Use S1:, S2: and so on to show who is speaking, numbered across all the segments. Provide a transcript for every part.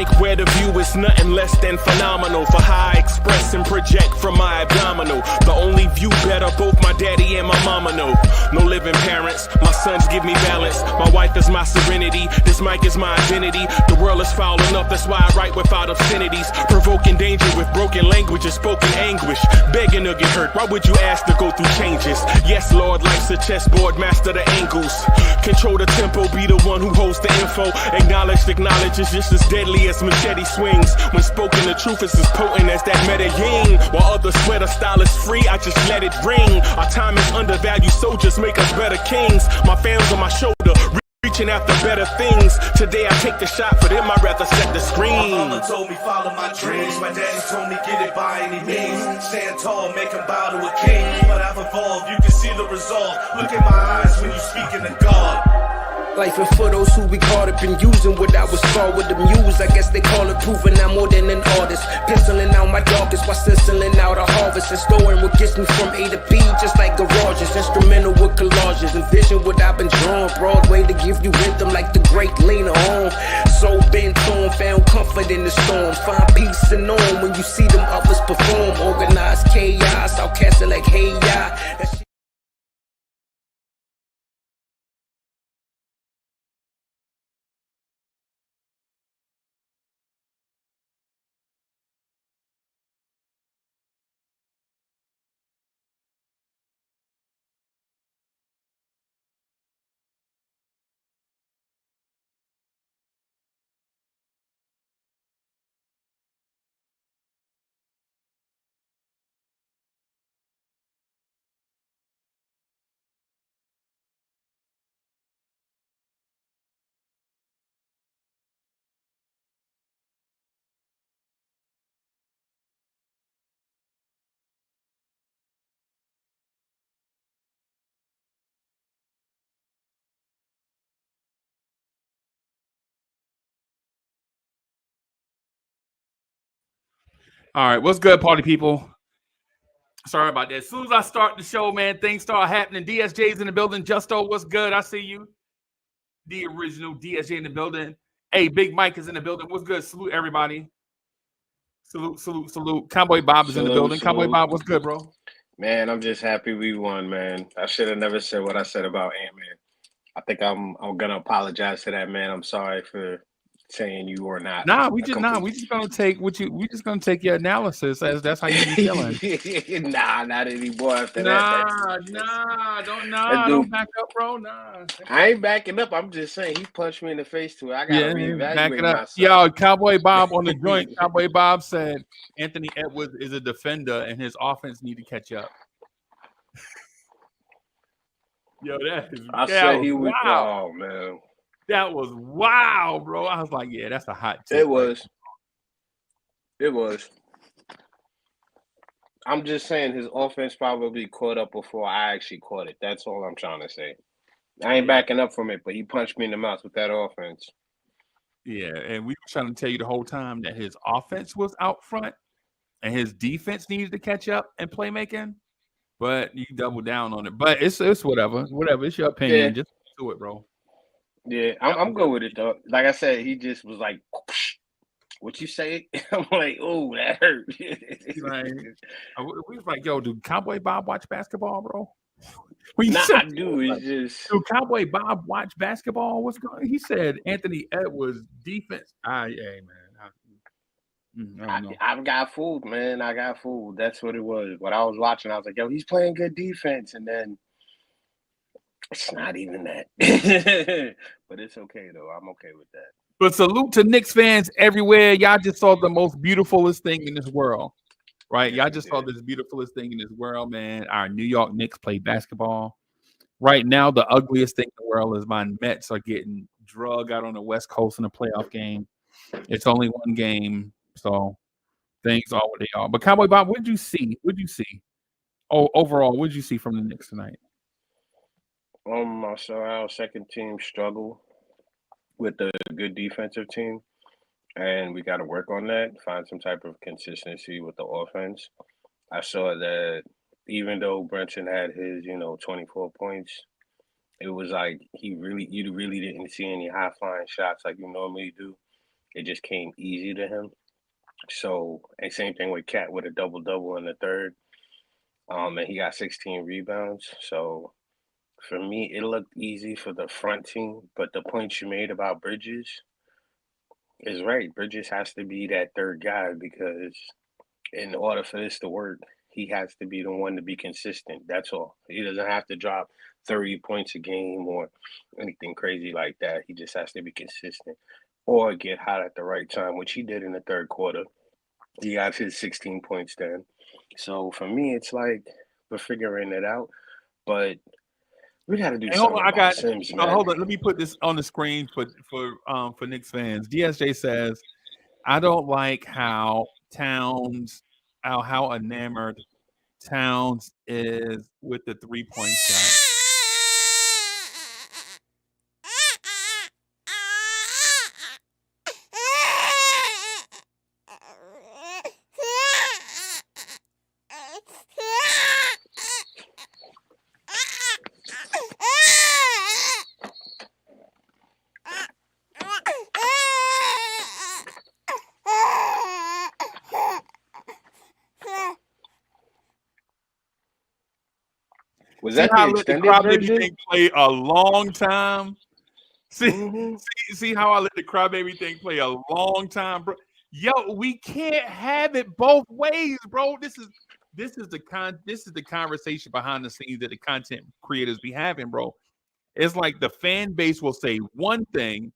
S1: bank where the view is nothing less than phenomenal. For how I express and project from my abdominal. The only view better, both my daddy and my mama know. No living parents, my sons give me balance. My wife is my serenity, this mic is my identity. The world is foul enough, that's why I write without obscenities. Provoking danger with broken language and spoken anguish. Begging to get hurt, why would you ask to go through changes? Yes, Lord, life's a chessboard, master the angles. Control the tempo, be the one who holds the info. Acknowledge is just as deadly as machete swings. When spoken, the truth is as potent as that Medellin. While others swear the style is free, I just let it ring. Our time is undervalued, soldiers make us better kings. My fans on my shoulder, reaching after better things. Today I take the shot, for them I'd rather set the screen.
S2: My mama told me follow my dreams. My daddy told me get it by any means. Stand tall, make him bow to a king. But I've evolved, you can see the result. Look in my eyes when you speaking to God.
S3: Life and for those who we caught up in using what I was taught with the muse. I guess they call it proving I'm more than an artist. Penciling out my darkest while stenciling out a harvest. And storing what gets me from A to B, just like garages. Instrumental with collages. Envision what I've been drawing. Broadway to give you rhythm like the great Lena Horne. So bent on, found comfort in the storm. Find peace and on when you see them others perform. Organized chaos, outcast it like hey ya.
S4: All right, what's good, party people? Sorry about that. As soon as I start the show, man, things start happening. DSJ's in the building. Justo, what's good? I see you. The original DSJ in the building. Hey, Big Mike is in the building. What's good? Salute everybody. Salute. Cowboy Bob is in the building. Cowboy Bob, what's good, bro?
S5: Man, I'm just happy we won, man. I should have never said what I said about Ant-Man. I think I'm gonna apologize to that man. I'm sorry for saying you or not.
S4: We just gonna take your analysis as that's how you be feeling.
S5: Not anymore after that.
S4: Don't back up, bro. Nah.
S5: I ain't backing up. I'm just saying he punched me in the face too. I gotta reevaluate myself.
S4: Yo, Cowboy Bob on the joint. Cowboy Bob said Anthony Edwards is a defender and his offense need to catch up. Yo,
S5: said he was wow. Oh man.
S4: That was wow, bro. I was like, yeah, that's a hot take.
S5: It was. I'm just saying his offense probably caught up before I actually caught it. That's all I'm trying to say. I ain't backing up from it, but he punched me in the mouth with that offense.
S4: Yeah, and we were trying to tell you the whole time that his offense was out front and his defense needed to catch up in playmaking, but you double down on it. But it's whatever. Whatever. It's your opinion. Yeah. Just do it, bro.
S5: Yeah, I'm good with it though. Like I said, he just was like, "What you say?" I'm like, "Oh, that hurt."
S4: We was like, "Yo, do Cowboy Bob watch basketball, bro?"
S5: I do. It's just
S4: do Cowboy Bob watch basketball? What's going on? He said Anthony Edwards defense. Hey man,
S5: I got fooled, man. I got fooled. That's what it was. When I was watching, I was like, "Yo, he's playing good defense," and then. It's not even that. But it's okay, though. I'm okay with that.
S4: But salute to Knicks fans everywhere. Y'all just saw the most beautifulest thing in this world, right? Y'all just saw this beautifulest thing in this world, man. Our New York Knicks play basketball. Right now, the ugliest thing in the world is my Mets are getting drug out on the West Coast in a playoff game. It's only one game, so things are what they are. But Cowboy Bob, what did you see? Oh, overall, what did you see from the Knicks tonight?
S5: I saw our second team struggle with a good defensive team, and we got to work on that, find some type of consistency with the offense. I saw that even though Brunson had his, 24 points, it was like you really didn't see any high-flying shots like you normally do. It just came easy to him. So, and same thing with Cat with a double-double in the third. And he got 16 rebounds. So for me, it looked easy for the front team. But the point you made about Bridges is right. Bridges has to be that third guy because in order for this to work, he has to be the one to be consistent. That's all. He doesn't have to drop 30 points a game or anything crazy like that. He just has to be consistent or get hot at the right time, which he did in the third quarter. He got his 16 points then. So for me, it's like we're figuring it out, but we got to do
S4: Hey, hold
S5: something
S4: on, I
S5: about
S4: got.
S5: Sims, man.
S4: Hold on, let me put this on the screen for Knicks fans. DSJ says, "I don't like how how enamored Towns is with the 3-point shot."
S5: Was
S4: See
S5: that
S4: how
S5: the
S4: I let the
S5: extended
S4: crybaby
S5: version?
S4: thing play a long time. See,
S5: Mm-hmm.
S4: see how I let the crybaby thing play a long time, bro. Yo, we can't have it both ways, bro. This is the conversation behind the scenes that the content creators be having, bro. It's like the fan base will say one thing,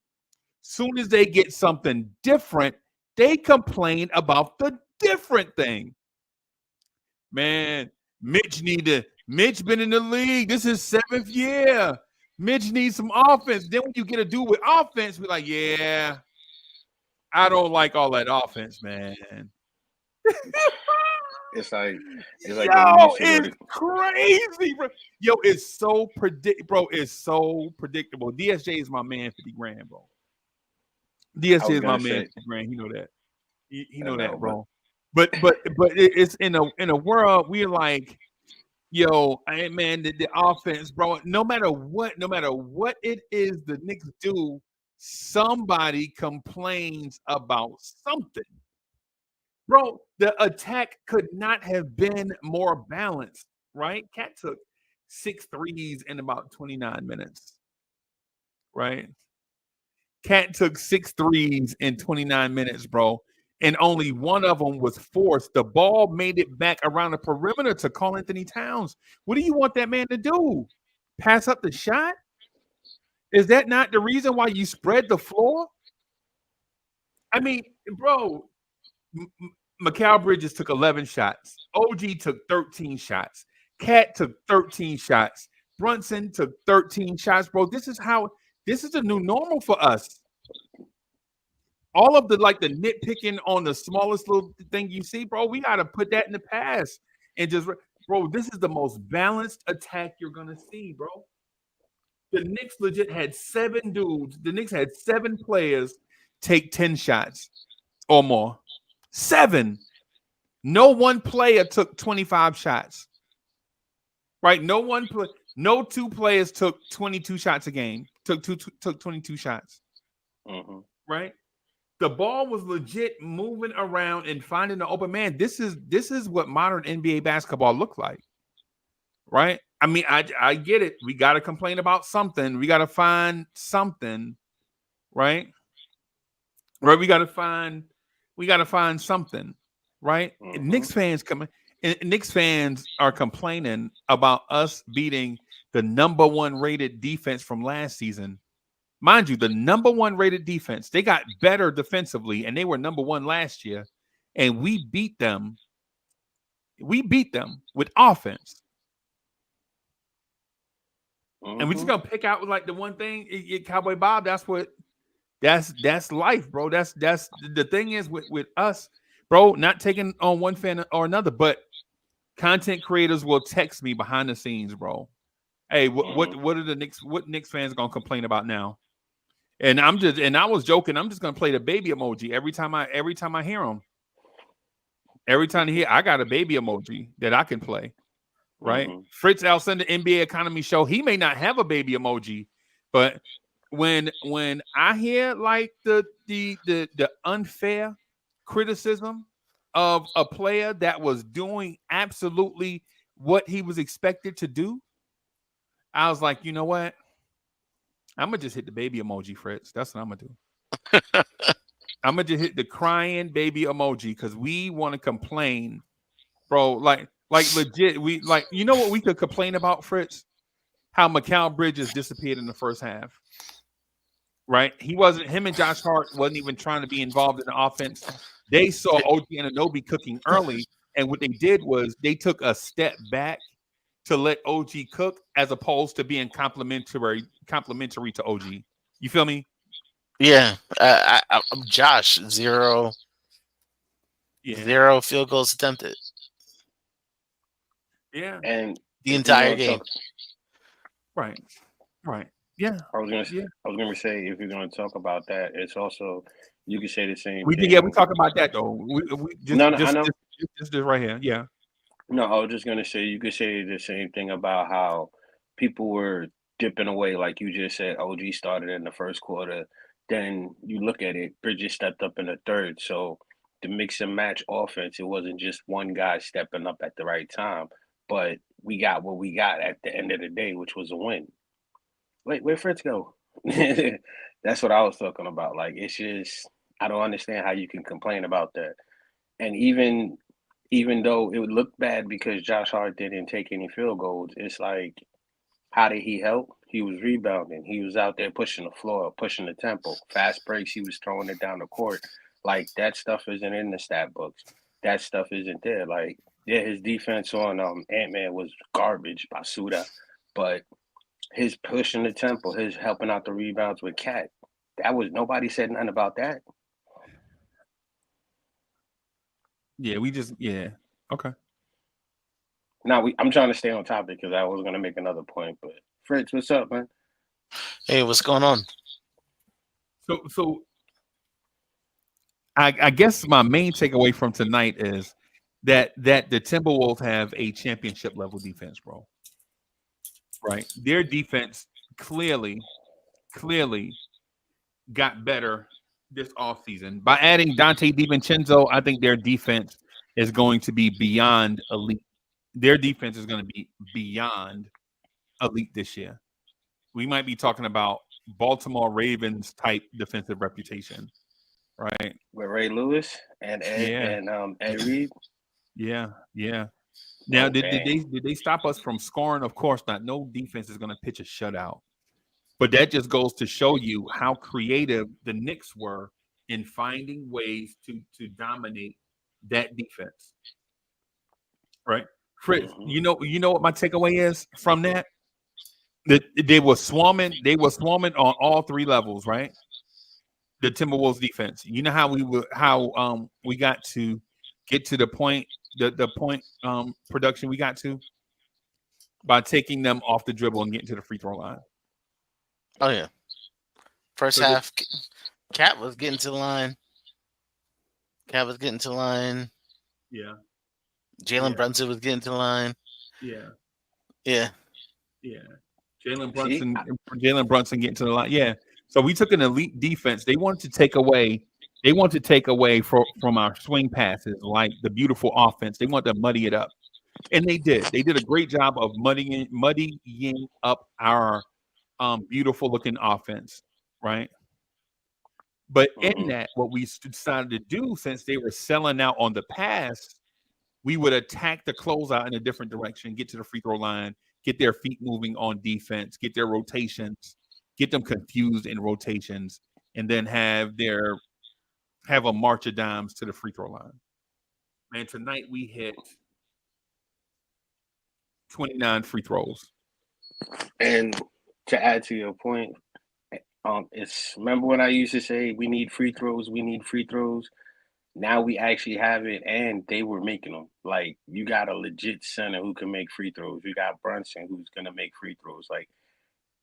S4: soon as they get something different, they complain about the different thing. Man, Mitch been in the league. This is 7th year. Mitch needs some offense. Then when you get a dude with offense, we're like, yeah, I don't like all that offense, man.
S5: It's like when we
S4: Yo,
S5: used to go
S4: it's
S5: to.
S4: crazy, bro. Yo, it's so It's so predictable. DSJ is my man, 50 grand, bro.
S5: I
S4: DSJ
S5: was
S4: is my
S5: gonna
S4: man,
S5: say,
S4: 50 grand. He know that. He
S5: I
S4: know that,
S5: know, but
S4: bro. But it's in a world we're like, yo, man, the offense, bro. No matter what it is the Knicks do, somebody complains about something. Bro, the attack could not have been more balanced, right? Cat took 6 threes in about 29 minutes, right? Cat took 6 threes in 29 minutes, bro. And only one of them was forced. The ball made it back around the perimeter to Karl-Anthony Towns. What do you want that man to do? Pass up the shot? Is that not the reason why you spread the floor? I mean, bro, Mikal Bridges took 11 shots. OG took 13 shots. Cat took 13 shots. Brunson took 13 shots, bro. This is the new normal for us. All of the nitpicking on the smallest little thing you see, bro, we got to put that in the past and just, bro, this is the most balanced attack you're going to see, bro. The Knicks legit had 7 dudes. The Knicks had 7 players take 10 shots or more. 7. No one player took 25 shots. Right? No 2 players took 22 shots a game. Took 22 shots.
S5: mm-hmm.
S4: Right? The ball was legit moving around and finding the open man. This is what modern NBA basketball looked like. Right? I mean, I get it. We got to complain about something. We got to find something, right? Right? We got to find something, right?
S5: Mm-hmm.
S4: Knicks fans are complaining about us beating the number 1 rated defense from last season. Mind you, the number 1 rated defense, they got better defensively, and they were number 1 last year, and we beat them. We beat them with offense.
S5: Mm-hmm.
S4: And we're just gonna pick out like the one thing, Cowboy Bob. That's life, bro. That's the thing is with us, bro. Not taking on one fan or another, but content creators will text me behind the scenes, bro. Hey, what are the Knicks? What Knicks fans gonna complain about now? And I was joking. I'm just gonna play the baby emoji every time I hear them. Every time I hear, I got a baby emoji that I can play. Right?
S5: Mm-hmm.
S4: Fritz Alcindor NBA Economy Show. He may not have a baby emoji, but when I hear like the the unfair criticism of a player that was doing absolutely what he was expected to do, I was like, you know what? I'm gonna just hit the baby emoji, Fritz. That's what I'm gonna do. I'm gonna just hit the crying baby emoji because we want to complain, bro. Like legit. We like, you know what we could complain about, Fritz? How Mikal Bridges disappeared in the first half. Right? Him and Josh Hart wasn't even trying to be involved in the offense. They saw OG Anunoby cooking early, and what they did was they took a step back to let OG cook as opposed to being complimentary to OG. You feel me?
S6: Yeah. Josh, zero field goals attempted.
S4: Yeah.
S5: And
S6: the entire game.
S4: Right. Yeah.
S5: I was gonna say, if you're gonna talk about that, it's also, you can say the same
S4: we
S5: thing.
S4: we talk about that though. We just,
S5: I know.
S4: Just right here. Yeah.
S5: No, I was just gonna say, you could say the same thing about how people were dipping away, like you just said. OG started in the first quarter. Then you look at it, Bridges stepped up in the third. So the mix and match offense, it wasn't just one guy stepping up at the right time, but we got what we got at the end of the day, which was a win. Wait, where'd Fritz go? That's what I was talking about. Like, it's just, I don't understand how you can complain about that. And even though it would look bad because Josh Hart didn't take any field goals, it's like, how did he help? He was rebounding. He was out there pushing the floor, pushing the tempo. Fast breaks, he was throwing it down the court. Like, that stuff isn't in the stat books. That stuff isn't there. Like, yeah, his defense on Ant-Man was garbage by Suda, but his pushing the tempo, his helping out the rebounds with Cat, nobody said nothing about that.
S4: Yeah, okay.
S5: Now I'm trying to stay on topic because I was going to make another point. But Fritz, what's up, man?
S6: Hey, what's going on?
S4: So I guess my main takeaway from tonight is that the Timberwolves have a championship level defense, bro. Right? Their defense clearly got better this offseason. By adding Dante DiVincenzo, I think their defense is going to be beyond elite. Their defense is going to be beyond elite this year. We might be talking about Baltimore Ravens type defensive reputation, right?
S5: With Ray Lewis and Ed Reed.
S4: Yeah. Now, did they stop us from scoring? Of course not. No defense is going to pitch a shutout. But that just goes to show you how creative the Knicks were in finding ways to dominate that defense. Right? Fritz, you know what my takeaway is from that? That they were swarming on all three levels, right? The Timberwolves defense. You know how we got to get to the point, the point production we got to by taking them off the dribble and getting to the free throw line.
S6: Oh yeah. First half, Cat was getting to the line.
S4: Yeah.
S6: Jalen Brunson was getting to the line.
S4: Yeah. Jalen Brunson getting to the line. Yeah. So we took an elite defense. They wanted to take away from our swing passes, like the beautiful offense. They wanted to muddy it up. And they did. They did a great job of muddying up our beautiful looking offense, right? But in that, what we decided to do, since they were selling out on the pass, we would attack the closeout in a different direction, get to the free throw line, get their feet moving on defense, get their rotations, get them confused in rotations, and then have a march of dimes to the free throw line. Man, tonight we hit 29 free throws.
S5: And to add to your point, remember when I used to say we need free throws? Now we actually have it, and they were making them. Like, you got a legit center who can make free throws. You got Brunson who's gonna make free throws. Like,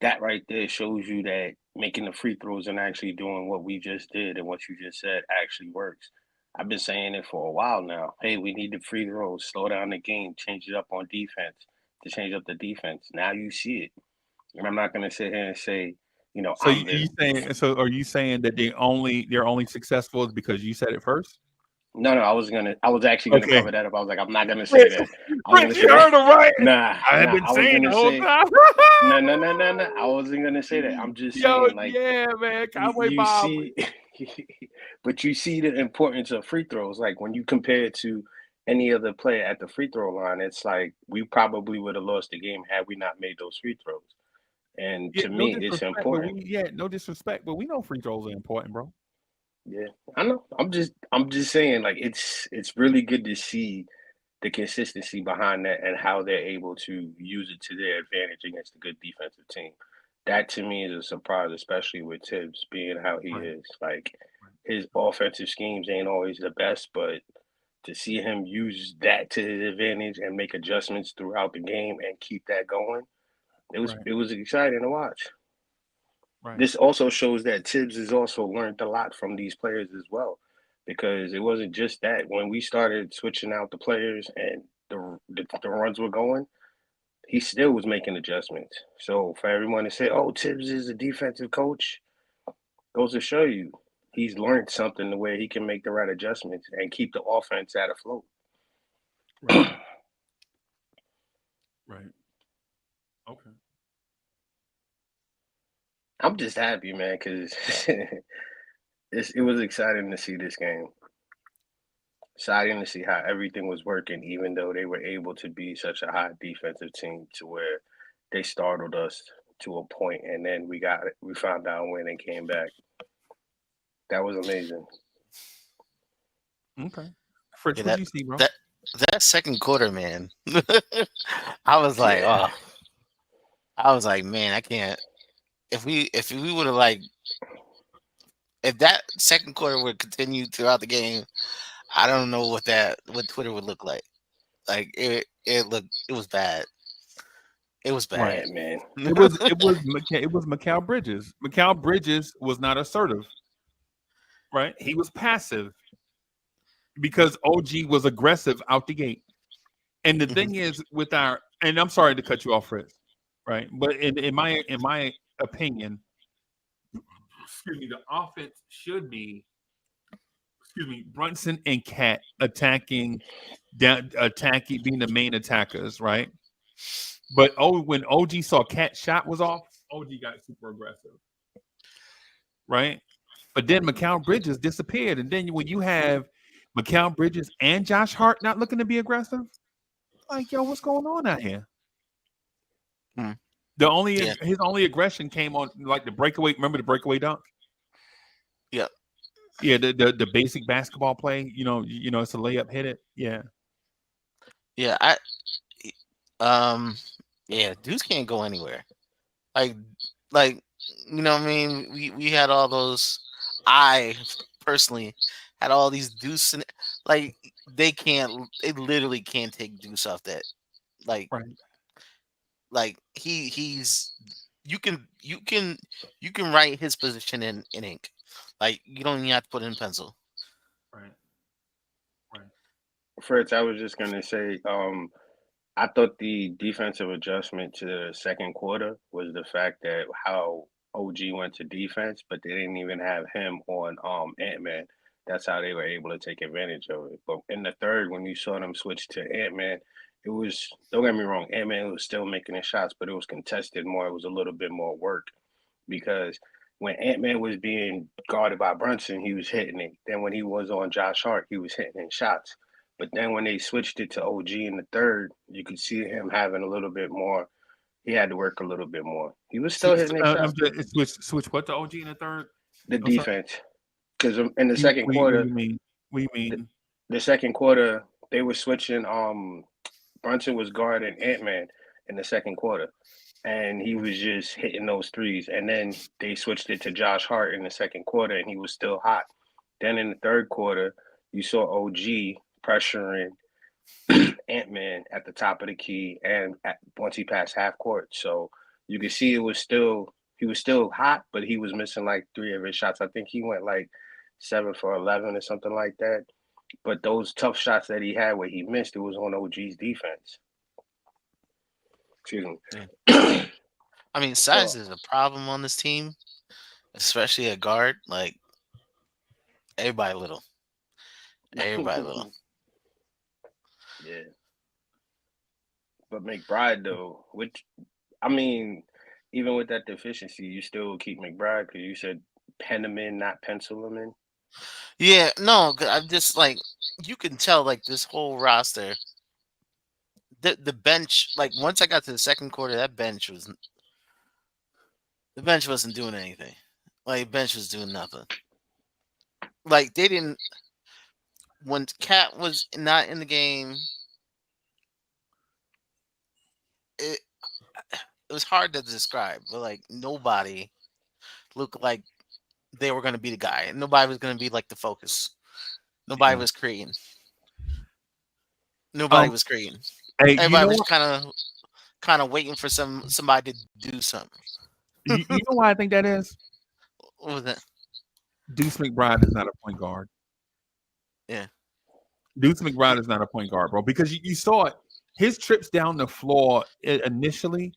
S5: that right there shows you that making the free throws and actually doing what we just did and what you just said actually works. I've been saying it for a while now. Hey, we need the free throws. Slow down the game. Change it up on defense to change up the defense. Now you see it. And I'm not going to sit here and say
S4: So you saying? So are you saying that they're only successful is because you said it first?
S5: No, I was actually gonna
S4: Okay.
S5: cover that up. I was like, I'm not gonna say that. I was gonna
S4: Rick,
S5: say
S4: you heard
S5: that.
S4: him right.
S5: Nah.
S4: I've been
S5: I was
S4: saying the
S5: gonna
S4: whole
S5: say
S4: time.
S5: no. I wasn't gonna say that. I'm just
S4: Yo,
S5: saying, like,
S4: yeah, man, Cowboy
S5: you
S4: Bob.
S5: see, but you see the importance of free throws. Like when you compare it to any other player at the free throw line, it's like we probably would have lost the game had we not made those free throws. And
S4: Yeah,
S5: to
S4: no
S5: me, it's
S4: disrespect, but
S5: important.
S4: no disrespect, but we know free throws are important, bro.
S5: Yeah, I know. I'm just saying, like, it's really good to see the consistency behind that and how they're able to use it to their advantage against a good defensive team. That to me is a surprise, especially with Tibbs being how he
S4: Right.
S5: is. Like his offensive schemes ain't always the best, but to see him use that to his advantage and make adjustments throughout the game and keep that going,
S4: Right.
S5: it was exciting to watch.
S4: Right.
S5: This also shows that Tibbs has also learned a lot from these players as well, because it wasn't just that. When we started switching out the players and the runs were going, he still was making adjustments. So for everyone to say, "Oh, Tibbs is a defensive coach," goes to show you he's learned something the way he can make the right adjustments and keep the offense at a float.
S4: Right. Right. Okay.
S5: I'm just happy, man, because it was exciting to see this game. Exciting to see how everything was working, even though they were able to be such a high defensive team to where they startled us to a point, and then we found out when and came back. That was amazing.
S4: Okay. Fritz,
S6: Yeah,
S4: what you see, bro?
S6: that second quarter, man. I was like,
S5: Yeah.
S6: oh, I was like, man, I can't. If we would have like, if that second quarter would continue throughout the game, I don't know what Twitter would look like. Like it was bad. It was
S4: Right.
S6: bad.
S5: Yeah, man.
S4: It was Mikal Bridges. Mikal Bridges was not assertive, right? He was passive because OG was aggressive out the gate. And the thing is, and I'm sorry to cut you off, Fritz, right? But in my opinion, excuse me, the offense should be, Brunson and Cat attacking, being the main attackers, right? But when OG saw Cat shot was off, OG got super aggressive, right? But then Mikal Bridges disappeared, and then when you have Mikal Bridges and Josh Hart not looking to be aggressive, like, yo, what's going on out here?
S6: Hmm.
S4: His only aggression came on like the breakaway. Remember the breakaway dunk?
S6: Yeah.
S4: Yeah, the basic basketball play. It's a layup, hit it. Yeah.
S6: Yeah, yeah, dudes can't go anywhere. Like you know what I mean? We had all those. I personally had all these Deuce and like they literally can't take Deuce off that. Like
S4: Right.
S6: He's you can write his position in ink. Like you don't even have to put it in pencil.
S4: Right. Right.
S5: Fritz, I was just gonna say, I thought the defensive adjustment to the second quarter was the fact that how OG went to defense, but they didn't even have him on Ant-Man. That's how they were able to take advantage of it. But in the third, when you saw them switch to Ant-Man, it was, don't get me wrong, Ant-Man was still making his shots, but it was contested more. It was a little bit more work because when Ant-Man was being guarded by Brunson, he was hitting it. Then when he was on Josh Hart, he was hitting in shots. But then when they switched it to OG in the third, you could see him having a little bit more. He had to work a little bit more. He was still hitting his shots.
S4: Switch what to OG in the third?
S5: The
S4: I'm sorry.
S5: defense, because in the second
S4: What
S5: quarter,
S4: do you mean? What do you mean?
S5: the second quarter they were switching. Brunson was guarding Ant-Man in the second quarter, and he was just hitting those threes. And then they switched it to Josh Hart in the second quarter, and he was still hot. Then in the third quarter, you saw OG pressuring Ant-Man at the top of the key, and once he passed half court, so you could see he was still hot, but he was missing like 3 of his shots. I think he went like 7 for 11 or something like that. But those tough shots that he had where he missed, it was on OG's defense. Excuse me.
S6: Yeah. I mean, size is a problem on this team, especially at guard. Like everybody little, everybody little.
S5: Yeah. But McBride though, which I mean, even with that deficiency, you still keep McBride because you said pen him in, not pencil him in.
S6: Yeah, no, 'cause I'm just like you can tell like this whole roster. The bench, like once I got to the second quarter, the bench wasn't doing anything. Like bench was doing nothing. Like they didn't when Cat was not in the game. It it was hard to describe, but like nobody looked like they were going to be the guy. Nobody was going to be like the focus. Nobody
S4: Yeah.
S6: was creating. Nobody was creating.
S4: Hey,
S6: Everybody was kind of waiting for somebody to do something.
S4: you know why I think that is?
S6: What was that?
S4: Deuce McBride is not a point guard.
S6: Yeah.
S4: Deuce McBride is not a point guard, bro. Because you saw it. His trips down the floor initially,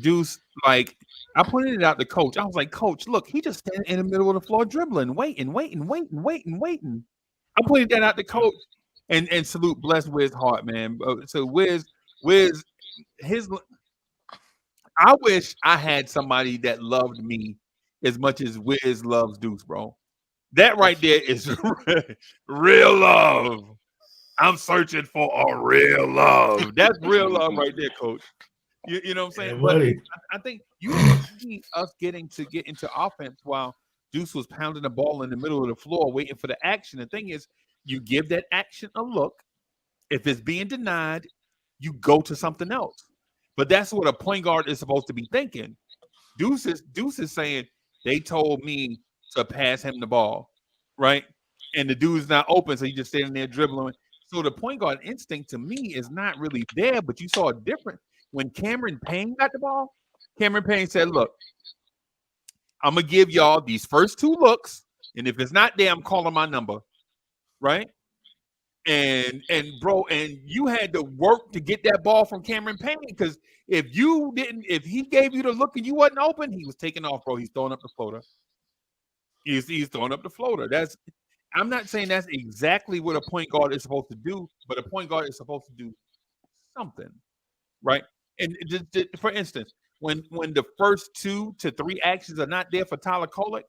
S4: Deuce, like, I pointed it out to Coach. I was like, Coach, look, he just standing in the middle of the floor dribbling, waiting. I pointed that out to Coach. And salute, bless Wiz Hart, man. So Wiz, his. I wish I had somebody that loved me as much as Wiz loves Deuce, bro. That right there is real love. I'm searching for a real love. That's real love right there, Coach. You know what I'm saying?
S7: Yeah,
S4: but
S7: buddy.
S4: I think you see us get into offense while Deuce was pounding the ball in the middle of the floor waiting for the action. The thing is, you give that action a look. If it's being denied, you go to something else. But that's what a point guard is supposed to be thinking. Deuce is saying, they told me to pass him the ball, right? And the dude's not open, so he's just standing there dribbling. So the point guard instinct to me is not really there, but you saw a difference. When Cameron Payne got the ball, Cameron Payne said, look, I'm going to give y'all these first two looks, and if it's not there, I'm calling my number, right? And you had to work to get that ball from Cameron Payne, because if he gave you the look and you wasn't open, he was taking off, bro. He's throwing up the floater. He's throwing up the floater. I'm not saying that's exactly what a point guard is supposed to do, but a point guard is supposed to do something, right? And for instance, when the first 2 to 3 actions are not there for Tyler Kolek,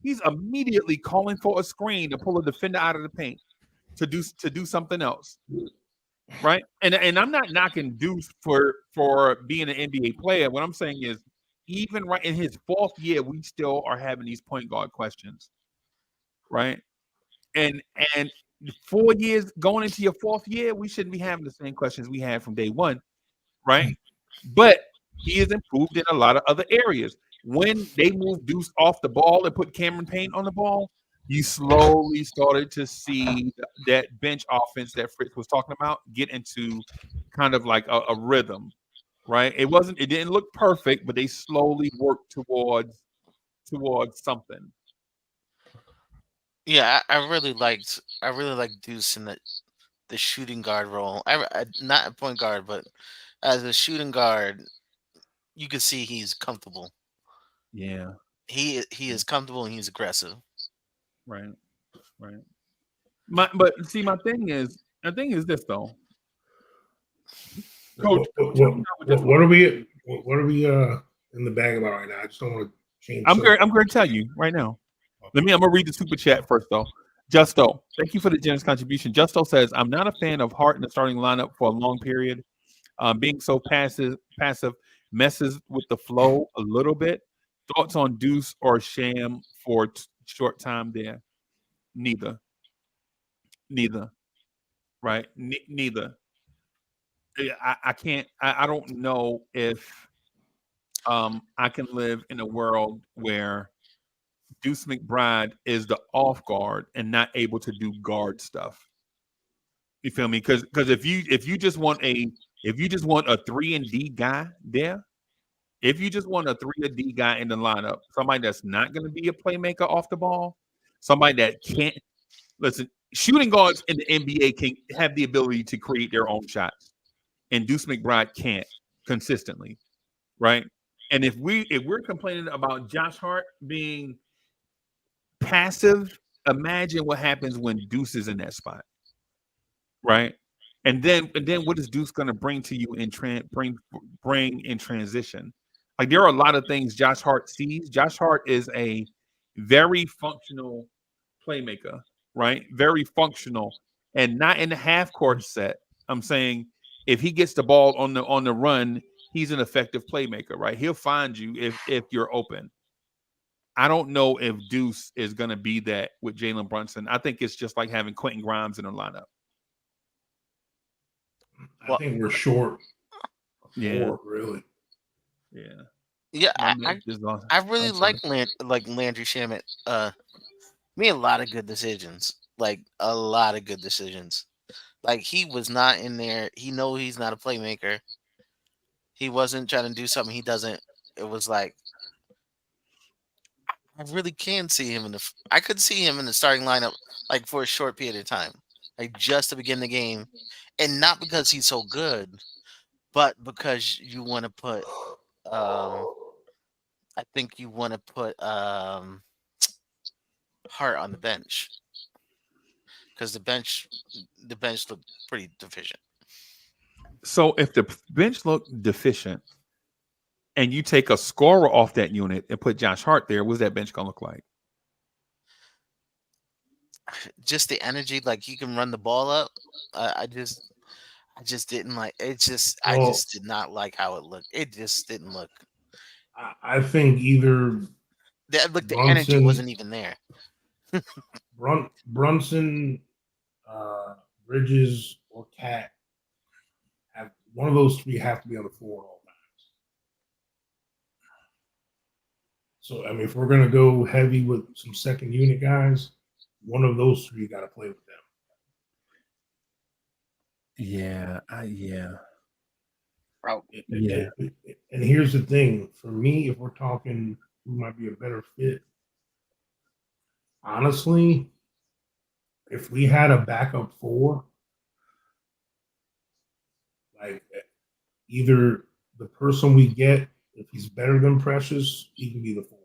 S4: he's immediately calling for a screen to pull a defender out of the paint to do something else, right? And I'm not knocking Deuce for being an NBA player. What I'm saying is, even right in his 4th year, we still are having these point guard questions, right? And 4 years going into your 4th year, we shouldn't be having the same questions we had from day one, right? But he has improved in a lot of other areas. When they moved Deuce off the ball and put Cameron Payne on the ball, you slowly started to see that bench offense that Fritz was talking about get into kind of like a rhythm, right? It didn't look perfect, but they slowly worked towards something.
S6: Yeah, I really liked Deuce in the shooting guard role. Not a point guard, but as a shooting guard, you can see he's comfortable.
S4: Yeah,
S6: he is comfortable and he's aggressive.
S4: Right. But see, my thing is this though. Coach,
S7: what are we in the bag about right now? I just don't want to change.
S4: I'm going to tell you right now. I'm going to read the super chat first though. Justo, thank you for the generous contribution. Justo says, I'm not a fan of Hart in the starting lineup for a long period. Being so passive messes with the flow a little bit. Thoughts on Deuce or Sham for short time there? Neither. Right? Neither. I can't. I don't know if I can live in a world where Deuce McBride is the off guard and not able to do guard stuff. You feel me? Because if you just want a 3-and-D guy there, if you just want a 3-and-D guy in the lineup, somebody that's not going to be a playmaker off the ball, somebody that can't listen. Shooting guards in the NBA can have the ability to create their own shots, and Deuce McBride can't consistently, right? And if we're complaining about Josh Hart being passive, imagine what happens when Deuce is in that spot, right? And then what is Deuce going to bring to you in bring in transition? Like there are a lot of things Josh Hart sees. Josh Hart is a very functional playmaker, right? Very functional, and not in the half court set. I'm saying if he gets the ball on the run, he's an effective playmaker, right? He'll find you if you're open. I don't know if Deuce is going to be that with Jalen Brunson. I think it's just like having Quentin Grimes in a lineup.
S7: I think we're short.
S4: Yeah.
S7: Four, really.
S4: Yeah.
S6: Yeah, I really like Landry Shamet. Made a lot of good decisions. Like a lot of good decisions. Like he was not in there. He knows he's not a playmaker. He wasn't trying to do something he doesn't. It was like I really can see him I could see him in the starting lineup like for a short period of time, like just to begin the game, and not because he's so good, but because you want to put. I think you want to put Hart on the bench because the bench looked pretty deficient.
S4: So if the bench looked deficient, and you take a scorer off that unit and put Josh Hart there, what's that bench gonna look like?
S6: Just the energy, like he can run the ball up. I just didn't like it. I just did not like how it looked. It just didn't look.
S7: I think either
S6: the energy wasn't even there.
S7: Brunson, Bridges, or Cat. One of those three have to be on the floor at all times. So, I mean, if we're going to go heavy with some second unit guys, one of those three got to play with them.
S4: Yeah.
S7: Yeah. And here's the thing. For me, if we're talking who might be a better fit, honestly, if we had a backup four, like either the person we get, if he's better than Precious, he can be the four.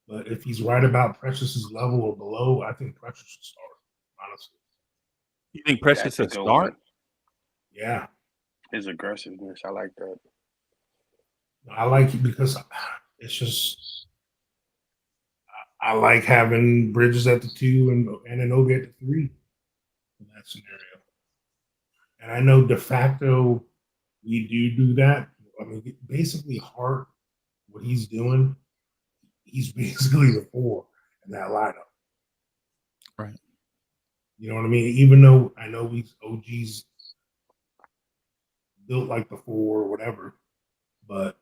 S7: But if he's right about Precious's level or below, I think Precious should start, honestly.
S4: You think Precious should start?
S7: Yeah.
S5: His aggressiveness, I like that.
S7: I like it because it's just I like having Bridges at the 2 and Anunoby at the 3 in that scenario. And I know de facto we do that. I mean, basically Hart, what he's doing, he's basically the 4 in that lineup.
S4: Right.
S7: You know what I mean? Even though I know he's OG's built like the 4 or whatever, but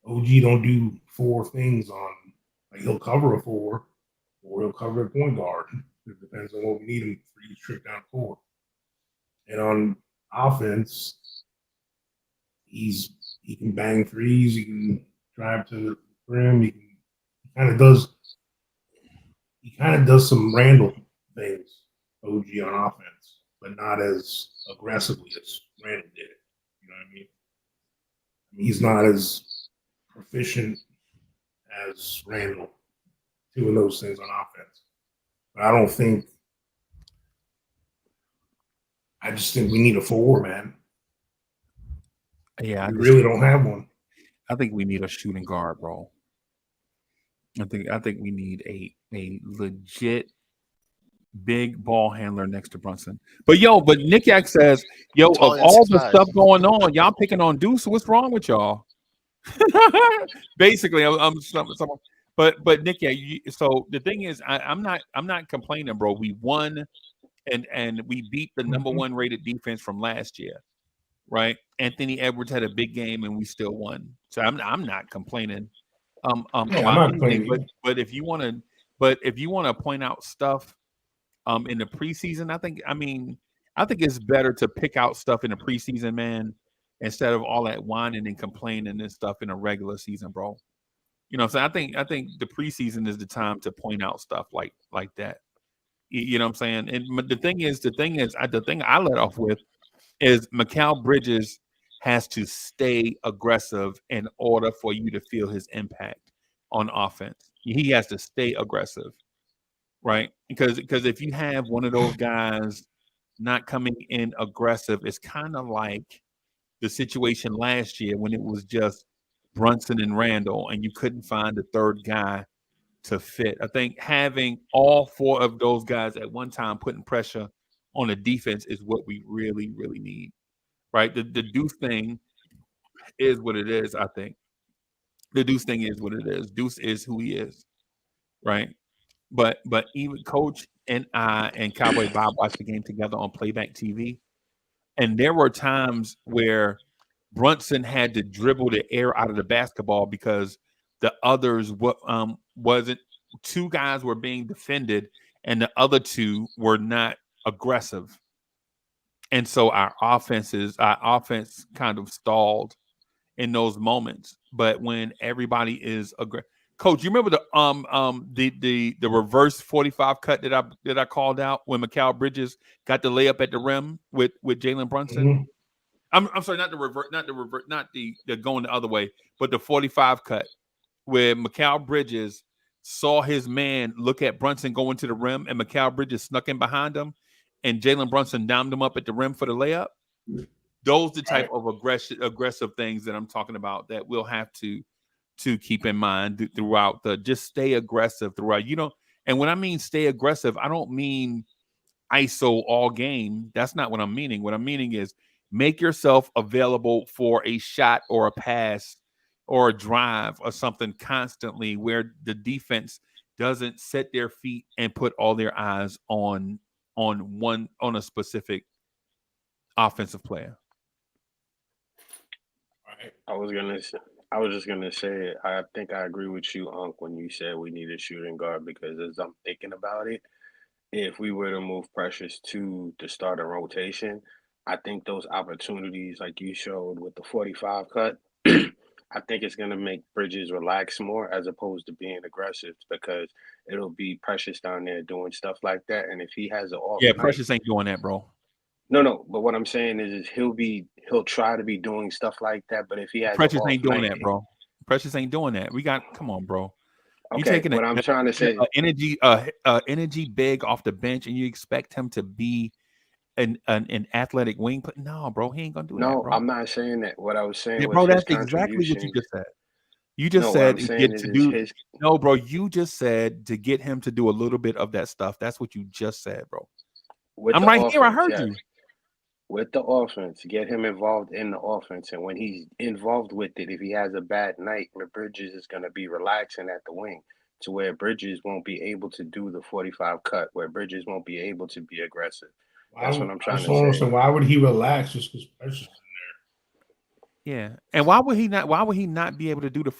S7: OG don't do 4 things on, like he'll cover a 4 or he'll cover a point guard. It depends on what we need him for each trip down court. And on offense, he can bang threes, he can drive to the rim, he kind of does some Randall things, OG on offense, but not as aggressively as Randall did it. You know what I mean? He's not as proficient as Randall doing those things on offense. But I just think we need a 4, man.
S4: Yeah.
S7: We really don't have one.
S4: I think we need a shooting guard, bro. I think we need a legit big ball handler next to Brunson. But Nick Yak says, of all the stuff going on, y'all picking on Deuce. What's wrong with y'all? Basically, but Nick Yak. So the thing is, I'm not complaining, bro. We won, and we beat the number 1 rated defense from last year, right? Anthony Edwards had a big game, and we still won. So I'm not complaining.
S7: I'm not complaining.
S4: But if you want to point out stuff in the preseason, I think it's better to pick out stuff in the preseason, man, instead of all that whining and complaining and stuff in a regular season, bro. You know what I'm saying? I think the preseason is the time to point out stuff like that. You know what I'm saying? And the thing I let off with is Mikal Bridges has to stay aggressive in order for you to feel his impact on offense. He has to stay aggressive, right? Because if you have one of those guys not coming in aggressive, it's kind of like the situation last year when it was just Brunson and Randall, and you couldn't find a third guy to fit. I think having all four of those guys at one time putting pressure on the defense is what we really, really need, right? The Deuce thing is what it is, I think. The Deuce thing is what it is. Deuce is who he is, right? But even Coach and I and Cowboy Bob watched the game together on playback TV, and there were times where Brunson had to dribble the air out of the basketball because the others wasn't. Two guys were being defended, and the other two were not aggressive, and so our offense kind of stalled in those moments. But when everybody is aggressive, Coach, you remember the reverse 45 cut that I called out when Mikal Bridges got the layup at the rim with Jalen Brunson?
S7: Mhm.
S4: I'm sorry, not the going the other way, but the 45 cut where Mikal Bridges saw his man look at Brunson going to the rim, and Mikal Bridges snuck in behind him, and Jalen Brunson downed him up at the rim for the layup. Those are the type of aggressive things that I'm talking about that we'll have to keep in mind throughout just stay aggressive throughout. And when I mean stay aggressive, I don't mean ISO all game. That's not what I'm meaning. What I'm meaning is make yourself available for a shot or a pass or a drive or something constantly where the defense doesn't set their feet and put all their eyes on a specific offensive player.
S5: I was just gonna say, I think I agree with you, Unc, when you said we need a shooting guard, because as I'm thinking about it, if we were to move Precious to the starting rotation, I think those opportunities like you showed with the 45 cut, I think it's gonna make Bridges relax more as opposed to being aggressive, because it'll be Precious down there doing stuff like that. And if he has an off
S4: Yeah,
S5: night,
S4: Precious ain't doing that, bro.
S5: no, but what I'm saying is he'll try to be doing stuff like that, but if he has an
S4: Precious
S5: off
S4: ain't doing
S5: night,
S4: that, bro. Precious ain't doing that. Come on, bro. You
S5: okay,
S4: taking
S5: what I'm trying to say,
S4: energy big off the bench, and you expect him to be an athletic wing? But no, bro, he ain't gonna do that,
S5: no,
S4: bro.
S5: I'm not saying that. What I was saying
S4: Yeah,
S5: was
S4: bro,
S5: his
S4: that's exactly what you
S5: contributions.
S4: just said. You just
S5: No, what
S4: said
S5: I'm saying is his
S4: no, bro. You just said to get him to do a little bit of that stuff. That's what you just said, bro.
S5: with
S4: I'm
S5: the
S4: right here. I
S5: offense,
S4: heard
S5: yes.
S4: you.
S5: With the offense, get him involved in the offense. And when he's involved with it, if he has a bad night, Bridges is going to be relaxing at the wing, to where Bridges won't be able to do the 45 cut, where Bridges won't be able to be aggressive. That's what I'm trying to say.
S7: Why would he relax just because Precious is in
S4: Yeah, and why would he not? Why would he not be able to do the?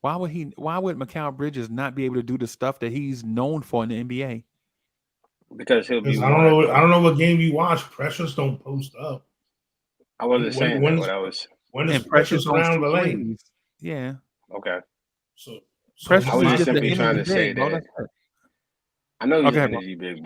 S4: Why would Mikal Bridges not be able to do the stuff that he's known for in the NBA?
S5: Because he'll be
S7: there?
S5: more.
S7: I don't know what game you watch. Precious don't post up.
S5: I wasn't saying that. What I was.
S7: When is
S4: And Precious
S7: Precious around the lane?
S4: threes. Yeah,
S5: Okay.
S7: So
S4: Precious
S5: I was
S4: is
S5: just
S4: just an
S5: simply trying
S4: energy
S5: to say
S4: big, bro.
S5: that.
S4: That's it.
S5: I know he's
S4: Okay,
S5: an
S4: bro.
S5: energy big,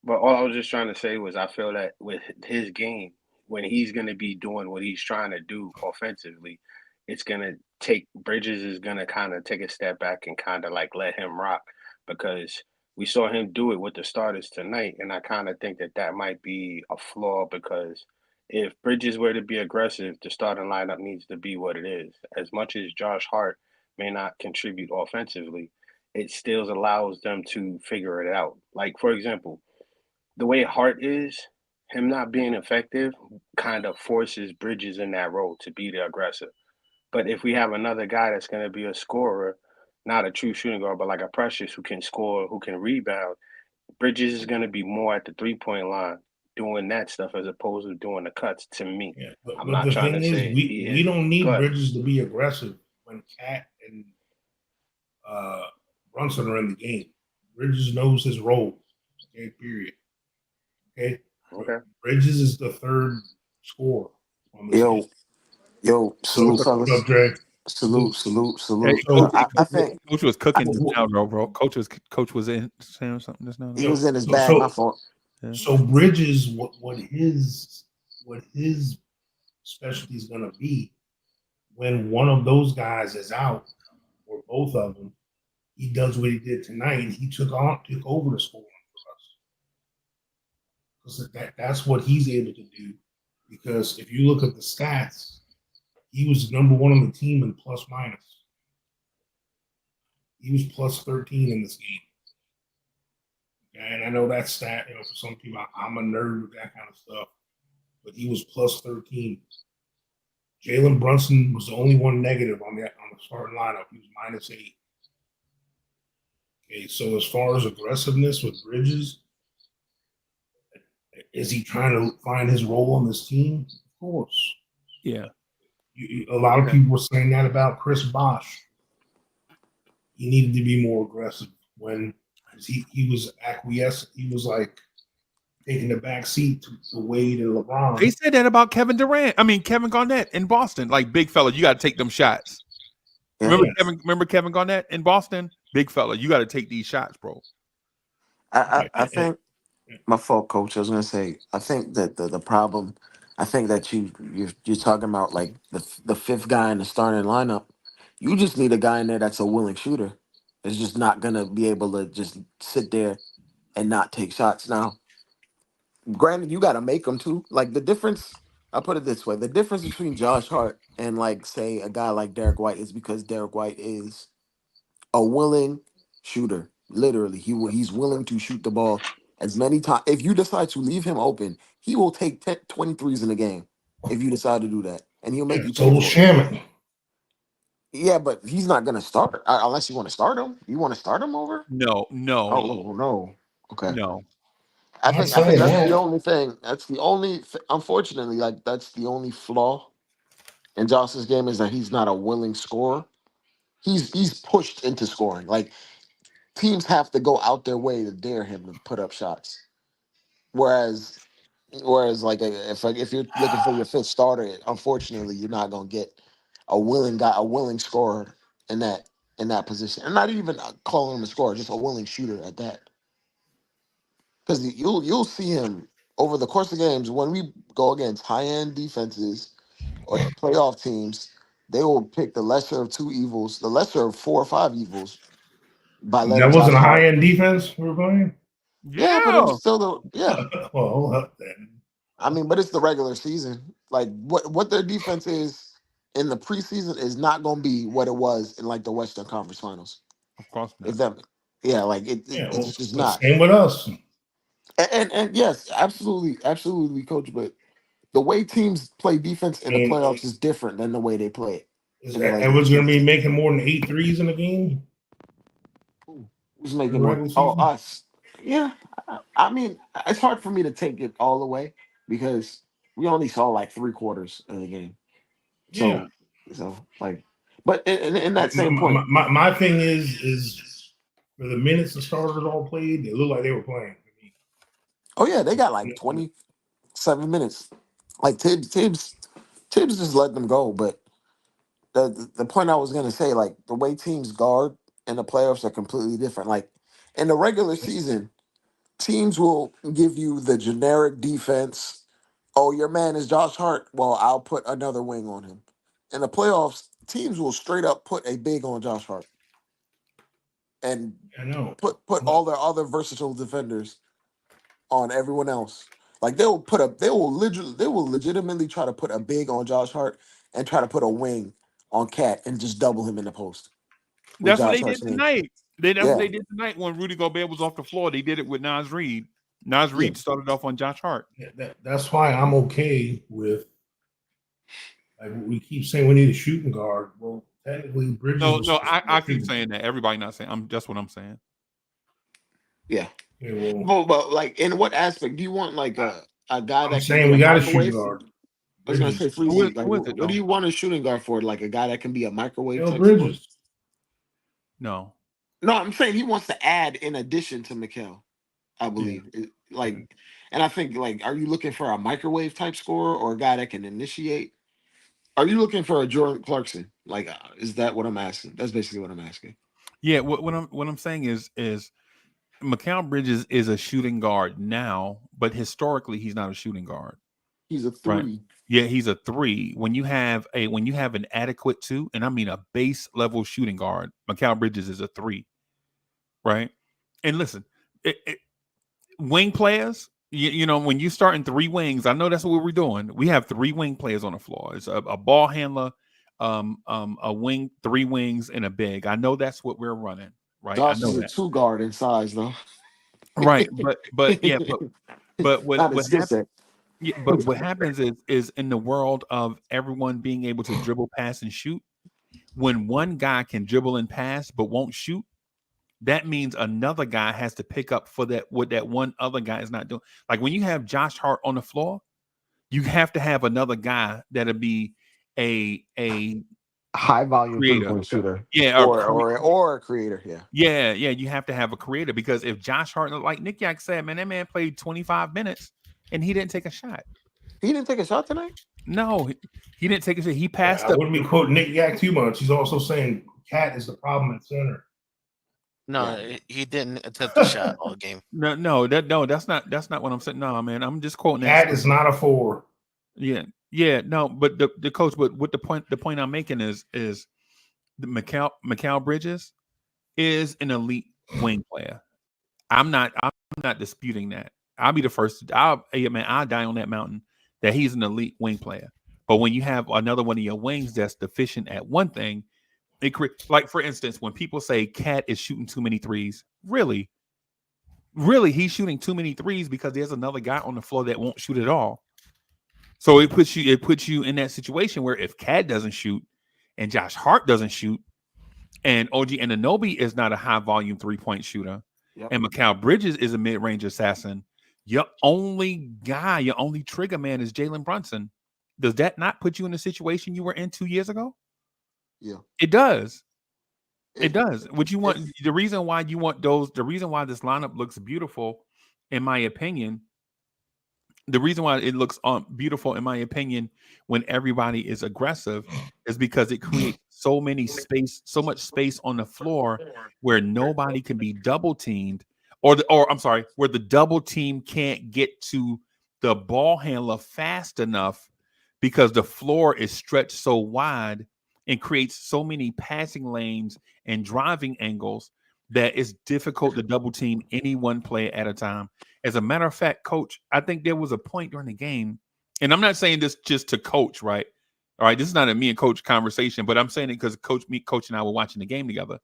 S5: but all I was just trying to say was I feel that with his game, when he's going to be doing what he's trying to do offensively, it's going to take Bridges is going to kind of take a step back and kind of like let him rock, because we saw him do it with the starters tonight. And I kind of think that that might be a flaw, because if Bridges were to be aggressive, the starting lineup needs to be what it is. As much as Josh Hart may not contribute offensively, it still allows them to figure it out. Like, for example, the way Hart is, him not being effective kind of forces Bridges in that role to be the aggressor. But if we have another guy that's going to be a scorer, not a true shooting guard, but like a Precious who can score, who can rebound, Bridges is going to be more at the 3-point line doing that stuff as opposed to doing the cuts, to me.
S7: yeah,
S5: I'm
S7: but
S5: not
S7: the
S5: trying
S7: thing
S5: to
S7: is,
S5: say he
S7: we
S5: is.
S7: don't need
S5: Go ahead.
S7: Bridges to be aggressive when Cat and Brunson are in the game. Bridges knows his role. Okay, period. Okay.
S5: Okay.
S7: Bridges is the third scorer on the team.
S8: Yo, salute,
S7: What
S8: fellas.
S7: up, Dre?
S8: Salute.
S4: Hey,
S7: So-
S8: I think
S4: Coach was cooking
S7: Well,
S4: just now, bro. Coach was in saying something just now.
S8: he was in his bag. My fault.
S4: Yeah.
S7: So Bridges, what his specialty is going to be when one of those guys is out, or both of them. He does what he did tonight. He took over the scoring for us. Because that's what he's able to do. Because if you look at the stats, he was number one on the team in plus minus. He was plus 13 in this game. And I know that stat, for some people, I'm a nerd with that kind of stuff. But he was plus 13. Jalen Brunson was the only one negative on the starting lineup. He was minus 8. Okay, so as far as aggressiveness with Bridges, is he trying to find his role on this team? Of course.
S4: Yeah.
S7: A lot of people were saying that about Chris Bosh. He needed to be more aggressive when he was acquiescent. He was like taking the back seat to Wade and LeBron.
S4: They said that about Kevin Garnett in Boston. Like, big fella, you got to take them shots.
S8: Yeah.
S4: Remember Kevin Garnett in Boston? Big fella, you got to take these shots, bro.
S8: I think my fault, coach. I was gonna say, I think that the problem, I think that you're talking about like the fifth guy in the starting lineup. You just need a guy in there that's a willing shooter. It's just not gonna be able to just sit there and not take shots. Now, granted, you got to make them too. Like the difference, I'll put it this way: the difference between Josh Hart and like say a guy like Derek White is because Derek White is a willing shooter. Literally, he's willing to shoot the ball as many times. If you decide to leave him open, he will take 10, 23s in a game. If you decide to do that, and he'll make you pay
S7: Total
S8: for it.
S7: shamming.
S8: Yeah, but he's not gonna start unless you want to start him. You want to start him over?
S4: No.
S8: Oh no. Okay.
S4: No.
S8: I
S7: I'm not
S8: think
S7: saying
S8: that's
S7: that.
S8: the only thing. That's the only. Unfortunately, like that's the only flaw in Josh's game is that he's not a willing scorer. He's pushed into scoring. Like teams have to go out their way to dare him to put up shots. Whereas like if you're looking for your fifth starter, unfortunately, you're not gonna get a willing guy, a willing scorer in that position, and not even calling him a scorer, just a willing shooter at that. Because you'll see him over the course of games when we go against high end defenses or playoff teams. They will pick the lesser of two evils, the lesser of 4 or 5 evils, by letting
S7: That wasn't
S8: Josh
S7: a
S8: Hart.
S7: high end defense we were playing.
S8: Yeah, but it
S4: Yeah.
S8: was still yeah.
S7: Well, hold up then.
S8: I mean, but it's the regular season. Like what their defense is in the preseason is not going to be what it was in like the Western Conference Finals.
S4: Of course not.
S8: If that, yeah, like
S7: Yeah,
S8: it's
S7: well,
S8: just not.
S7: same with us.
S8: And yes, absolutely, coach. But the way teams play defense in the
S7: And
S8: playoffs is different than the way they play it
S7: is
S8: in the regular
S7: Edwards going to
S8: season.
S7: be making more than 8 threes in a game?
S8: Who's
S7: In
S8: making
S7: the
S8: more?
S7: regular
S8: Oh,
S7: season?
S8: us. Yeah. I mean, it's hard for me to take it all away because we only saw like 3/4 of the game.
S7: Yeah.
S8: So like, but in that same point,
S7: My thing is for the minutes the starters all played, they looked like they were playing.
S8: oh yeah, they got like 27 minutes. Like Tibbs just let them go. But the point I was gonna say, like the way teams guard in the playoffs are completely different. Like in the regular season, teams will give you the generic defense. Oh, your man is Josh Hart. Well, I'll put another wing on him. In the playoffs, teams will straight up put a big on Josh Hart and
S7: I know.
S8: put all their other versatile defenders on everyone else. Like they will legitimately try to put a big on Josh Hart and try to put a wing on Cat and just double him in the post with
S4: That's what
S8: Josh
S4: they did
S8: Hart's name.
S4: tonight. That's what
S8: Yeah.
S4: they did tonight when Rudy Gobert was off the floor. They did it with Nas Reed. Nas Reed started off on Josh Hart.
S7: That's why I'm okay with, like, we keep saying we need a shooting guard. Well, technically, Bridges.
S4: No, I keep saying that. Everybody not saying. That's what I'm saying.
S8: Yeah.
S7: Yeah, well,
S8: But like, in what aspect do you want like a guy
S7: I'm
S8: that can
S7: saying
S8: be
S7: we
S8: a
S7: got a shooting
S8: microwave?
S7: guard.
S8: I was gonna say,
S7: Bridges.
S8: Freezy, like,
S4: Who is it,
S8: what do
S4: though?
S8: you want a shooting guard for? Like a guy that can be a microwave
S7: Hell,
S8: type scorer?
S7: Bridges.
S4: No.
S8: No, I'm saying he wants to add in addition to Mikal, I believe. Like, and I think like, are you looking for a microwave type scorer or a guy that can initiate? Are you looking for a Jordan Clarkson? Like, is that what I'm asking? That's basically what I'm asking.
S4: Yeah. What I'm saying is Mikal Bridges is a shooting guard now, but historically he's not a shooting guard.
S8: He's a
S4: right?
S8: three.
S4: Yeah, he's a 3. When you have an adequate 2, and I mean a base level shooting guard, Mikal Bridges is a 3, right? And listen, wing players, you know, when you start in 3 wings, I know that's what we're doing. We have 3 wing players on the floor. It's a ball handler, a wing, 3 wings, and a big. I know that's what we're running, right? I
S8: Josh
S4: know
S8: is a
S4: that,
S8: 2 guard in size though.
S4: right? But yeah, but
S8: Not
S4: what
S8: his skill
S4: happens?
S8: set.
S4: Yeah, but what happens is in the world of everyone being able to dribble, pass, and shoot, when one guy can dribble and pass but won't shoot, that means another guy has to pick up for that what that one other guy is not doing. Like when you have Josh Hart on the floor, you have to have another guy that'll be a
S8: High volume
S4: creator.
S8: 3-point shooter.
S4: Yeah,
S8: Or a creator, yeah.
S4: yeah. You have to have a creator because if Josh Hart, like Nick Yak said, man, that man played 25 minutes and he didn't take a shot.
S8: He didn't take a shot tonight?
S4: No, he didn't take a shot. He passed
S7: I
S4: up.
S7: wouldn't be quoting Nick Yak too much. He's also saying Cat is the problem at center.
S6: No, he didn't attempt a shot all game.
S4: No, that's not what I'm saying. No, man, I'm just quoting that.
S7: Cat is not a 4.
S4: Yeah, no, but the coach, but what the point I'm making is the Mikal Bridges is an elite wing player. I'm not disputing that. I'll be the first. I'll die on that mountain that he's an elite wing player. But when you have another one of your wings that's deficient at one thing, like for instance, when people say Cat is shooting too many threes, really, he's shooting too many threes because there's another guy on the floor that won't shoot at all. So it puts you in that situation where if Cat doesn't shoot and Josh Hart doesn't shoot and OG Anunoby is not a high volume 3-point shooter, and Mikal Bridges is a mid range assassin, your only trigger man is Jalen Brunson. Does that not put you in the situation you were in 2 years ago?
S8: Yeah,
S4: it does. It does. What you want, the reason why this lineup looks beautiful, in my opinion. The reason why it looks beautiful, in my opinion, when everybody is aggressive, is because it creates so much space on the floor where nobody can be double teamed, where the double team can't get to the ball handler fast enough because the floor is stretched so wide and creates so many passing lanes and driving angles that it's difficult to double team any one player at a time. As a matter of fact, Coach, I think there was a point during the game, and I'm not saying this just to Coach, right? All right, this is not a me and Coach conversation, but I'm saying it because Coach and I were watching the game together.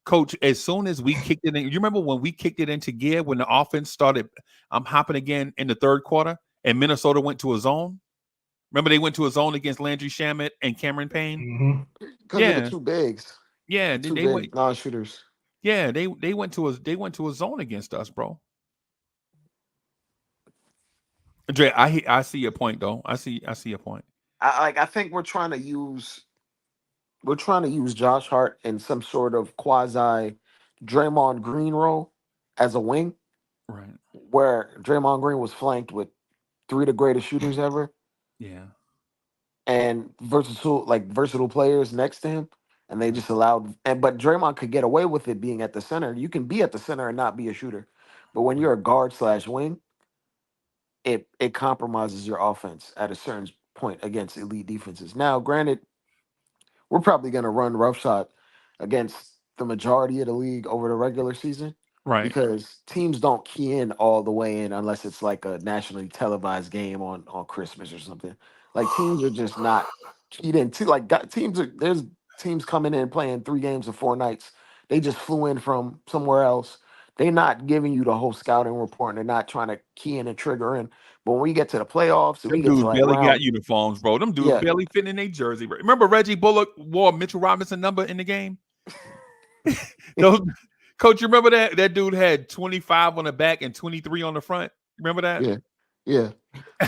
S4: Coach, as soon as we kicked it in, you remember when we kicked it into gear when the offense started hopping again in the third quarter and Minnesota went to a zone? Remember they went to a zone against Landry Shamet and Cameron Payne?
S8: Because of the 2 bigs.
S4: Yeah,
S8: they went non-shooters.
S4: Yeah, they went to a zone against us, bro. Dre, I see your point though. I see your point.
S8: I think we're trying to use Josh Hart in some sort of quasi Draymond Green role as a wing,
S4: right?
S8: Where Draymond Green was flanked with 3 of the greatest shooters ever,
S4: yeah,
S8: and versatile players next to him, and they just allowed. But Draymond could get away with it being at the center. You can be at the center and not be a shooter, but when you're a guard/wing, it compromises your offense at a certain point against elite defenses. Now, granted, we're probably going to run roughshod against the majority of the league over the regular season,
S4: right?
S8: Because teams don't key in all the way in unless it's like a nationally televised game on Christmas or something. Like teams are just not keyed in. There's teams coming in playing 3 games in 4 nights. They just flew in from somewhere else. They're not giving you the whole scouting report, and they're not trying to key in and trigger in. But when we get to the playoffs, and we get to like
S4: barely got uniforms, bro. Them dudes barely fit in their jersey. Remember Reggie Bullock wore Mitchell Robinson number in the game? Coach, you remember that dude had 25 on the back and 23 on the front? Remember that?
S8: Yeah.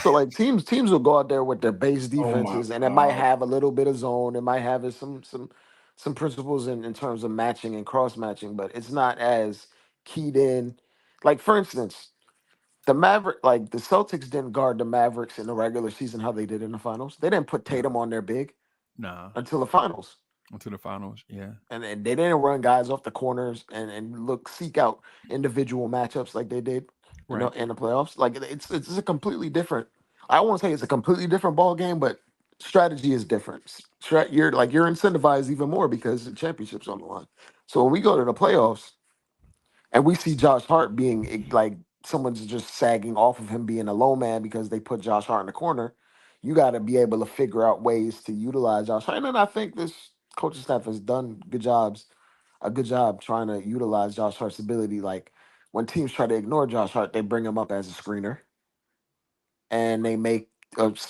S8: So like teams will go out there with their base defenses, and it might have a little bit of zone. It might have some principles in terms of matching and cross matching, but it's not as keyed in. Like for instance, the Celtics didn't guard the Mavericks in the regular season how they did in the finals. They didn't put Tatum on their big until the finals.
S4: Yeah.
S8: And they didn't run guys off the corners and seek out individual matchups like they did in the playoffs. Like it's a completely different I won't say it's a completely different ball game, but strategy is different. You're incentivized even more because the championship's on the line. So when we go to the playoffs and we see Josh Hart being like someone's just sagging off of him being a low man because they put Josh Hart in the corner, you got to be able to figure out ways to utilize Josh Hart. And then I think this coaching staff has done a good job trying to utilize Josh Hart's ability. Like when teams try to ignore Josh Hart, they bring him up as a screener and they make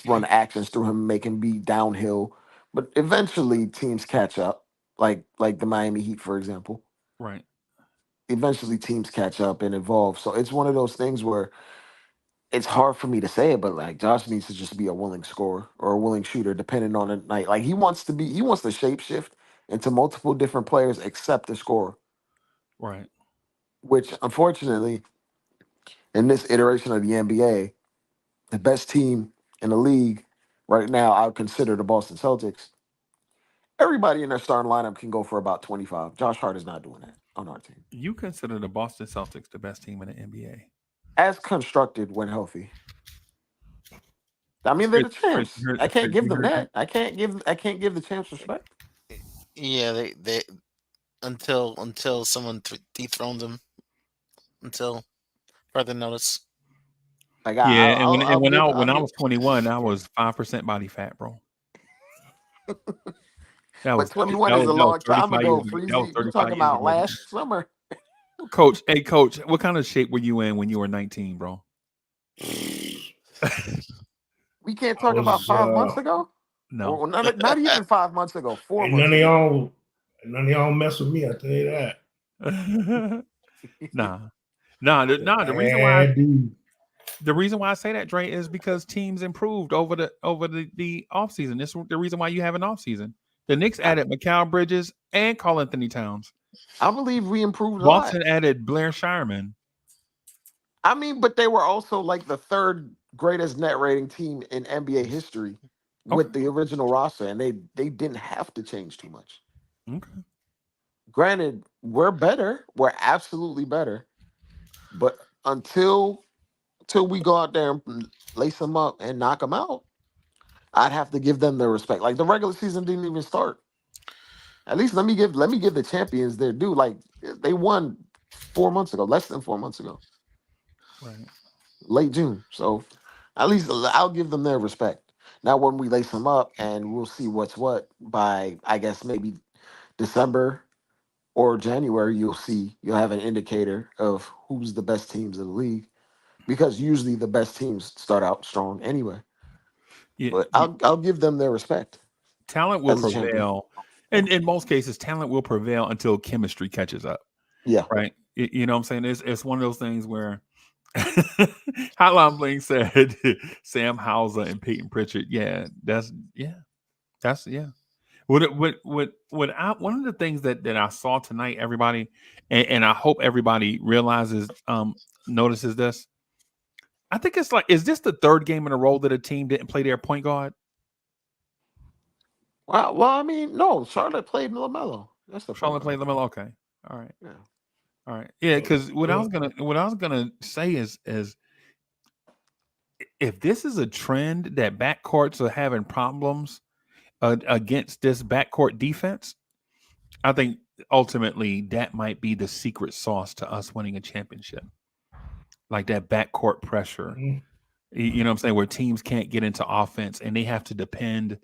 S8: run actions through him, make him be downhill. But eventually, teams catch up, like the Miami Heat, for example.
S4: Right.
S8: Eventually, teams catch up and evolve. So it's one of those things where it's hard for me to say it, but like Josh needs to just be a willing scorer or a willing shooter, depending on the night. Like he wants to shapeshift into multiple different players except the scorer.
S4: Right.
S8: Which unfortunately, in this iteration of the NBA, the best team in the league right now, I would consider the Boston Celtics. Everybody in their starting lineup can go for about 25. Josh Hart is not doing that on our team.
S4: You consider the Boston Celtics the best team in the NBA?
S8: As constructed when healthy. I mean, they're the champs. I can't give them that. I can't give the champs respect.
S6: Yeah, they until someone dethrones them until further notice.
S8: Like
S4: Yeah,
S8: I'll
S4: when
S8: give,
S4: I was 21, I was 5% body fat, bro.
S8: But 21 is a
S4: that was
S8: long time
S4: 35 years
S8: ago,
S4: ago. That was
S8: Freezy. You
S4: 35
S8: talking
S4: years
S8: about
S4: ago.
S8: last summer?
S4: Coach, hey coach, what kind of shape were you in when you were 19, bro?
S8: We can't talk about 5 months ago.
S4: No,
S8: Or not even 5 months ago. 4
S7: And
S8: months
S7: none of y'all mess with me. I tell you that.
S4: nah. The reason why I say that, Dre, is because teams improved over the offseason. This is the reason why you have an offseason. The Knicks added Mikal Bridges and Karl-Anthony Towns.
S8: I believe we improved a
S4: Boston
S8: lot.
S4: added Blair Shireman.
S8: I mean, but they were also like the third greatest net rating team in NBA history with the original roster, and they didn't have to change too much.
S4: Okay.
S8: Granted, we're better. We're absolutely better. But until we go out there and lace them up and knock them out, I'd have to give them their respect. Like the regular season didn't even start. At least let me give the champions their due. Like they won 4 months ago, less than 4 months ago.
S4: Right.
S8: Late June. So at least I'll give them their respect. Now, when we lace them up and we'll see what's what by, I guess, maybe December or January, you'll have an indicator of who's the best teams in the league because usually the best teams start out strong anyway.
S4: Yeah,
S8: But I'll give them their respect.
S4: Talent will
S8: as a champion.
S4: prevail. And in most cases, talent will prevail until chemistry catches up.
S8: Yeah.
S4: Right. You know what I'm saying? It's one of those things where Hotline Bling said Sam Hauser and Peyton Pritchard. Yeah. One of the things that I saw tonight, everybody, and I hope everybody realizes, notices this. I think it's like, is this the third game in a row that a team didn't play their point guard?
S8: Well, I mean, no. Charlotte played LaMelo. That's the
S4: Charlotte played LaMelo. Okay, all right,
S8: yeah,
S4: all right, yeah. Because what I was gonna say is if this is a trend that backcourts are having problems against this backcourt defense, I think ultimately that might be the secret sauce to us winning a championship. Like that backcourt pressure.
S7: Mm-hmm.
S4: You know what I'm saying? Where teams can't get into offense and they have to depend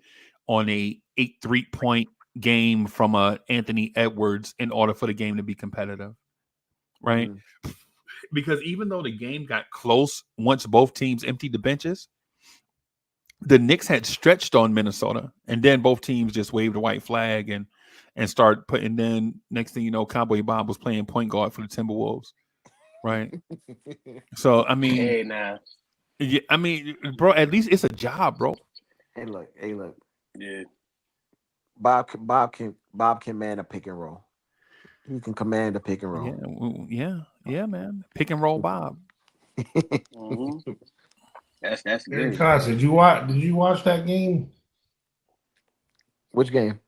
S4: on a 8 3-point game from Anthony Edwards in order for the game to be competitive. Right? Mm-hmm. Because even though the game got close once both teams emptied the benches, the Knicks had stretched on Minnesota, and then both teams just waved a white flag and start putting. Then next thing you know, Cowboy Bob was playing point guard for the Timberwolves, right? So I mean,
S5: hey now,
S4: yeah, I mean, bro, at least it's a job, bro.
S8: Hey, look.
S5: yeah.
S8: Bob can man a pick and roll. He can command a pick and roll.
S4: Yeah, man. Pick and roll, Bob.
S5: Mm-hmm. That's good.
S7: Did you watch that game?
S8: Which game?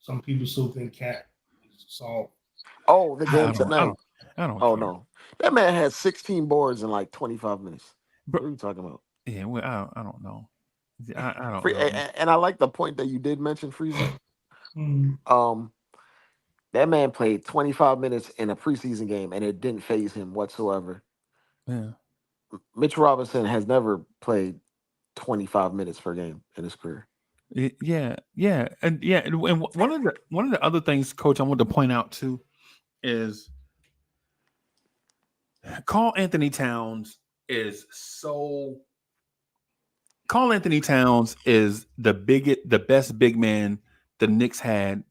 S7: Some people still think Cat is soft.
S8: Oh, the game tonight.
S4: I don't.
S8: Oh
S4: care.
S8: no, that man had 16 boards in like 25 minutes. What are you talking about?
S4: Yeah, well, I don't know. I don't
S8: Free,
S4: know.
S8: and I like the point that you did mention, Freezer.
S7: Hmm.
S8: That man played 25 minutes in a preseason game, and it didn't phase him whatsoever.
S4: Yeah.
S8: Mitch Robinson has never played 25 minutes per game in his career.
S4: And one of the other things, Coach, I want to point out too is Carl Anthony Towns is so. Carl Anthony Towns is the best big man the Knicks had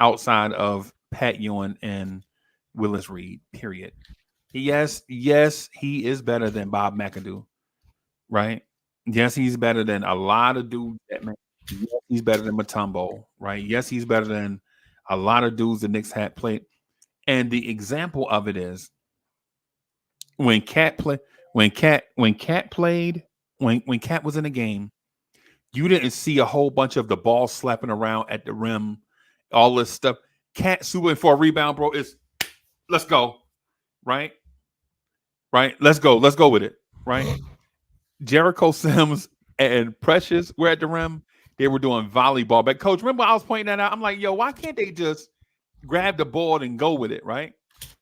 S4: outside of Pat Ewing and Willis Reed. Period. Yes, he is better than Bob McAdoo, right? Yes, he's better than a lot of dudes that man. Yes, he's better than Mutombo, right? Yes, he's better than a lot of dudes the Knicks had played. And the example of it is when Cat play when Cat played when Cat was in the game, you didn't see a whole bunch of the ball slapping around at the rim, all this stuff. Cat suing for a rebound, bro. Is let's go, right? Right? Let's go with it, right? Jericho Sims and Precious were at the rim. They were doing volleyball. But coach, remember I was pointing that out? I'm like, yo, why can't they just grab the ball and go with it, right?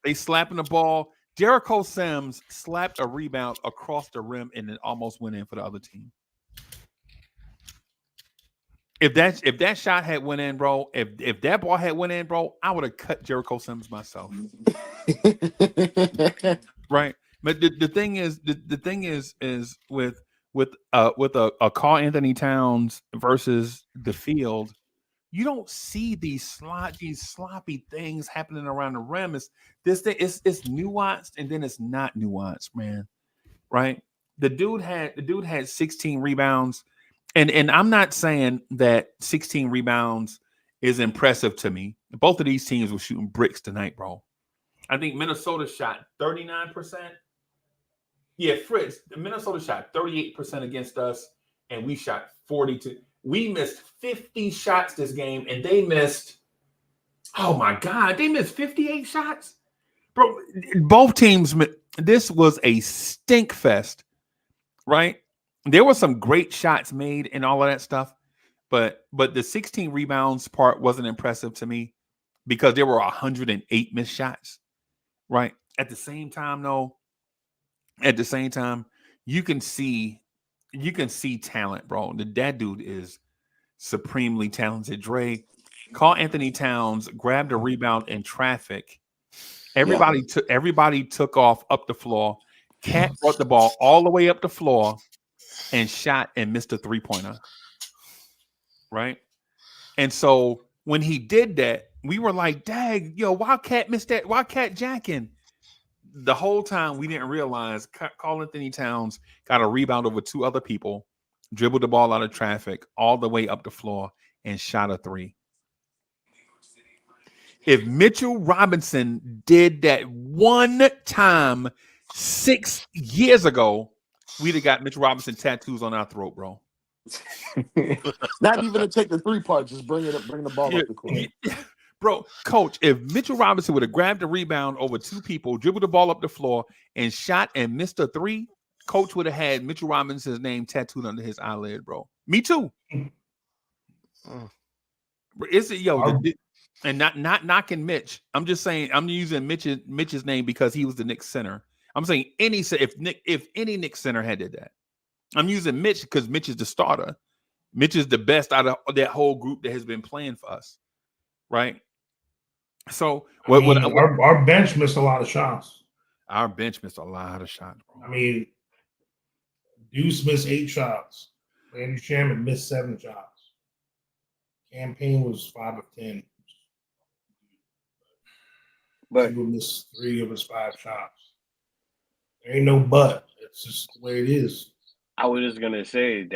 S4: They slapping the ball. Jericho Sims slapped a rebound across the rim and it almost went in for the other team. If that shot had went in, bro, if that ball had went in, bro, I would have cut Jericho Sims myself. Right. But the thing is with a Karl-Anthony Towns versus the field, you don't see these sloppy things happening around the rim. It's this thing, it's nuanced and then it's not nuanced, man. Right? The dude had 16 rebounds. And I'm not saying that 16 rebounds is impressive to me. Both of these teams were shooting bricks tonight, bro. I think Minnesota shot 39%. Yeah, Fritz, Minnesota shot 38% against us, and we shot 42. We missed 50 shots this game, and they missed, oh my God, they missed 58 shots? Bro, both teams, this was a stink fest, right? There were some great shots made and all of that stuff, but the 16 rebounds part wasn't impressive to me because there were 108 missed shots, right? At the same time, though, you can see talent, bro. That dude is supremely talented. Dre, Karl-Anthony Towns grabbed a rebound in traffic. Everybody took off up the floor. Cat brought the ball all the way up the floor and shot and missed a 3-pointer. Right? And so when he did that, we were like, dang, yo, why Cat missed that? Why Cat jacking? The whole time we didn't realize Karl-Anthony Towns got a rebound over two other people, dribbled the ball out of traffic all the way up the floor and shot a 3. If Mitchell Robinson did that one time 6 years ago, we'd have got Mitchell Robinson tattoos on our throat, bro.
S8: Not even to take the 3 part, just bring the ball up the court.
S4: Bro, coach, if Mitchell Robinson would have grabbed a rebound over two people, dribbled the ball up the floor, and shot and missed a 3, coach would have had Mitchell Robinson's name tattooed under his eyelid, bro. Me too. Is it and not knocking Mitch? I'm just saying I'm using Mitch's name because he was the Knicks center. I'm saying if any Knicks center had did that, I'm using Mitch because Mitch is the starter. Mitch is the best out of that whole group that has been playing for us, right? So
S7: our bench missed a lot of shots.
S4: Our bench missed a lot of shots, bro.
S7: I mean, Deuce missed 8 shots. Randy Shamit missed 7 shots. Campaign was 5 of 10. But he missed 3 of his 5 shots. There ain't no but. It's just the way it is.
S5: I was just gonna say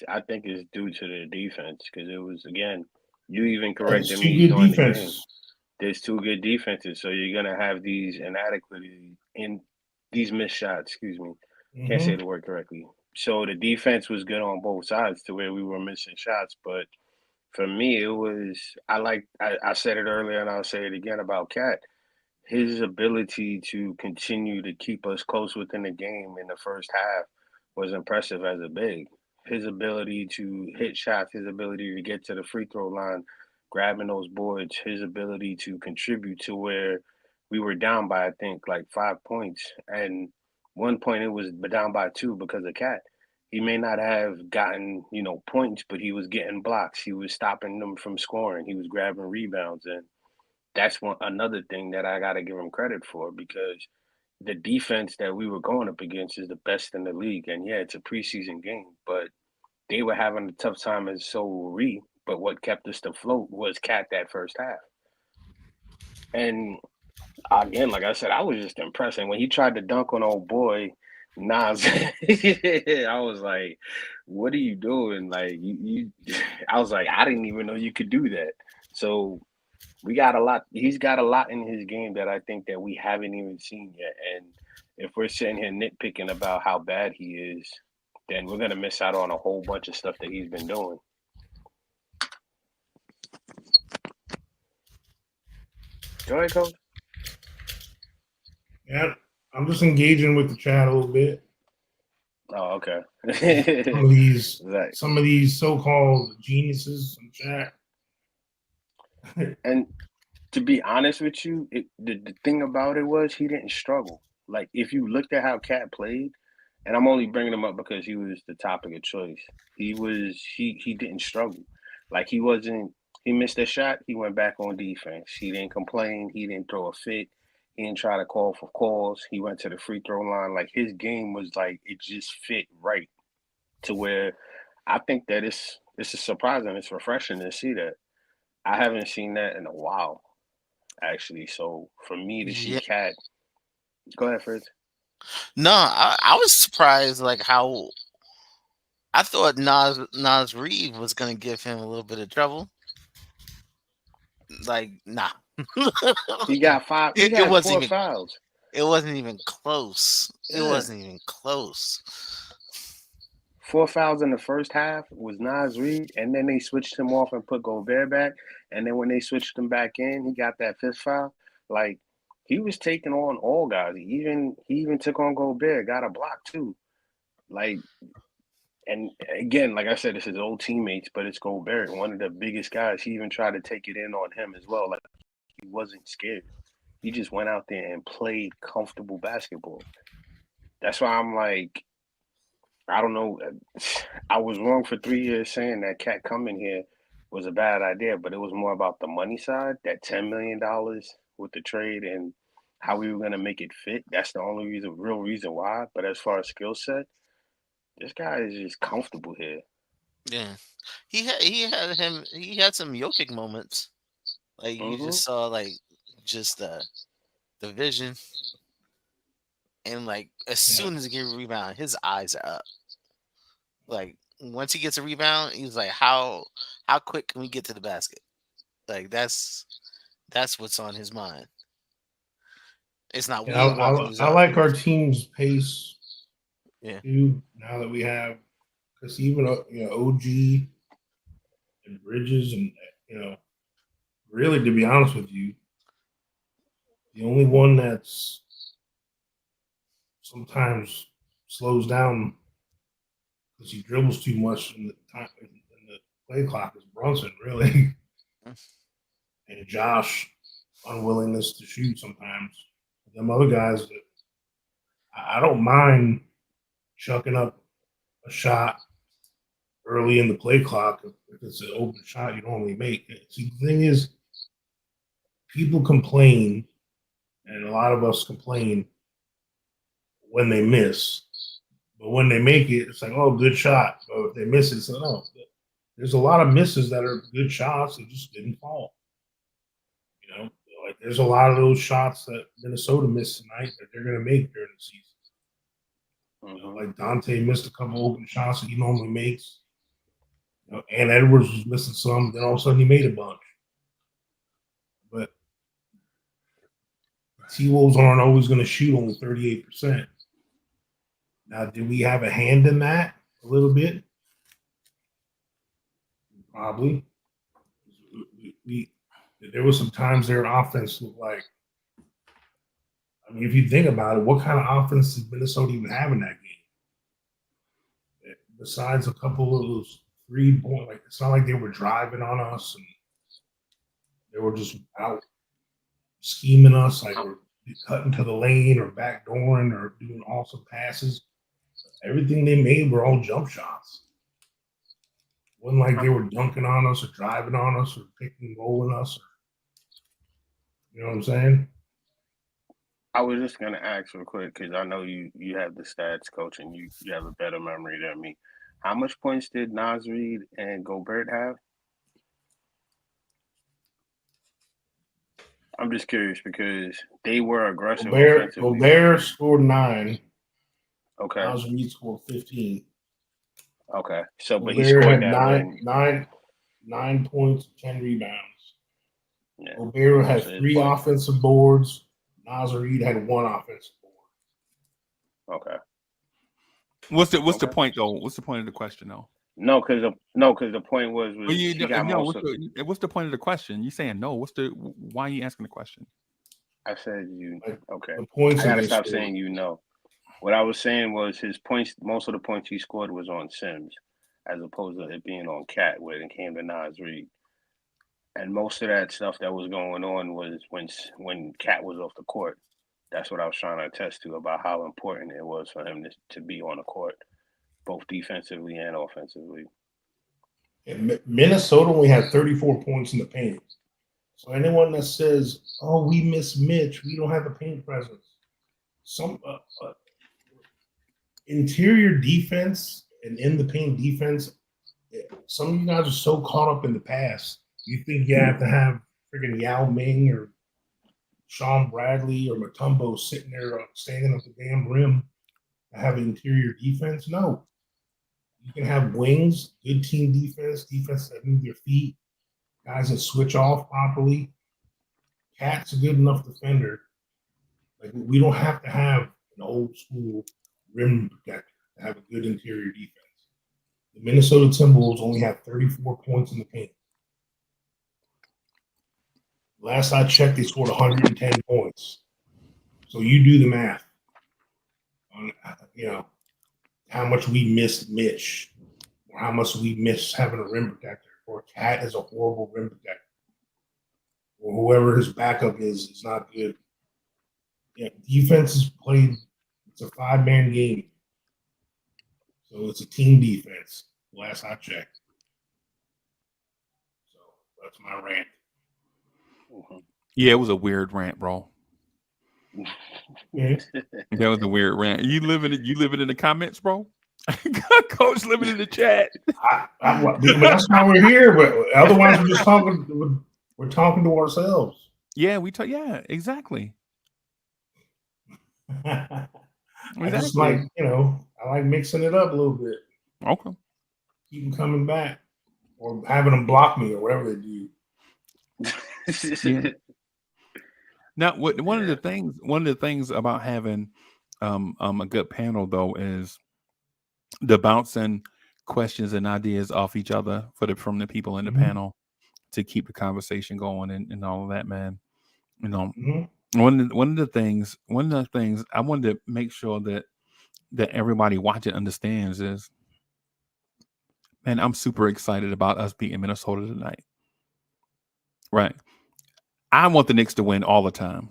S5: I think is due to the defense because it was, again, you even corrected me during the game. There's 2 good defenses, so you're gonna have these inadequacies in these missed shots. Excuse me, can't say the word correctly. So the defense was good on both sides to where we were missing shots. But for me, it was I said it earlier and I'll say it again about Cat. His ability to continue to keep us close within the game in the first half was impressive as a big. His ability to hit shots, his ability to get to the free throw line, grabbing those boards, his ability to contribute to where we were down by I think like 5 points, and one point it was down by two because of Cat. He may not have gotten points, but he was getting blocks. He was stopping them from scoring. He was grabbing rebounds, and that's one another thing that I got to give him credit for because the defense that we were going up against is the best in the league. And yeah, it's a preseason game, but they were having a tough time, and so were we. But what kept us afloat was Cat that first half. And again, like I said, I was just impressed. And when he tried to dunk on old boy Nas, I was like, "What are you doing?" Like I was like, I didn't even know you could do that. So we got a lot. He's got a lot in his game that I think that we haven't even seen yet. And if we're sitting here nitpicking about how bad he is, then we're gonna miss out on a whole bunch of stuff that he's been doing. Go ahead, Coach.
S7: Yeah, I'm just engaging with the chat a little bit.
S5: Oh, okay.
S7: Some of these so-called geniuses in chat.
S5: And to be honest with you, the thing about it was he didn't struggle. Like if you looked at how Cat played, and I'm only bringing him up because he was the topic of choice. He didn't struggle. Like he wasn't. He missed a shot. He went back on defense. He didn't complain. He didn't throw a fit. He didn't try to call for calls. He went to the free throw line. Like his game was like it just fit right to where I think that it's surprising. It's refreshing to see that. I haven't seen that in a while, actually. So for me to see
S6: Yeah.
S5: Cat, go ahead, Fritz.
S6: No, I was surprised like how I thought Nas Reed was gonna give him a little bit of trouble. Like, nah.
S5: He got five. He
S6: It
S5: had
S6: wasn't
S5: four
S6: even
S5: fouls.
S6: it wasn't even close. It
S5: Yeah.
S6: wasn't even close.
S5: 4 fouls in the first half was Nas Reed, and then they switched him off and put Gobert back. And then when they switched him back in, he got that fifth foul. Like he was taking on all guys. He even took on Gobert, got a block too. Like, and again, like I said, it's his old teammates, but it's Gobert, one of the biggest guys. He even tried to take it in on him as well. Like he wasn't scared. He just went out there and played comfortable basketball. That's why I'm like, I don't know. I was wrong for 3 years saying that Cat coming here was a bad idea, but it was more about the money side, that $10 million with the trade and how we were going to make it fit. That's the only real reason why. But as far as skill set, this guy is just comfortable here.
S6: Yeah. He had some Jokic moments. Like you just saw like just the vision. And like as soon as he gets a rebound, his eyes are up. Like once he gets a rebound, he's like, how quick can we get to the basket? Like that's what's on his mind. It's not
S7: I like our team's pace.
S6: Yeah.
S7: Too, now that we have, because even OG and Bridges and really to be honest with you, the only one that's sometimes slows down because he dribbles too much in the play clock is Brunson, really. And Josh unwillingness to shoot sometimes. Them other guys, I don't mind chucking up a shot early in the play clock if it's an open shot you normally make. See, the thing is, people complain, and a lot of us complain when they miss. But when they make it, it's like, oh, good shot. But if they miss it, it's like, oh, there's a lot of misses that are good shots that just didn't fall. Like there's a lot of those shots that Minnesota missed tonight that they're going to make during the season. Like Dante missed a couple open shots that he normally makes. And Edwards was missing some. Then all of a sudden he made a bunch. But T-Wolves aren't always going to shoot only 38%. Now, do we have a hand in that a little bit? Probably. There was some times their offense looked like, I mean, if you think about it, what kind of offense did Minnesota even have in that game? besides a couple of those 3-point, like it's not like they were driving on us and they were just out scheming us, like we're cutting to the lane or backdooring or doing awesome passes. Everything they made were all jump shots. It wasn't like they were dunking on us or driving on us or picking and rolling us. You know what I'm saying?
S5: I was just gonna ask real quick because I know you have the stats coach and you have a better memory than me. How much points did Nas Reed and Gobert have? I'm just curious because they were aggressive offensively.
S7: Gobert scored 9.
S5: Okay.
S7: Nas Reed scored 15.
S5: Okay. So, but he
S7: Gobert
S5: scored
S7: had
S5: that
S7: 9 points, 10 rebounds.
S5: Yeah.
S7: Gobert had 3 offensive boards. Nas Reed had 1 offensive board.
S5: Okay.
S4: What's the point though? What's the point of the question though?
S5: No, because the point was
S4: what's the point of the question? You saying no? Why are you asking the question?
S5: I said you okay.
S7: The points
S5: I gotta stop saying you know. What I was saying was his points. Most of the points he scored was on Sims, as opposed to it being on Cat when it came to Nas Reed. And most of that stuff that was going on was when Cat was off the court. That's what I was trying to attest to about how important it was for him to be on the court, both defensively and offensively.
S7: And Minnesota only had 34 points in the paint. So anyone that says, "Oh, we miss Mitch, we don't have the paint presence," some interior defense and in the paint defense, some of you guys are so caught up in the past. You think you have to have freaking Yao Ming or Sean Bradley or Mutombo sitting there standing at the damn rim to have interior defense? No. You can have wings, good team defense that move your feet, guys that switch off properly. Cat's a good enough defender. Like we don't have to have an old school rim protector to have a good interior defense. The Minnesota Timberwolves only have 34 points in the paint. Last I checked, they scored 110 points. So you do the math on how much we missed Mitch, or how much we miss having a rim protector, or Cat is a horrible rim protector, or whoever his backup is not good. Yeah, defense is played. It's a 5-man game, so it's a team defense. Last I checked. So that's my rant.
S4: Yeah, it was a weird rant, bro.
S7: Yeah.
S4: That was a weird rant. You living in the comments, bro? Coach living in the chat.
S7: But that's how we're here. But otherwise, we're just talking. We're talking to ourselves.
S4: Yeah, we talk. Yeah, exactly.
S7: I just like I like mixing it up a little bit.
S4: Okay.
S7: Keep them coming back, or having them block me, or whatever they do.
S4: Yeah. Now, one of the things about having a good panel though is the bouncing questions and ideas off each other from the people in the panel to keep the conversation going and all of that, man. One of the things I wanted to make sure that everybody watching understands is, man, I'm super excited about us beating Minnesota tonight. Right. I want the Knicks to win all the time.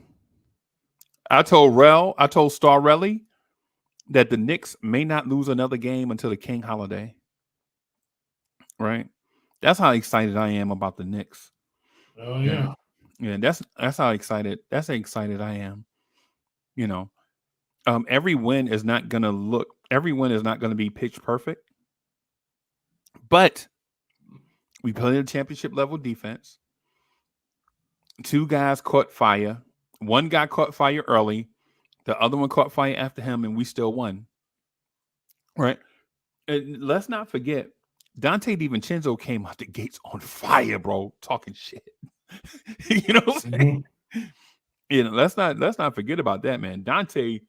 S4: I told Starrelli that the Knicks may not lose another game until the King holiday. Right? That's how excited I am about the Knicks.
S7: Oh yeah.
S4: Yeah, that's how excited I am. Every win is not gonna be pitch perfect. But we played a championship level defense. 2 guys caught fire. 1 guy caught fire early. The other one caught fire after him, and we still won. Right? And let's not forget, Dante DiVincenzo came out the gates on fire, bro, talking shit. You know what I'm saying? Let's not forget about that, man. Dante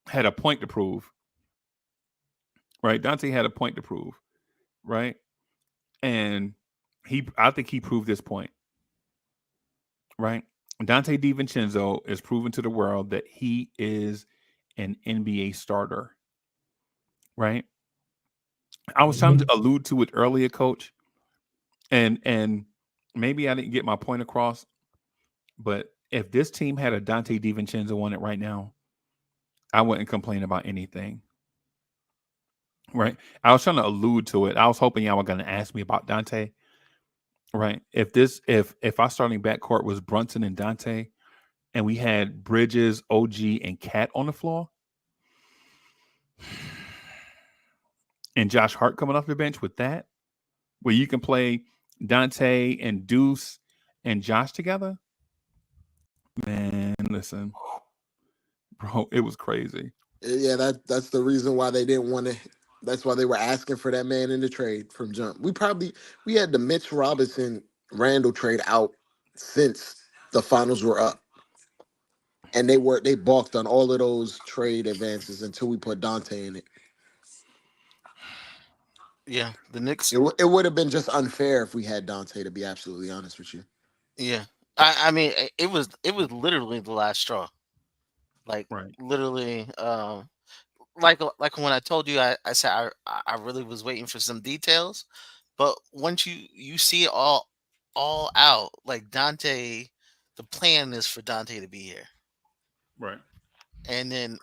S4: had a point to prove. Right? Dante had a point to prove. Right? And I think he proved this point. Right? Dante DiVincenzo is proven to the world that he is an NBA starter. Right? I was trying to allude to it earlier, Coach, and maybe I didn't get my point across. But if this team had a Dante DiVincenzo on it right now, I wouldn't complain about anything. Right? I was trying to allude to it. I was hoping y'all were going to ask me about Dante. Right? If our starting backcourt was Brunson and Dante, and we had Bridges, OG, and Cat on the floor, and Josh Hart coming off the bench with that, where you can play Dante and Deuce and Josh together, man, listen, bro, it was crazy.
S8: Yeah, that's the reason why they didn't want to. That's why they were asking for that man in the trade from jump. We had the Mitch Robinson Randall trade out since the finals were up, and they balked on all of those trade advances until we put Dante in it.
S6: Yeah, the Knicks.
S8: It would have been just unfair if we had Dante. To be absolutely honest with you,
S6: Yeah, I mean, it was literally the last straw. Like
S4: Right.
S6: literally, like when I told you, I said I really was waiting for some details, but once you see it all out, like Dante, the plan is for Dante to be here,
S4: Right.
S6: and then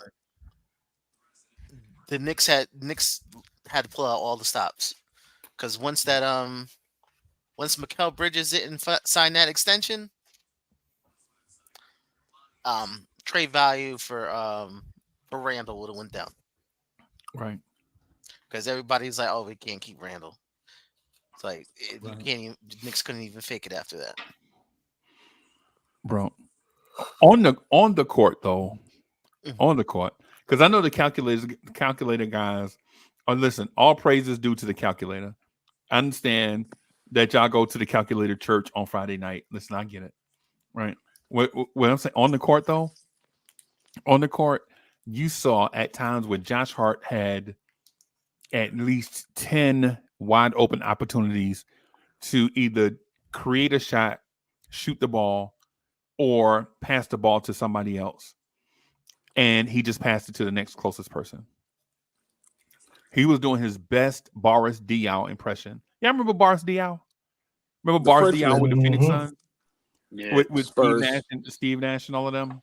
S6: the Knicks had to pull out all the stops because once Mikal Bridges didn't sign that extension, trade value for Randall would have went down
S4: Right.
S6: because everybody's like, oh, we can't keep Randall. It's like you
S4: Right.
S6: can't even. Knicks couldn't even fake it after that.
S4: Bro. On the court though,
S6: Mhm.
S4: on the court, because I know the calculator guys are listen, all praises due to the calculator. I understand that y'all go to the calculator church on Friday night. Listen, I get it. Right. What I'm saying on the court, you saw at times where Josh Hart had at least 10 wide open opportunities to either create a shot, shoot the ball, or pass the ball to somebody else. And he just passed it to the next closest person. He was doing his best Boris Diaw impression. Yeah, remember Boris Diaw? Remember
S8: the
S4: Boris Diaw
S8: freshman
S4: with the Phoenix
S7: Mm-hmm.
S4: Suns?
S5: Yeah.
S4: With
S8: Spurs.
S4: Steve Nash and all of them?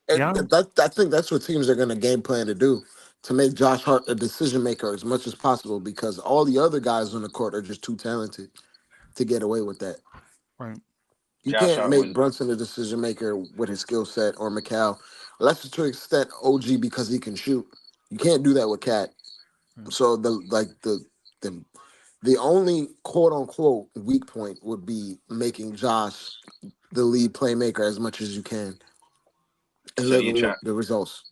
S8: And
S4: Yeah.
S8: I think that's what teams are going to game plan to do, to make Josh Hart a decision maker as much as possible, because all the other guys on the court are just too talented to get away with that.
S4: Right.
S8: You
S5: Josh
S8: can't
S5: Hart
S8: make
S5: was
S8: Brunson a decision maker with his skill set, or McCall. Less to an extent OG because he can shoot. You can't do that with Cat.
S4: Right.
S8: So the the only quote unquote weak point would be making Josh the lead playmaker as much as you can and
S5: so
S8: living with the results.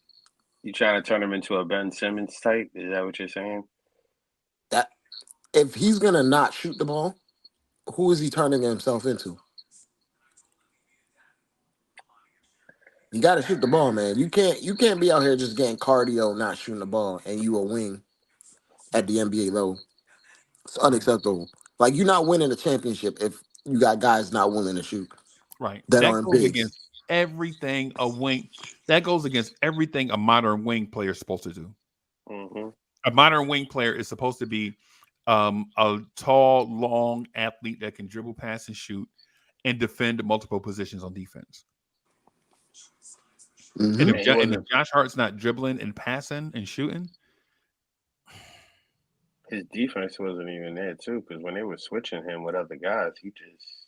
S5: you trying to turn him into a Ben Simmons type? Is that what you're saying?
S8: That if he's gonna not shoot the ball, who is he turning himself into? You got to shoot the ball, man. You can't be out here just getting cardio, not shooting the ball, and you a wing at the NBA level. It's
S4: Right.
S8: unacceptable. Like you're not winning a championship if you got guys not willing to shoot
S4: Right.
S8: that
S4: That
S8: aren't
S4: goes
S8: bigs.
S4: against everything a wing. That goes against everything a modern wing player is supposed to do.
S5: Mm-hmm.
S4: A modern wing player is supposed to be a tall, long athlete that can dribble, pass, and shoot, and defend multiple positions on defense. And
S8: Hmm
S4: if
S5: And he
S4: and if
S5: wasn't.
S4: Josh Hart's not dribbling and passing and shooting,
S5: His defense wasn't even there too, because when they were switching him with other guys, he just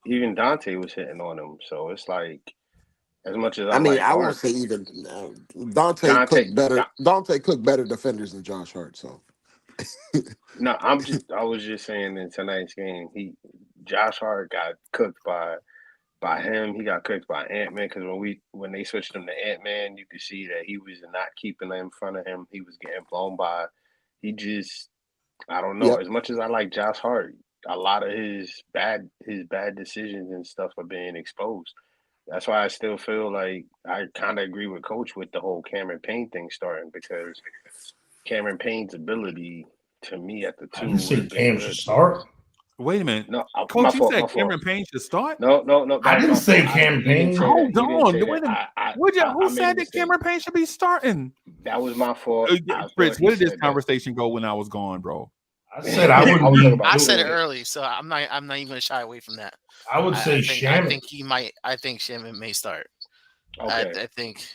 S5: even Dante was hitting on him. So it's like, as much as I
S8: I mean,
S5: like
S8: I won't
S5: Hart,
S8: say even Dante
S5: Dante.
S8: cooked better. Dante cooked better defenders than Josh Hart. So
S5: No, I was just saying in tonight's game, Josh Hart got cooked by him. He got cooked by Ant Man because when they switched him to Ant Man, you could see that he was not keeping in front of him. He was getting blown by. He just, I don't know.
S8: yep.
S5: As much as I like Josh Hart, a lot of his bad decisions and stuff are being exposed. That's why I still feel like I kind of agree with Coach with the whole Cameron Payne thing starting, because Cameron Payne's ability to me at the
S7: I
S5: two
S7: didn't
S5: would
S7: say
S5: have been
S7: Cam should
S5: good.
S7: start.
S4: Wait a minute,
S5: No, my
S4: Coach. You
S5: fault.
S4: said
S5: My fault.
S4: Cameron Payne should start.
S5: No, that
S7: I
S5: was
S7: didn't
S5: my
S7: say
S5: fault.
S7: campaign.
S5: You didn't say that.
S4: Hold
S5: You didn't
S4: on.
S5: say
S4: Wait a minute.
S5: that.
S4: Who
S5: I made a
S4: said that
S5: mistake.
S4: Cameron Payne should be starting?
S5: That was my fault. I
S4: Fritz,
S5: thought he
S4: where did this
S5: said that.
S4: conversation go when I was gone, bro?
S7: I said I would.
S5: I was talking about
S6: I said it
S5: doing
S6: early, so I'm not even gonna shy away from that.
S7: I would say
S6: I
S7: Shamit.
S6: think he might. I think Shamit may start.
S5: Okay.
S6: I think,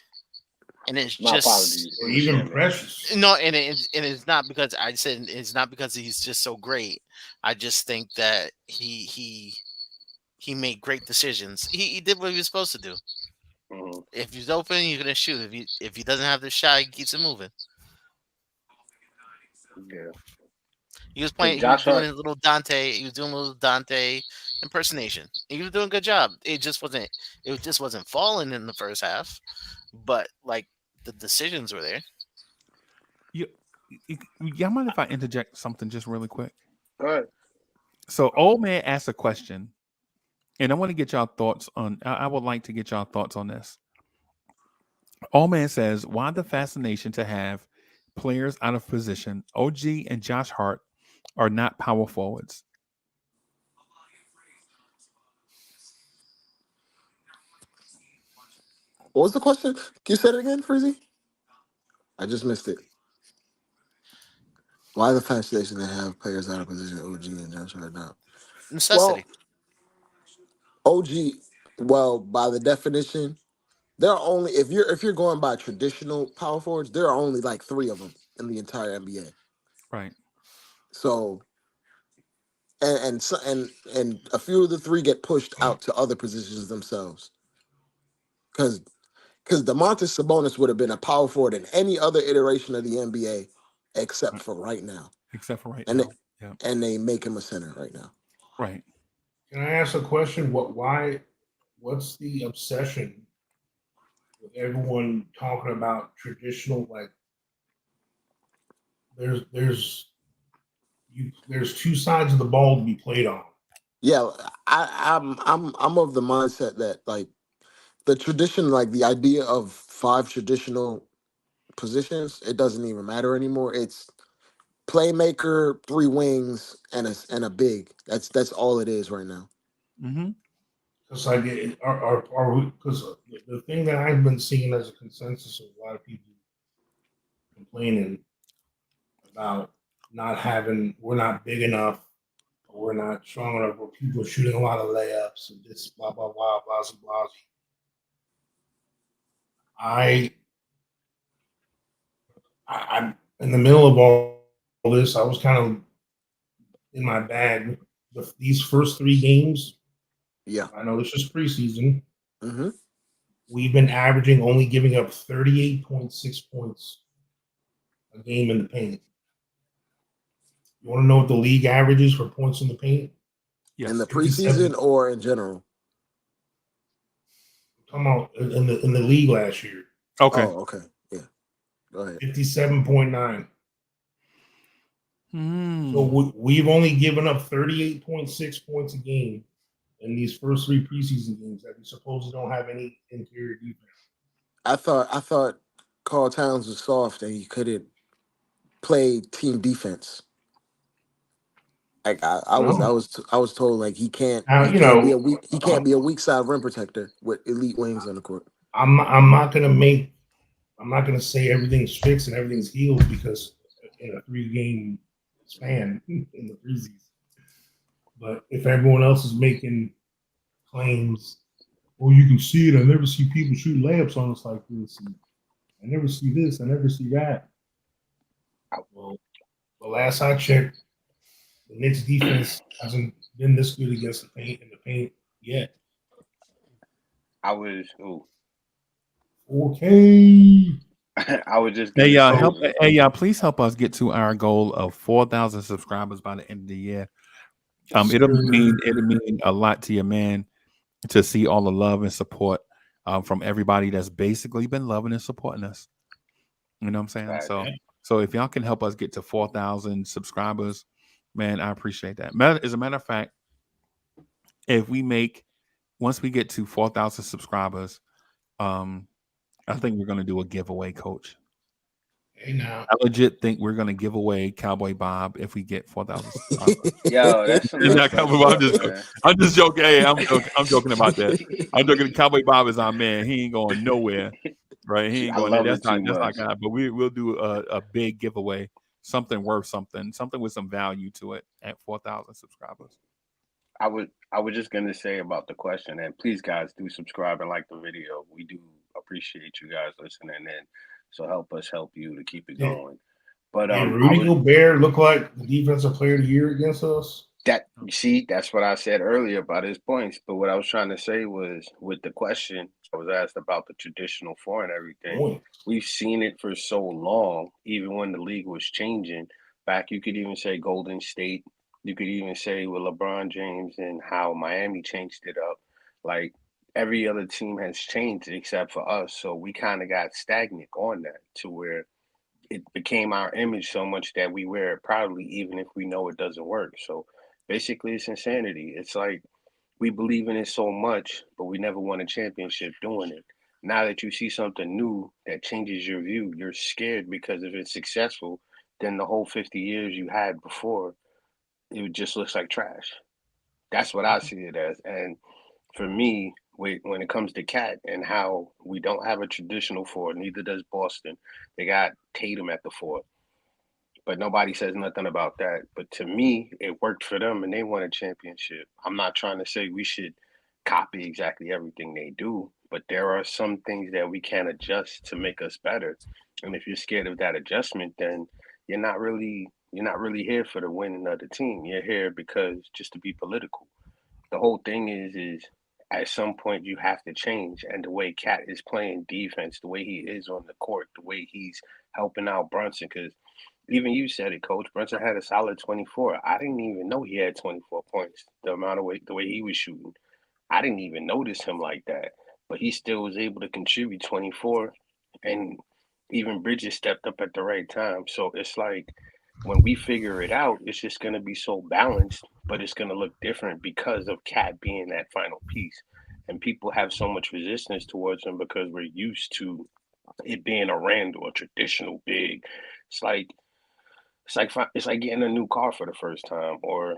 S6: and it's
S5: My
S6: just
S5: apologies.
S7: Or even Precious.
S6: no, and it's not because I said it's not because he's just so great. I just think that he made great decisions. He did what he was supposed to do.
S5: Mhm.
S6: If he's open, you're gonna shoot. If he doesn't have the shot, he keeps it moving.
S5: Yeah.
S6: He was playing. He was doing his little Dante. He was doing a little Dante impersonation. He was doing a good job. It just wasn't. It just wasn't falling in the first half. But like the decisions were there.
S4: Y'all mind if I interject something just really quick?
S5: Go ahead.
S4: So, old man asked a question, and I want to get y'all thoughts on. I would like to get y'all thoughts on this. Old man says, "Why the fascination to have players out of position? OG and Josh Hart are not power forwards."
S8: What was the question? Can you say it again, Freezy? I just missed it. Why the fascination to have players out of position, OG and Josh right now?
S6: Necessity.
S8: Well, OG, well, by the definition, there are only if you're going by traditional power forwards, there are only like 3 of them in the entire NBA.
S4: Right.
S8: So and a few of the 3 get pushed out to other positions themselves. Because DeMontis Sabonis would have been a power forward in any other iteration of the NBA except for right now.
S4: Except for right
S8: And
S4: now.
S8: and they make him a center right now.
S4: Right.
S7: Can I ask a question? What's the obsession with everyone talking about traditional? Like, there's 2 sides of the ball to be played on.
S8: Yeah, I'm of the mindset that like the tradition, like the idea of 5 traditional positions, it doesn't even matter anymore. It's playmaker, 3 wings, and a big. That's all it is right now.
S4: Mm-hmm.
S7: Because because the thing that I've been seeing as a consensus of a lot of people complaining about we're not big enough, or we're not strong enough, or people are shooting a lot of layups and this blah blah blah blah blah blah. I'm in the middle of all this. I was kind of in my bag. These first 3 games,
S8: Yeah.
S7: I know this is preseason.
S8: Mm-hmm.
S7: We've been averaging only giving up 38.6 points a game in the paint. You want to know what the league average is for points in the paint?
S4: Yes.
S8: In the
S7: 57.
S8: preseason or in general?
S7: Come on, in the league last year.
S4: Okay.
S8: Oh, okay. Yeah. Go ahead.
S7: 57.9. So we've only given up 38.6 points a game in these first 3 preseason games that we supposedly don't have any interior defense.
S8: I thought Karl Towns was soft and he couldn't play team defense. Like I was told like he can't be a weak side rim protector with elite wings on the court.
S7: I'm not gonna say everything's fixed and everything's healed because in a 3-game span in the preseason. But if everyone else is making claims, well, you can see it. I never see people shoot layups on us like this. And I never see this. I never see that. Well, the last I checked, the Knicks defense hasn't been this good against the paint yet.
S5: I was
S7: 4K.
S5: I was just
S4: Hey y'all, please help us get to our goal of 4,000 subscribers by the end of the year. It'll mean a lot to your man to see all the love and support from everybody that's basically been loving and supporting us. You know what I'm saying? So if y'all can help us get to 4,000 subscribers, man, I appreciate that. As a matter of fact, once we get to 4,000 subscribers, I think we're going to do a giveaway, Coach.
S7: Hey now.
S4: I legit think we're gonna give away Cowboy Bob if we get 4,000 subscribers.
S5: Yo, that's some
S4: It's not
S5: messed up
S4: Cowboy Bob.
S5: stuff, man.
S4: I'm just joking. Hey, I'm joking. I'm joking about that. I'm joking. Cowboy Bob is our man. He ain't going nowhere, right? He ain't
S5: I
S4: going there.
S5: love it too
S4: That's not
S5: much.
S4: God. But we'll do a big giveaway, something worth something with some value to it at 4,000 subscribers.
S5: I was just gonna say about the question, and please guys do subscribe and like the video. We do appreciate you guys listening in. So help us help you to keep it
S7: Yeah.
S5: going. But
S7: Did
S5: I
S7: Rudy
S5: was
S7: Gobert look like the defensive player of the year against us?
S5: that you see, that's what I said earlier about his points. But what I was trying to say was with the question I was asked about the traditional four and everything,
S7: Points.
S5: we've seen it for so long, even when the league was changing. Back you could even say Golden State, you could even say with LeBron James and how Miami changed it up. Like every other team has changed except for us. So we kind of got stagnant on that to where it became our image so much that we wear it proudly, even if we know it doesn't work. So basically, it's insanity. It's like we believe in it so much, but we never won a championship doing it. Now that you see something new that changes your view, you're scared because if it's successful, then the whole 50 years you had before, it just looks like trash. That's what I see it as. And for me, when it comes to Cat and how we don't have a traditional four, neither does Boston. They got Tatum at the four, but nobody says nothing about that. But to me, it worked for them and they won a championship. I'm not trying to say we should copy exactly everything they do, but there are some things that we can adjust to make us better. And if you're scared of that adjustment, then you're not really here for the winning of the team. You're here because just to be political. The whole thing is at some point you have to change. And the way Cat is playing defense, the way he is on the court, the way he's helping out Brunson, because even you said it, Coach. Brunson had a solid 24. I didn't even know he had 24 points. The way he was shooting, I didn't even notice him like that. But he still was able to contribute 24, and even Bridges stepped up at the right time. So it's like when we figure it out, it's just going to be so balanced, but it's going to look different because of Cat being that final piece. And people have so much resistance towards him because we're used to it being a Randall, a traditional big. It's like it's like getting a new car for the first time, or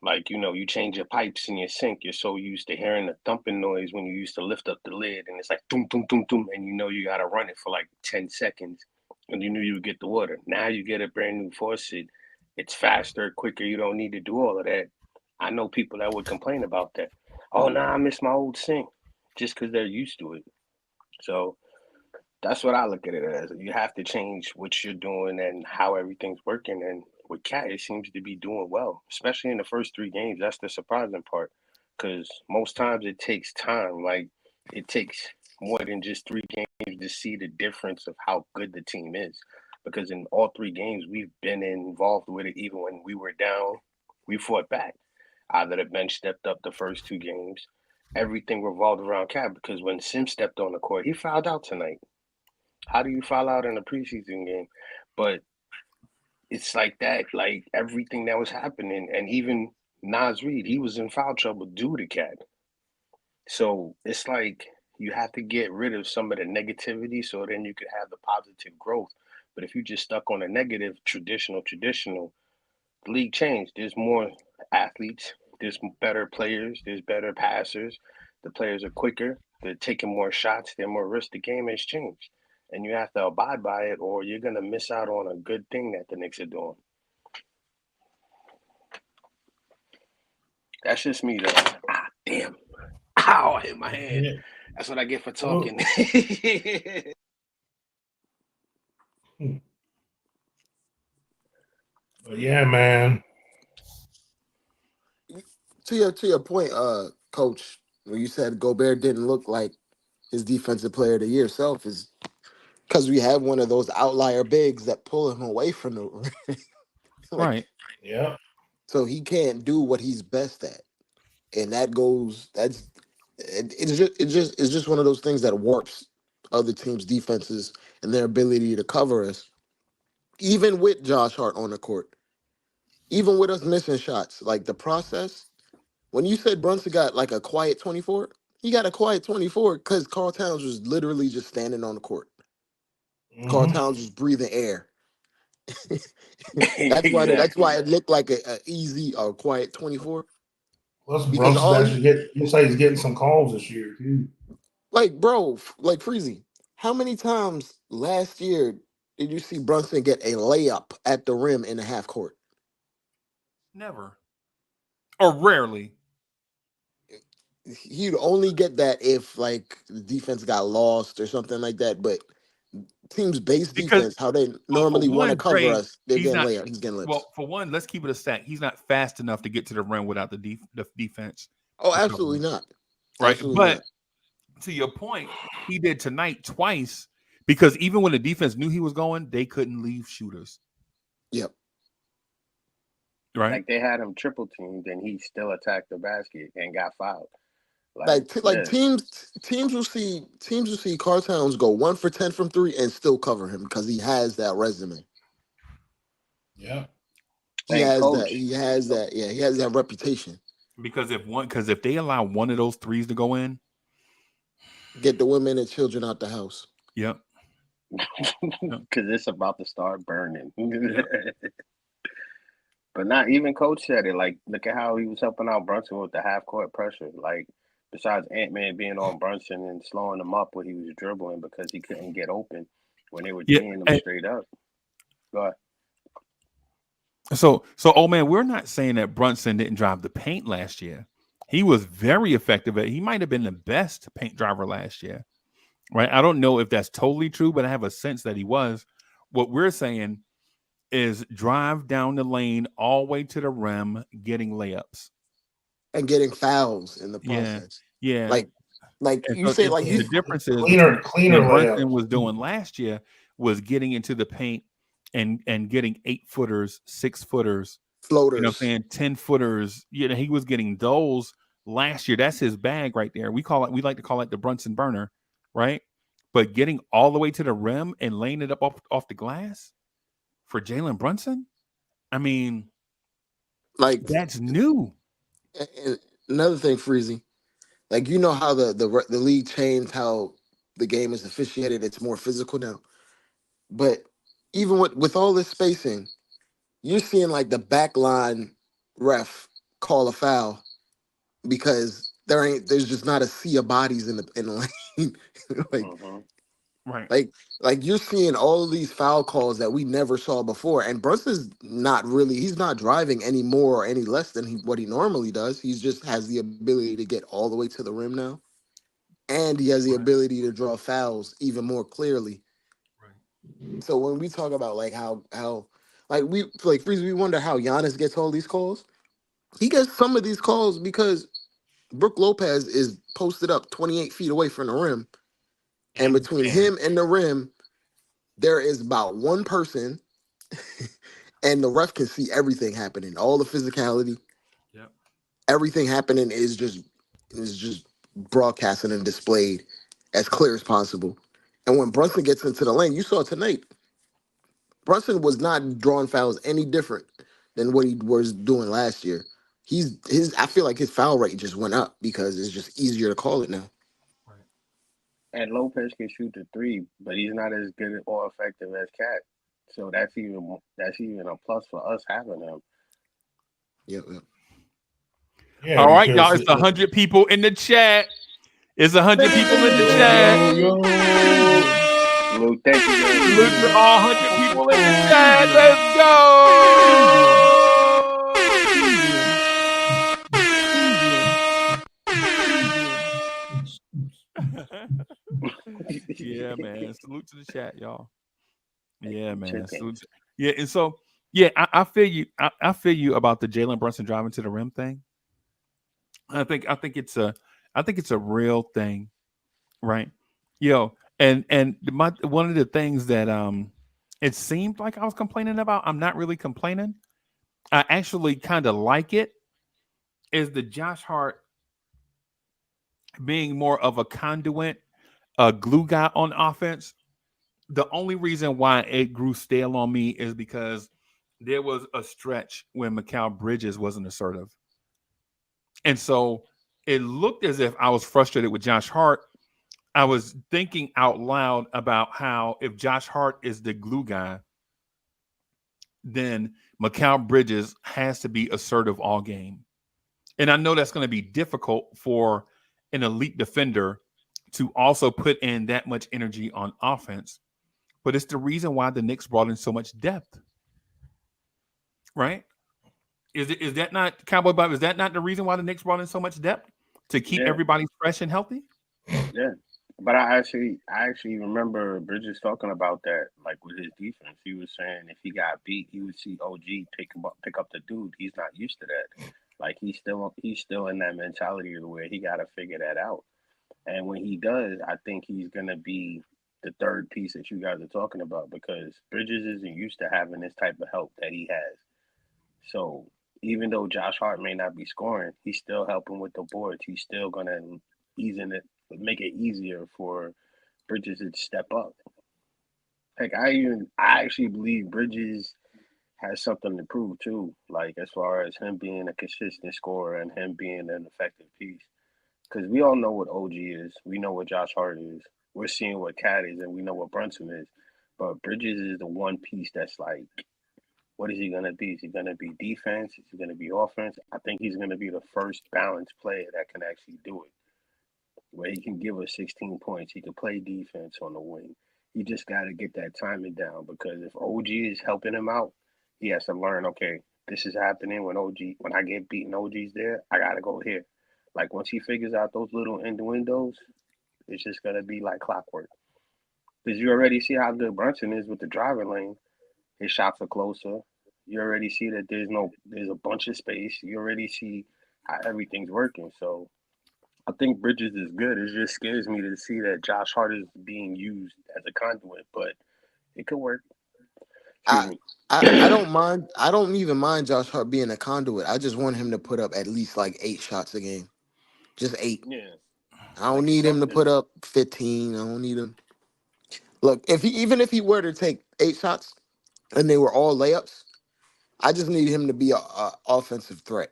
S5: like you change your pipes in your sink. You're so used to hearing the thumping noise when you used to lift up the lid, and it's like boom, boom, boom, boom, and you got to run it for like 10 seconds, and you knew you would get the water. Now you get a brand new faucet. It's faster, quicker. You don't need to do all of that. I know people that would complain about that. Oh, nah, I miss my old sink, just because they're used to it. So that's what I look at it as. You have to change what you're doing and how everything's working. And with Cat, it seems to be doing well, especially in the first three games. That's the surprising part, because most times it takes time. Like it takes more than just three games to see the difference of how good the team is. Because in all three games, we've been involved with it. Even when we were down, we fought back. Either the bench stepped up the first two games. Everything revolved around Cat because when Sim stepped on the court, he fouled out tonight. How do you foul out in a preseason game? But it's like that, like everything that was happening, and even Nas Reed, he was in foul trouble due to Cat. So it's like you have to get rid of some of the negativity so then you could have the positive growth. But if you just stuck on a negative, traditional, the league changed. There's more athletes, there's better players, there's better passers. The players are quicker, they're taking more shots, they're more risk. The game has changed. And you have to abide by it or you're gonna miss out on a good thing that the Knicks are doing. That's just me though. Ah damn. Ow, I hit my hand.
S7: Yeah.
S5: That's what I get for
S7: Oh.
S5: talking.
S7: But yeah, man.
S8: To your point, Coach, when you said Gobert didn't look like his defensive player of the year self, is because we have one of those outlier bigs that pull him away from the like,
S4: Right.
S7: Yeah.
S8: so he can't do what he's best at, and it's just one of those things that warps other teams' defenses and their ability to cover us, even with Josh Hart on the court, even with us missing shots, like the process. When you said Brunson got like a quiet 24, he got a quiet 24 because Carl Towns was literally just standing on the court. Carl
S7: Mm-hmm.
S8: Towns was breathing air. That's
S5: Exactly.
S8: why it looked like a easy or quiet 24.
S7: Plus,
S8: Because
S7: Brunson's
S8: all
S7: actually get. Looks like he's getting some calls this year too.
S8: like bro, like Freezy, how many times last year did you see Brunson get a layup at the rim in the half court?
S4: Never or rarely.
S8: He'd only get that if like the defense got lost or something like that. But teams base
S4: Because
S8: defense, how they
S4: well, for
S8: normally want to
S4: one,
S8: cover
S4: Dre,
S8: us, they're
S4: he's
S8: getting
S4: not.
S8: layup. He's getting lips.
S4: Well, for one, let's keep it a stack. He's not fast enough to get to the rim without the defense
S8: Oh,
S4: to cover
S8: absolutely
S4: him,
S8: not.
S4: right?
S8: Absolutely
S4: But
S8: not.
S4: to your point, he did tonight twice because even when the defense knew he was going, they couldn't leave shooters,
S8: Yep.
S4: right?
S5: Like they had him triple teamed and he still attacked the basket and got fouled. Like,
S8: Like
S5: yeah,
S8: teams will see Carl Towns go 1 for 10 from three and still cover him because he has that resume.
S7: Yeah.
S8: He
S5: and
S8: has that.
S5: coach,
S8: He has that. Yeah, he has that reputation.
S4: Because if they allow one of those threes to go in,
S8: Get the women and children out the house.
S4: yep, yep,
S5: because it's about to start burning.
S4: yep.
S5: But not even coach said it. Like, look at how he was helping out Brunson with the half court pressure. Like, besides Ant-Man being on Brunson and slowing him up when he was dribbling because he couldn't get open when they were
S4: Yeah.
S5: D'ing him straight up. Go ahead.
S4: So, oh man, we're not saying that Brunson didn't drive the paint last year. He was very effective at. He might have been the best paint driver last year, right? I don't know if that's totally true, but I have a sense that he was. What we're saying is drive down the lane all the way to the rim, getting layups.
S8: And getting fouls in the
S4: Yeah,
S8: process.
S4: yeah.
S8: Like
S4: And
S8: you
S4: so
S8: say,
S4: and
S8: like
S4: the
S8: you
S4: difference is
S7: Cleaner,
S4: between
S7: cleaner
S4: what Brunson
S7: layups.
S4: was doing last year was getting into the paint and getting 8-footers, 6-footers, you know what I'm
S8: floaters.
S4: saying, 10-footers. You know, he was getting those last year. That's his bag right there. We like to call it the Brunson burner, right? But getting all the way to the rim and laying it up off the glass for Jalen Brunson, I mean,
S8: Like
S4: that's new.
S8: and another thing, Freezy. Like you know how the league changed how the game is officiated. It's more physical now. But even with all this spacing, you're seeing like the back line ref call a foul because there's just not a sea of bodies in the lane. like
S5: Mm-hmm.
S4: Right.
S8: like like you're seeing all of these foul calls that we never saw before. And Brunson's he's not driving any more or any less than what he normally does. He just has the ability to get all the way to the rim now. And he has the
S4: Right.
S8: ability to draw fouls even more clearly.
S4: Right.
S8: So when we talk about like how like Freeze, we wonder how Giannis gets all these calls. He gets some of these calls because Brook Lopez is posted up 28 feet away from the rim, and
S4: And
S8: between him and the rim, there is about one person, and the ref can see everything happening, all the physicality,
S4: yep.
S8: everything happening is just broadcasted and displayed as clear as possible. And when Brunson gets into the lane, you saw tonight, Brunson was not drawing fouls any different than what he was doing last year. I feel like his foul rate just went up because it's just easier to call it now.
S4: Right.
S5: And Lopez can shoot the three, but he's not as good or effective as Cat. So that's even a plus for us having him.
S8: Yep, yep.
S7: Yeah,
S4: All right, y'all.
S7: because
S4: It's 100 people in the chat. It's 100 people in the chat.
S5: Luke, thank you very
S4: Salute
S5: much.
S4: to all 100 people in the chat. Let's go. Yeah, man. Salute to the chat, y'all. Yeah, man. Salute.
S5: Chickens.
S4: Yeah, and so yeah, I feel you. I feel you about the Jalen Brunson driving to the rim thing. I think it's a real thing, right? And one of the things that it seemed like I was complaining about, I'm not really complaining. I actually kind of like it, is the Josh Hart being more of a conduit, a glue guy on offense. The only reason why it grew stale on me is because there was a stretch when Mikal Bridges wasn't assertive. And so it looked as if I was frustrated with Josh Hart. I was thinking out loud about how if Josh Hart is the glue guy, then Mikal Bridges has to be assertive all game. And I know that's going to be difficult for an elite defender to also put in that much energy on offense. But it's the reason why the Knicks brought in so much depth. Right? Is that not Cowboy Bob? Is that not the reason why the Knicks brought in so much depth? To keep
S5: Yeah,
S4: everybody fresh and healthy?
S5: yeah. But I actually remember Bridges talking about that, like with his defense. He was saying if he got beat, he would see OG pick up the dude. He's not used to that. Like he's still in that mentality of where he got to figure that out. And when he does, I think he's gonna be the third piece that you guys are talking about because Bridges isn't used to having this type of help that he has. So even though Josh Hart may not be scoring, he's still helping with the boards. He's still gonna ease in it, make it easier for Bridges to step up. Heck, I actually believe Bridges has something to prove too. Like as far as him being a consistent scorer and him being an effective piece. Because we all know what OG is. We know what Josh Hart is. We're seeing what Cat is, and we know what Brunson is. But Bridges is the one piece that's like, what is he gonna be? Is he gonna be defense? Is he gonna be offense? I think he's gonna be the first balanced player that can actually do it, where he can give us 16 points. He can play defense on the wing. He just got to get that timing down because if OG is helping him out, he has to learn. Okay, this is happening when I get beaten. OG's there. I gotta go here. Like once he figures out those little innuendos, it's just gonna be like clockwork. Because you already see how good Brunson is with the driving lane. His shots are closer. You already see that there's a bunch of space. You already see how everything's working. So I think Bridges is good. It just scares me to see that Josh Hart is being used as a conduit, but it could work. Excuse
S8: I,
S5: me.
S8: I don't mind. I don't even mind Josh Hart being a conduit. I just want him to put up at least like 8 shots a game. Just 8.
S5: Yeah,
S8: I don't
S5: like
S8: need him to put
S5: something.
S8: up 15. I don't need him. Look, if he were to take 8 shots and they were all layups, I just need him to be a offensive threat.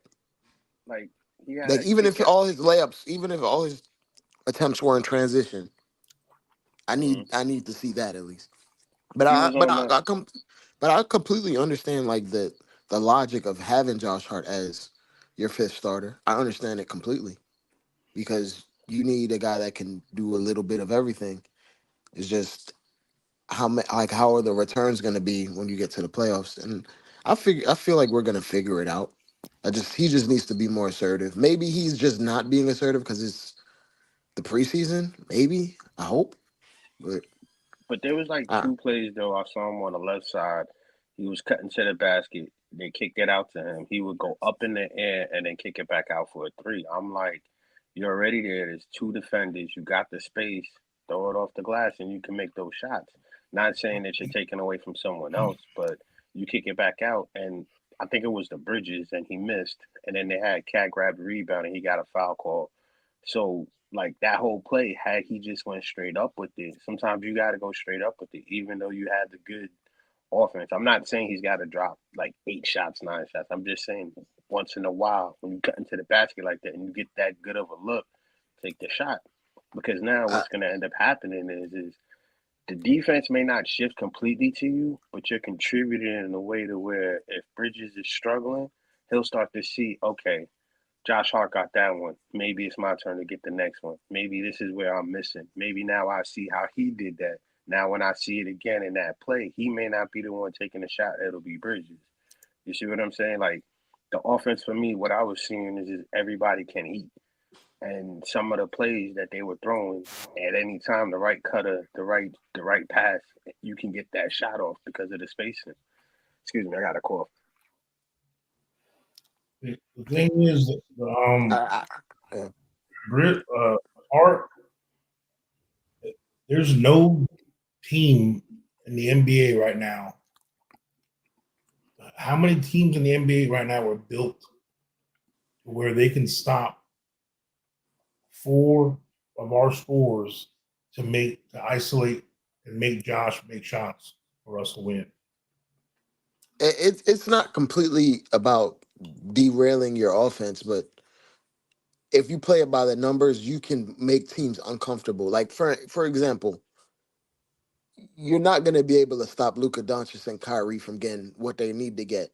S5: Like he had
S8: Like
S5: a kick out.
S8: even if all his attempts were in transition,
S5: Mhm.
S8: I need to see that at least. But
S5: He was on the.
S8: I completely understand like the logic of having Josh Hart as your fifth starter. I understand it completely because you need a guy that can do a little bit of everything. It's just how are the returns going to be when you get to the playoffs? And I feel like we're going to figure it out. He just needs to be more assertive. Maybe he's just not being assertive because it's the preseason. Maybe I hope, but
S5: But there was like
S8: I,
S5: two plays though. I saw him on the left side. He was cutting to the basket. They kicked it out to him. He would go up in the air and then kick it back out for a three. I'm like, you're already there. There's two defenders. You got the space. Throw it off the glass and you can make those shots. Not saying that you're taking away from someone else, but you kick it back out. And I think it was the Bridges and he missed. And then they had Cat grab the rebound and he got a foul call. So like that whole play, had he just went straight up with it, sometimes you got to go straight up with it, even though you had the good offense. I'm not saying he's got to drop like 8 shots, 9 shots. I'm just saying once in a while when you cut into the basket like that and you get that good of a look, take the shot. Because now
S8: I
S5: what's going to end up happening is the defense may not shift completely to you, but you're contributing in a way to where if Bridges is struggling, he'll start to see, okay, Josh Hart got that one. Maybe it's my turn to get the next one. Maybe this is where I'm missing. Maybe now I see how he did that. Now when I see it again in that play, he may not be the one taking the shot. It'll be Bridges. You see what I'm saying? Like the offense for me, what I was seeing is everybody can eat. And some of the plays that they were throwing at any time, the right cutter, the right pass, you can get that shot off because of the spacing. Excuse me, I got a cough.
S7: The thing is,
S8: I, I,
S7: Brit, Art, there's no team in the NBA right now. How many teams in the NBA right now are built where they can stop 4 of our scores to isolate and make Josh make shots for us to win?
S8: it's not completely about derailing your offense, but if you play it by the numbers, you can make teams uncomfortable. Like for example, you're not going to be able to stop Luka Doncic and Kyrie from getting what they need to get.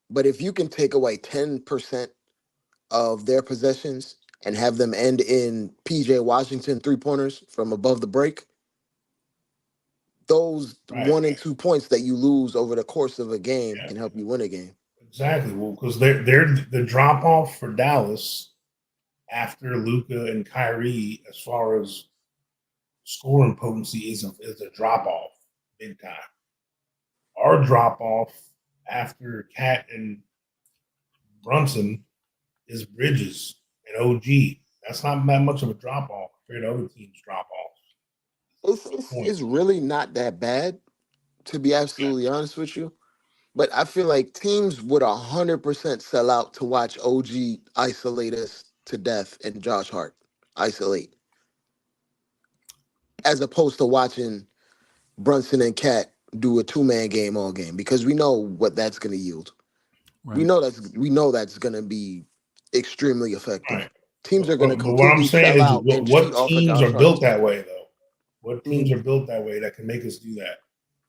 S8: But if you can take away 10% of their possessions and have them end in PJ Washington 3-pointers from above the break, those
S7: Right.
S8: 1 and 2 points that you lose over the course of a game
S7: Yeah.
S8: can help you win a game.
S7: Exactly. Well, because they're the drop off for Dallas after Luca and Kyrie, as far as scoring potency, is a drop off big time. Our drop off after Cat and Brunson is Bridges and OG. That's not that much of a drop off compared to other teams' drop offs.
S8: It's really not that bad, to be absolutely honest with you. But I feel like teams would 100% sell out to watch OG isolate us to death and Josh Hart isolate, as opposed to watching Brunson and Cat do a 2-man game all game, because we know what that's going to yield.
S4: Right.
S8: We know that's going to be extremely effective.
S7: Right.
S8: Teams are going to
S7: But what I'm
S8: completely
S7: saying
S8: sell
S7: is,
S8: out and cheat
S7: what
S8: off of
S7: teams
S8: Josh
S7: are
S8: Hart.
S7: built that way, though? What
S8: I mean,
S7: teams are built that way that can make us do that?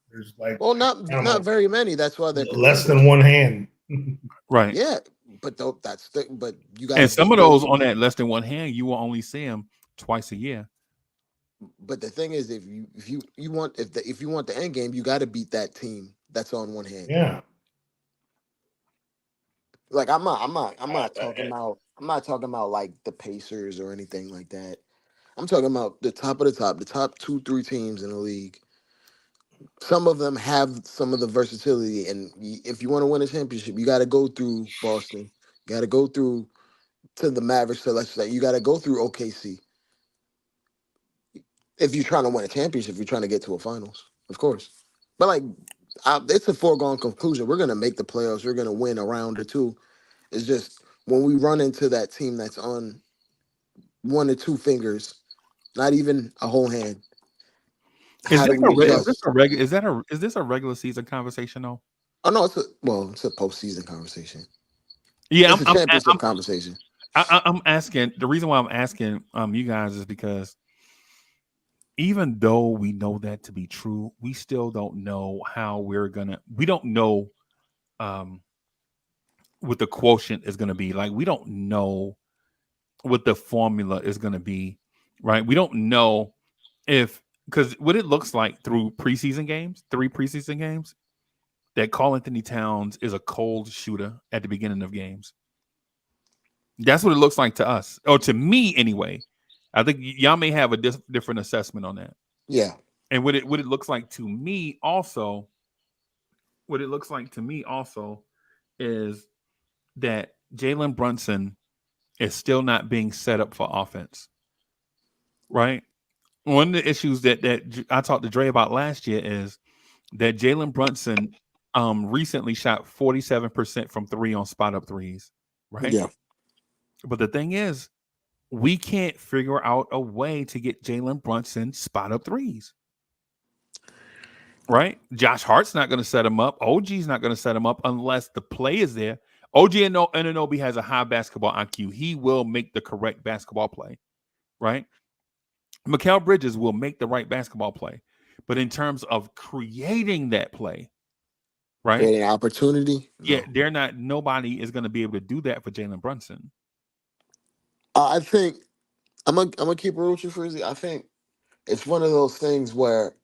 S7: There's like,
S8: well,
S7: I don't
S8: not
S7: know,
S8: very many. That's why they're
S7: less
S8: contenders.
S7: than one hand.
S4: Right.
S8: Yeah, but but you got to
S4: And some
S8: beat
S4: of those
S8: those.
S4: on that less than one hand, you will only see them twice a year.
S8: But the thing is, if you want the end game, you got to beat that team that's on one hand.
S7: Yeah.
S8: Like I'm not talking about like the Pacers or anything like that. I'm talking about the top of the top 2-3 teams in the league. Some of them have some of the versatility, and if you want to win a championship, you got to go through Boston. You got to go through to the Mavericks. So let's say you got to go through OKC if you're trying to win a championship. If you're trying to get to a finals, of course. But like, it's a foregone conclusion. We're gonna make the playoffs. We're gonna win a round or two. It's just when we run into that team that's on 1 or 2 fingers, not even a whole hand.
S4: Is
S8: How do
S4: this
S8: we adjust?
S4: is this a regular season conversation though?
S8: Oh no, it's a postseason conversation.
S4: Yeah,
S8: It's a championship conversation.
S4: I'm asking. The reason why I'm asking you guys is because even though we know that to be true, we still don't know how we don't know um what the quotient is gonna be. Like we don't know what the formula is gonna be, right? We don't know if because what it looks like through preseason games, 3 preseason games, that Karl-Anthony Towns is a cold shooter at the beginning of games. That's what it looks like to us, or to me anyway. I think y'all may have a different assessment on that.
S8: Yeah.
S4: And what it looks like to me also, what it looks like to me also is that Jalen Brunson is still not being set up for offense. Right? One of the issues that I talked to Dre about last year is that Jalen Brunson recently shot 47% from 3 on spot up threes. Right?
S8: Yeah.
S4: But the thing is, we can't figure out a way to get Jalen Brunson spot up threes. Right? Josh Hart's not going to set him up. OG's not going to set him up unless the play is there. OG Anunoby has a high basketball IQ. He will make the correct basketball play. Right? Mikal Bridges will make the right basketball play. But in terms of creating that play, right?
S8: Creating opportunity.
S4: Yeah, nobody is going to be able to do that for Jalen Brunson.
S8: I think I'm gonna keep it real with you, Frizzy. I think it's one of those things where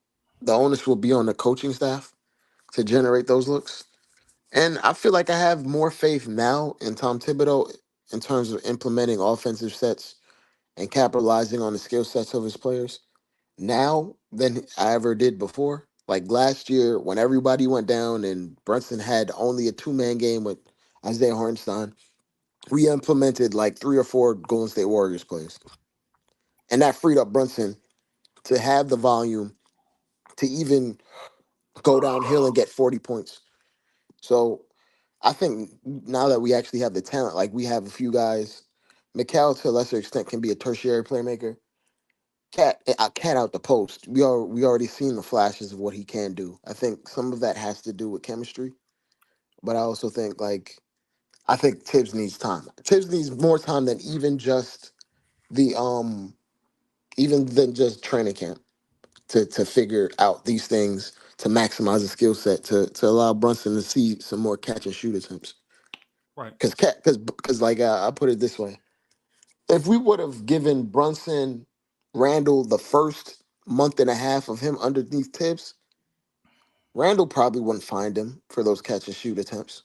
S8: the onus will be on the coaching staff to generate those looks. And I feel like I have more faith now in Tom Thibodeau in terms of implementing offensive sets and capitalizing on the skill sets of his players now than I ever did before. Like last year, when everybody went down and Brunson had only a 2-man game with Isaiah Hartenstein, we implemented like 3 or 4 Golden State Warriors plays. And that freed up Brunson to have the volume to even go downhill and get 40 points. So I think now that we actually have the talent, like we have a few guys, Mikal to a lesser extent can be a tertiary playmaker. Cat out the post. We already seen the flashes of what he can do. I think some of that has to do with chemistry, but I also think like I think Tibbs needs time. Tibbs needs more time than the even than just training camp to figure out these things, to maximize the skill set, to allow Brunson to see some more catch and shoot attempts.
S4: Right.
S8: Because like I put it this way, if we would have given Brunson Randall the first month and a half of him underneath Tibbs, Randall probably wouldn't find him for those catch and shoot attempts.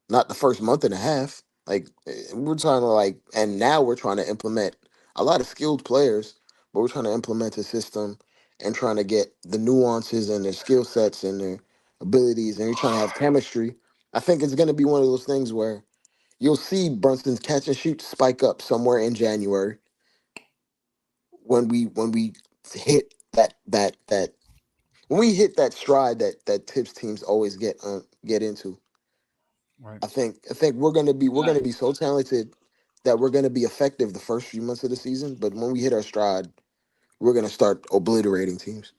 S8: Not the first month and a half. Like we're trying to and now we're trying to implement a lot of skilled players, but we're trying to implement a system and trying to get the nuances and their skill sets and their abilities, and you're trying to have chemistry. I think it's going to be one of those things where you'll see Brunson's catch and shoot spike up somewhere in January when we hit that when we hit that stride that Tips teams always get into.
S4: Right.
S8: I think we're gonna be so talented that we're gonna be effective the first few months of the season, but when we hit our stride, we're gonna start obliterating teams.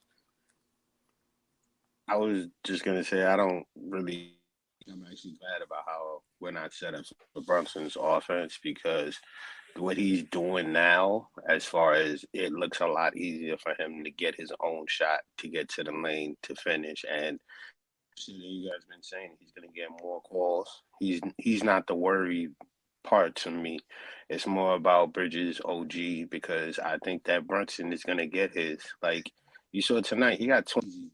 S5: I was just gonna say I don't really. I'm actually glad about how we're not set up for Brunson's offense because what he's doing now, as far as it looks a lot easier for him to get his own shot, to get to the lane, to finish. And you guys been saying he's gonna get more calls. He's not the worry part to me. It's more about Bridges OG because I think that Brunson is gonna get his. Like you saw tonight, he got 20,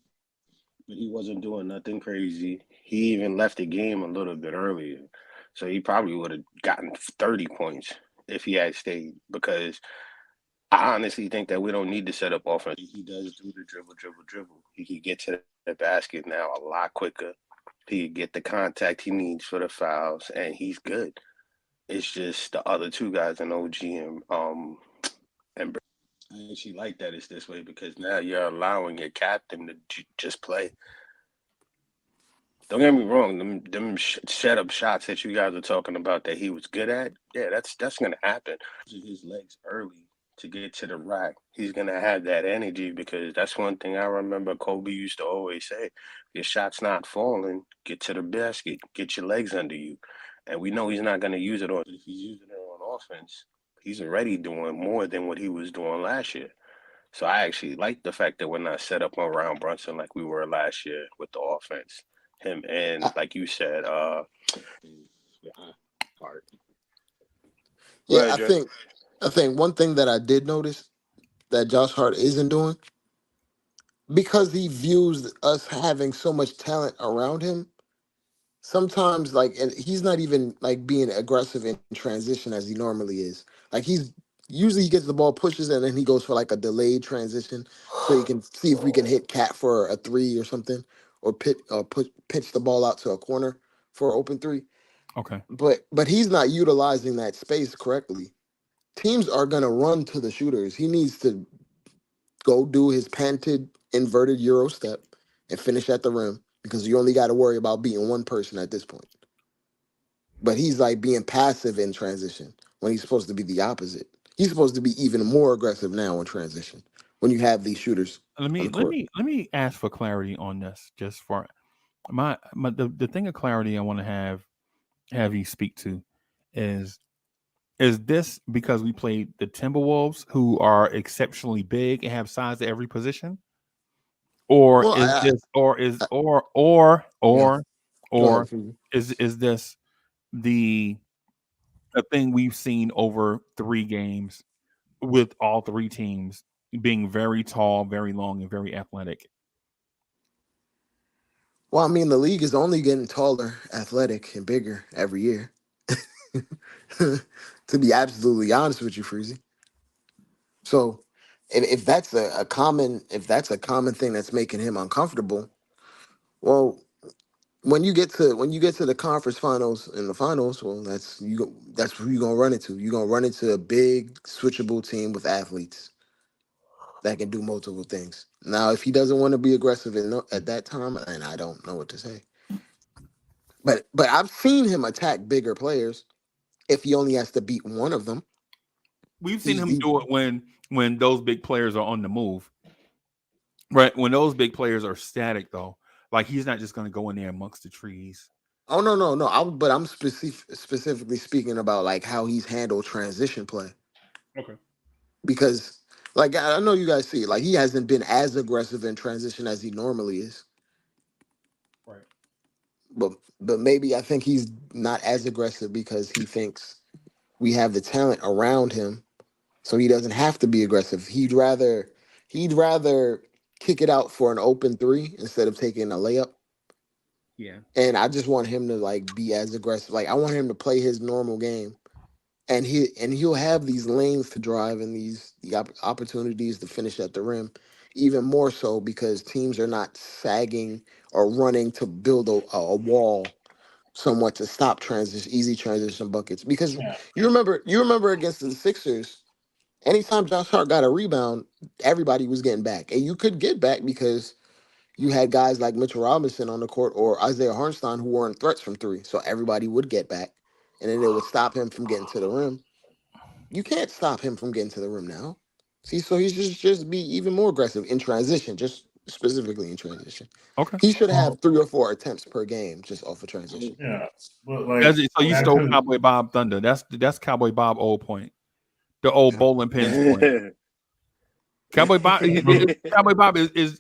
S5: but he wasn't doing nothing crazy. He even left the game a little bit earlier. So he probably would have gotten 30 points if he had stayed because I honestly think that we don't need to set up offense. He does do the dribble. He can get to the basket now a lot quicker. He can get the contact he needs for the fouls, and he's good. It's just the other two guys in OG and I actually like that it's this way because now you're allowing your captain to just play. Don't get me wrong, them set up shots that you guys are talking about that he was good at, yeah, that's gonna happen. His legs early to get to the rack, he's gonna have that energy because that's one thing I remember Kobe used to always say: your shot's not falling, get to the basket, get your legs under you. And we know he's not gonna use it on. If he's using it on offense, he's already doing more than what he was doing last year. So I actually like the fact that we're not set up around Brunson like we were last year with the offense. Him and
S8: I,
S5: like you said, Hart. Go
S8: yeah,
S5: ahead,
S8: I
S5: Jay.
S8: think I think one thing that I did notice that Josh Hart isn't doing, because he views us having so much talent around him. Sometimes and he's not even being aggressive in transition as he normally is. Like he's usually he gets the ball, pushes, and then he goes for a delayed transition so he can see if we can hit Cat for a three or something, or pitch the ball out to a corner for an open three.
S4: Okay.
S8: But he's not utilizing that space correctly. Teams are gonna run to the shooters. He needs to go do his panted inverted Euro step and finish at the rim, because you only got to worry about beating one person at this point. But he's being passive in transition when he's supposed to be the opposite. He's supposed to be even more aggressive now in transition when you have these shooters
S4: Let
S8: on
S4: me
S8: the
S4: let
S8: court.
S4: me let me ask for clarity on this, just for the thing of clarity I want to have you speak to is this because we played the Timberwolves, who are exceptionally big and have size at every position, or
S8: Well,
S4: is this
S8: I yeah, go
S4: or
S8: ahead. Fuzi.
S4: is this the a thing we've seen over 3 games with all 3 teams being very tall, very long, and very athletic?
S8: Well, I mean, the league is only getting taller, athletic, and bigger every year. To be absolutely honest with you, Freezy. So, if that's a common thing that's making him uncomfortable, well, when you get to the conference finals and the finals, well, that's who you're gonna run into. You're gonna run into a big switchable team with athletes that can do multiple things. Now, if he doesn't want to be aggressive at that time, and I don't know what to say, but I've seen him attack bigger players if he only has to beat one of them.
S4: We've seen
S8: He's
S4: him
S8: he,
S4: do it when those big players are on the move. Right. When those big players are static, though, like he's not just going to go in there amongst the trees.
S8: Oh no. But I'm specifically speaking about like how he's handled transition play
S4: Okay.
S8: because like I know you guys see like he hasn't been as aggressive in transition as he normally is.
S4: Right.
S8: But but maybe I think he's not as aggressive because he thinks we have the talent around him, so he doesn't have to be aggressive. He'd rather kick it out for an open three instead of taking a layup.
S4: Yeah.
S8: And I just want him to like be as aggressive. Like I want him to play his normal game, and he'll have these lanes to drive and opportunities to finish at the rim, even more so because teams are not sagging or running to build a wall somewhat to stop easy transition buckets. Because
S7: Yeah.
S8: you remember against the Sixers, anytime Josh Hart got a rebound, everybody was getting back, and you could get back because you had guys like Mitchell Robinson on the court or Isaiah Hartenstein who weren't threats from three. So everybody would get back, and then it would stop him from getting to the rim. You can't stop him from getting to the rim now. See, so he's just be even more aggressive in transition, just specifically in transition.
S4: Okay.
S8: He should
S7: Well,
S8: have 3 or 4 attempts per game just off of transition.
S7: yeah. But like
S4: So you
S7: back
S4: stole
S7: to
S4: Cowboy Bob Thunder. That's Cowboy Bob old point. The old bowling pins point. Cowboy Bob, Cowboy Bob is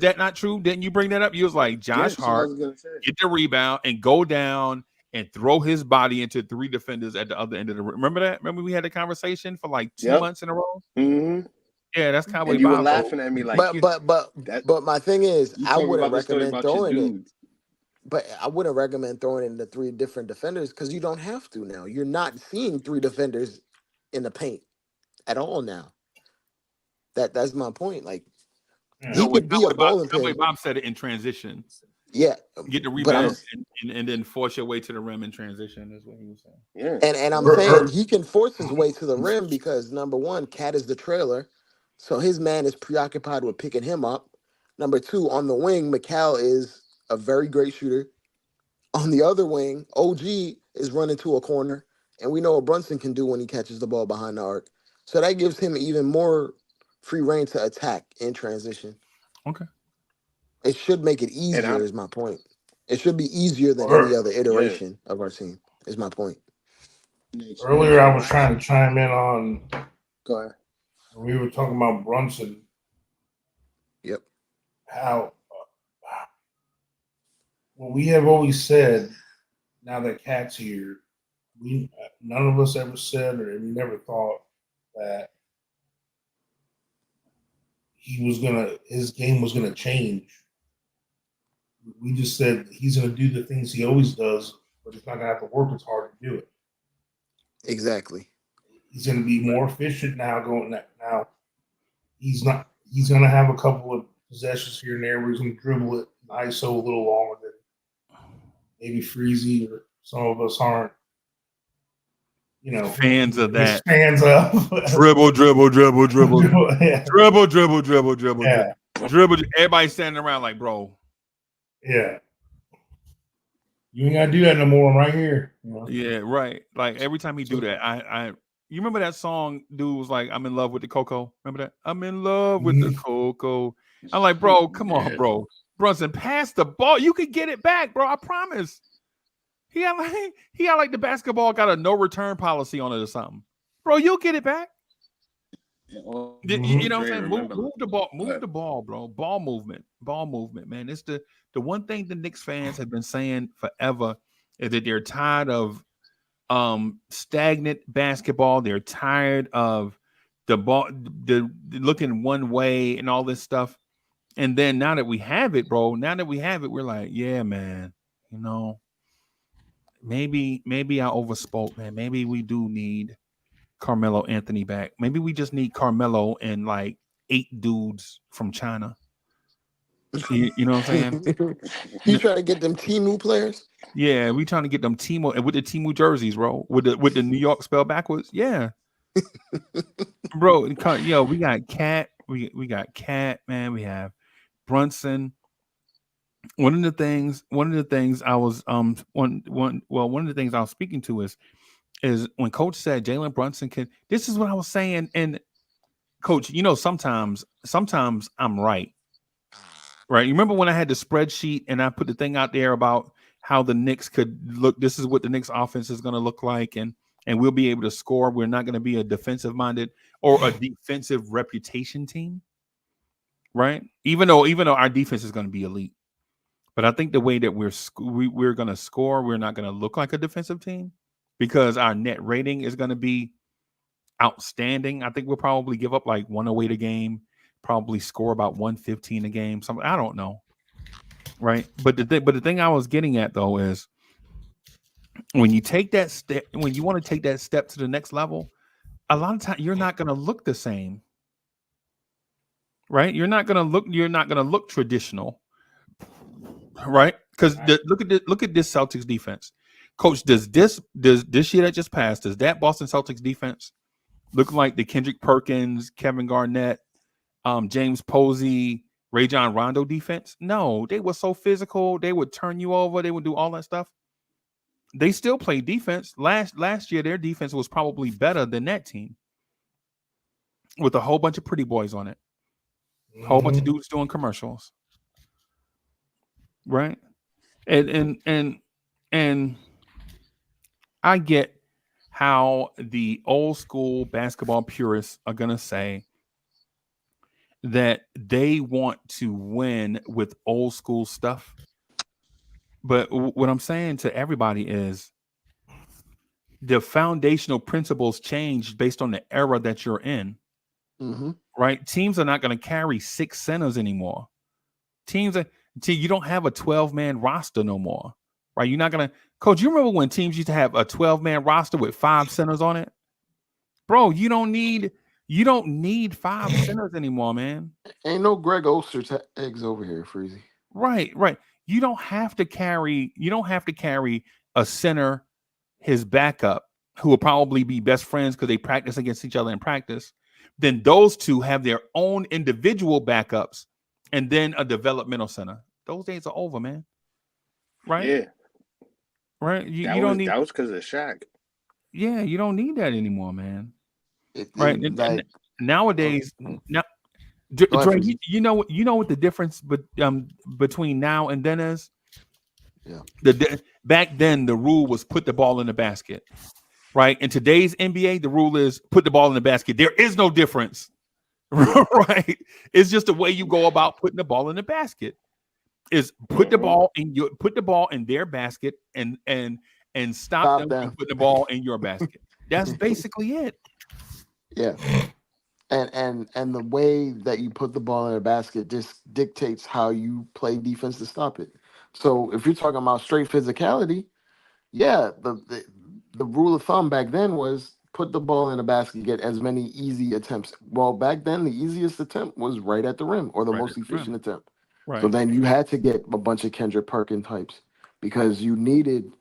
S4: that not true? Didn't you bring that up? You was like Josh
S5: Yes, I
S4: Hart
S5: was gonna say.
S4: get the rebound and go down and throw his body into 3 defenders at the other end of the room. Remember that? Remember we had a conversation for like 2
S5: Yep.
S4: months in a row?
S5: Mm-hmm.
S4: Yeah, that's Cowboy
S5: And you were
S4: Bob.
S5: laughing at me like
S8: But but but
S5: that.
S8: but my thing is,
S5: You
S8: I
S5: talking
S8: wouldn't
S5: about the story
S8: recommend
S5: about your
S8: throwing it.
S5: dude.
S8: But I wouldn't recommend throwing in the 3 different defenders because you don't have to now. You're not seeing 3 defenders in the paint at all now. That's my point. Like
S7: yeah.
S8: he
S4: No, when
S8: could be a bowling
S4: Cowboy
S8: pin.
S4: Bob said it in transition.
S8: Yeah,
S4: Get the
S8: but I'm
S4: rebound and then force your way to the rim in transition is what he was saying.
S5: Yeah.
S8: and I'm
S7: Er,
S8: saying
S7: er,
S8: he can force his way to the rim because number one, Cat is the trailer, so his man is preoccupied with picking him up. Number two, on the wing, McCall is a very great shooter. On the other wing, OG is running to a corner, and we know what Brunson can do when he catches the ball behind the arc. So that gives him even more free reign to attack in transition.
S4: Okay.
S8: It should make it
S5: And I
S8: easier, is my point. It should be easier than any
S7: er,
S8: other
S5: yeah.
S8: iteration of our team, is my point.
S7: Earlier, I was trying to chime in on
S5: Go ahead.
S7: we were talking about Brunson,
S8: Yep.
S7: how what we have always said. Now that Cat's here, we none of us ever said or we never thought that his game was gonna change. We just said he's gonna do the things he always does, but he's not gonna have to work as hard to do it.
S8: Exactly.
S7: He's gonna be more efficient now. Now, he's not. He's gonna have a couple of possessions here and there where he's gonna dribble it ISO a little longer than maybe Freezy or some of us aren't.
S4: Fans of that.
S7: Fans of
S4: Dribble.
S7: yeah.
S4: Dribble.
S7: Yeah.
S4: Dribble. Everybody standing around like, bro.
S7: Yeah. You ain't gotta do that no more. I'm right here.
S4: Yeah, right. Like every time he do that, you remember that song? Dude was like, "I'm in love with the cocoa." Remember that? I'm in love with the cocoa. I'm like, bro, come on, bro. Brunson, pass the ball. You can get it back, bro. I promise. He got like the basketball got a no return policy on it or something, bro. You'll get it back. You know what I'm saying? Move the ball, bro. Ball movement, man. It's the one thing the Knicks fans have been saying forever is that they're tired of stagnant basketball. They're tired of the ball, the looking one way and all this stuff. And then now that we have it, bro, we're like, yeah, man, maybe I overspoke, man. Maybe we do need Carmelo Anthony back. Maybe we just need Carmelo and like 8 dudes from China. You know what I'm saying?
S8: You trying to get them Timu players?
S4: Yeah, we trying to get them Timu and with the Timu jerseys, bro. With the New York spell backwards. Yeah. Bro, we got Cat. We got Cat, man. We have Brunson. One of the things I was one of the things I was speaking to is when Coach said Jalen Brunson can. This is what I was saying, and Coach, sometimes I'm right. Right. You remember when I had the spreadsheet and I put the thing out there about how the Knicks could look. This is what the Knicks offense is going to look like, and we'll be able to score. We're not going to be a defensive minded or a defensive reputation team, right? Even though our defense is going to be elite, but I think the way that we're going to score, we're not going to look like a defensive team because our net rating is going to be outstanding. I think we'll probably give up like 108 a game, probably score about 115 a game. Something I don't know, right? But the thing I was getting at though is when you take that step, when you want to take that step to the next level, a lot of times you're not going to look the same, right? You're not going to look traditional, right? Because look at this Celtics defense, Coach. Does this year that just passed? Does that Boston Celtics defense look like the Kendrick Perkins, Kevin Garnett, James Posey, Rajon Rondo defense? No, they were so physical. They would turn you over. They would do all that stuff. They still play defense. Last year, their defense was probably better than that team with a whole bunch of pretty boys on it. A whole bunch of dudes doing commercials. Right? And I get how the old school basketball purists are going to say that they want to win with old school stuff. But what I'm saying to everybody is the foundational principles change based on the era that you're in, right? Teams are not going to carry 6 centers anymore. You don't have a 12-man roster no more, right? You're not going to, Coach, you remember when teams used to have a 12-man roster with 5 centers on it? Bro, you don't need 5 centers anymore, man.
S8: Ain't no Greg Oster's eggs over here, Freezy.
S4: Right. You don't have to carry a center, his backup, who will probably be best friends because they practice against each other in practice. Then those two have their own individual backups and then a developmental center. Those days are over, man. Right?
S5: Yeah.
S4: Right? You don't need
S5: that was because of Shaq.
S4: Yeah, you don't need that anymore, man. Right? And nowadays, now Dre, you know what the difference between now and then is?
S8: Yeah.
S4: Back then the rule was put the ball in the basket. Right? In today's NBA, the rule is put the ball in the basket. There is no difference. Right? It's just the way you go about putting the ball in the basket. Is put the ball in their basket and stop them from putting the ball in your basket. That's basically it.
S8: Yeah. And the way that you put the ball in a basket just dictates how you play defense to stop it. So if you're talking about straight physicality, yeah, the rule of thumb back then was put the ball in a basket, get as many easy attempts. Well, back then the easiest attempt was right at the rim or the most efficient attempt.
S4: Right.
S8: So then you had to get a bunch of Kendrick Perkins types because you needed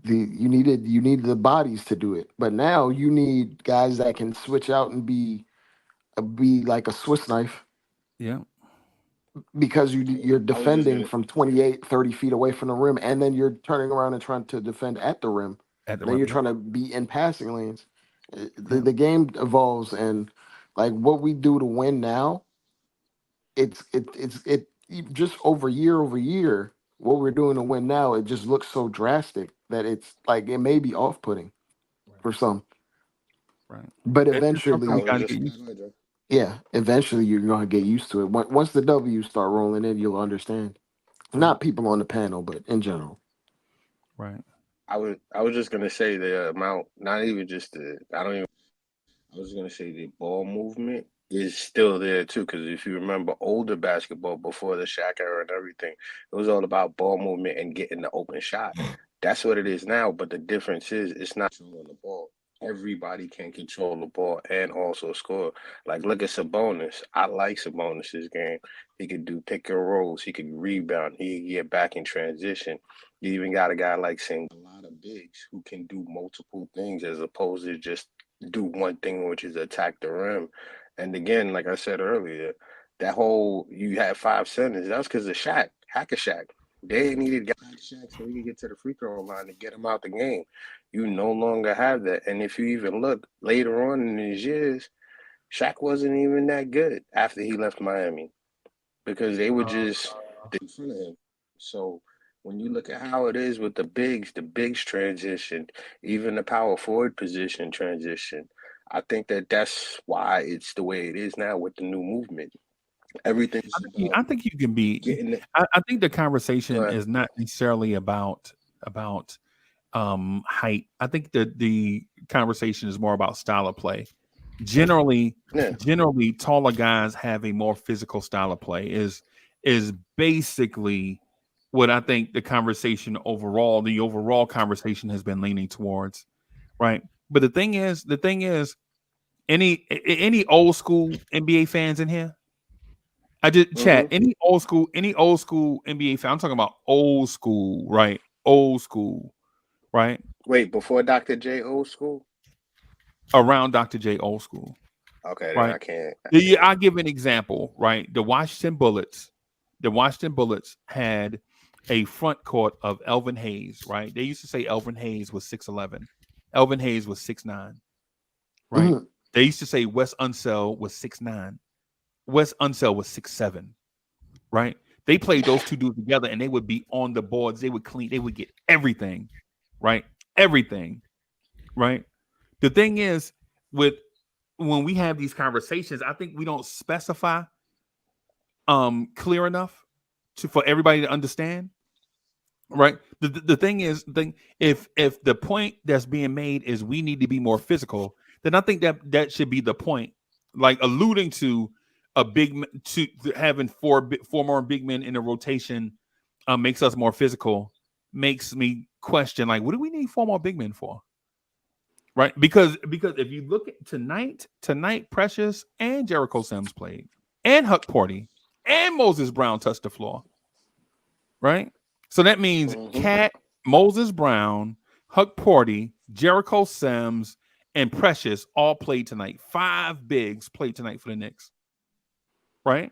S8: the bodies to do it. But now you need guys that can switch out and be like a Swiss knife.
S4: Yeah.
S8: Because you're defending from 28, 30 feet away from the rim, and then you're turning around and trying to defend at the rim. Then you're trying to be in passing lanes. The game evolves, and like what we do to win now, it's just over year, what we're doing to win now, it just looks so drastic that it's like it may be off-putting for some.
S4: Right.
S8: But eventually,
S5: Yeah,
S8: eventually you're gonna get used to it. Once the W's start rolling in, you'll understand. Not people on the panel, but in general.
S4: Right.
S5: I was just gonna say the amount, not even just I was gonna say the ball movement is still there too. Because if you remember older basketball before the Shaq era and everything, it was all about ball movement and getting the open shot. That's what it is now. But the difference is it's not controlling the ball. Everybody can control the ball and also score. Like, look at Sabonis. I like Sabonis' game. He could do pick and rolls. He could rebound. He could get back in transition. You even got a guy like Singh, a lot of bigs who can do multiple things as opposed to just do one thing, which is attack the rim. And again, like I said earlier, that whole you had 5 centers, that was because of Shaq, Hack-a-Shaq. They needed guys like Shaq so he could get to the free throw line to get him out the game. You no longer have that. And if you even look later on in his years, Shaq wasn't even that good after he left Miami because they were just in front of him. So when you look at how it is with the bigs transition, even the power forward position transition. I think that's why it's the way it is now with the new movement. Everything's about
S4: I think you can be.
S5: getting it.
S4: I think the conversation
S5: But
S4: is not necessarily about height. I think that the conversation is more about style of play. Generally,
S5: yeah,
S4: generally, taller guys have a more physical style of play. Is basically what I think the conversation overall, the overall conversation has been leaning towards, right? But the thing is, any old school NBA fans in here? I just chat
S5: hmm
S4: any old school NBA fan. I'm talking about old school, right? Old school, right?
S5: Wait, before Dr. J old school?
S4: Around Dr. J old school,
S5: Okay, then
S4: right?
S5: I can't. I
S4: Yeah,
S5: can't.
S4: I'll give an example, right? The Washington Bullets had a front court of Elvin Hayes, right? They used to say Elvin Hayes was 6'11. Elvin Hayes was 6'9, right?
S8: Mhm.
S4: They used to say Wes Unseld was 6'9. Wes Unseld was 6'7, right? They played those two dudes together and they would be on the boards. They would clean, they would get everything, right? Everything, right? The thing is, with when we have these conversations, I think we don't specify clear enough for everybody to understand, right? The thing is, if the point that's being made is we need to be more physical, then I think that should be the point, like alluding to to having four more big men in a rotation makes us more physical, makes me question, like, what do we need four more big men for? Right, because if you look at tonight Precious and Jericho Sims played, and Huck Porty and Moses Brown touched the floor, right? So that means
S5: hmm
S4: Cat, Moses Brown, Huck Porty, Jericho Sims, and Precious all played tonight. Five bigs played tonight for the Knicks, right?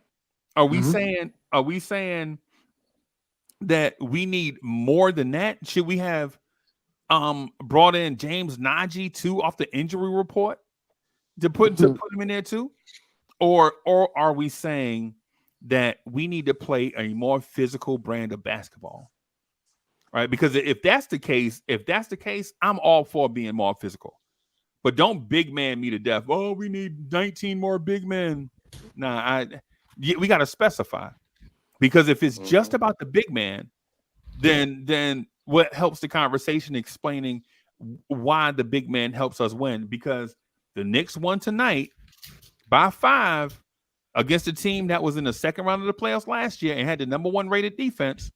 S4: Are we
S8: Mhm.
S4: saying that we need more than that? Should we have brought in James Najee too off the injury report to put him in there too? Or are we saying that we need to play a more physical brand of basketball? Right? Because if that's the case, I'm all for being more physical. But don't big man me to death. Oh, we need 19 more big men. Nah, we got to specify. Because if it's just
S5: hmm
S4: about the big man, then what helps the conversation explaining why the big man helps us win? Because the Knicks won tonight by 5 against a team that was in the second round of the playoffs last year and had the number 1 rated defense,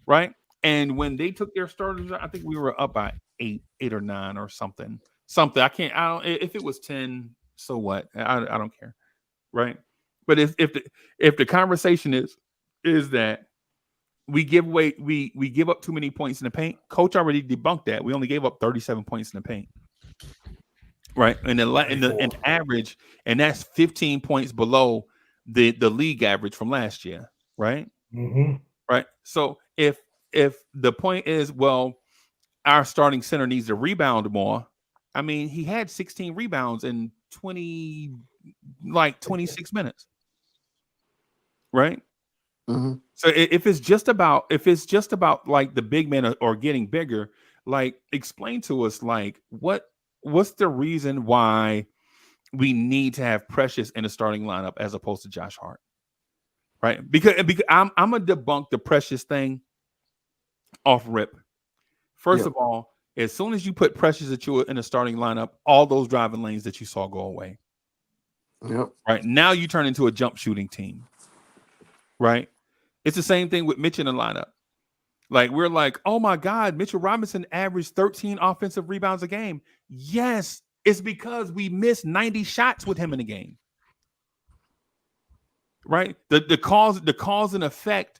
S4: right? And when they took their starters, I think we were up by 8 or 9 or something. Something I don't. If it was 10, so what? I don't care, right? But if the conversation is that we give away we give up too many points in the paint, coach already debunked that. We only gave up 37 points in the paint, right? And in
S7: 34.
S4: average, and that's 15 points below the league average from last year, right?
S7: Mm-hmm.
S4: Right. So if the point is, well, our starting center needs to rebound more. I mean, he had 16 rebounds in 26 minutes, right?
S8: Mhm.
S4: So if it's just about like the big men or getting bigger, like explain to us like what's the reason why we need to have Precious in the starting lineup as opposed to Josh Hart, right? Because I'm gonna debunk the Precious thing off rip. First
S8: Yep.
S4: of all, as soon as you put Precious in the starting lineup, all those driving lanes that you saw go away.
S8: Yep.
S4: Right now, you turn into a jump shooting team. Right? It's the same thing with Mitch in the lineup. Like we're like, oh my God, Mitchell Robinson averaged 13 offensive rebounds a game. Yes, it's because we missed 90 shots with him in the game. Right? The cause and effect.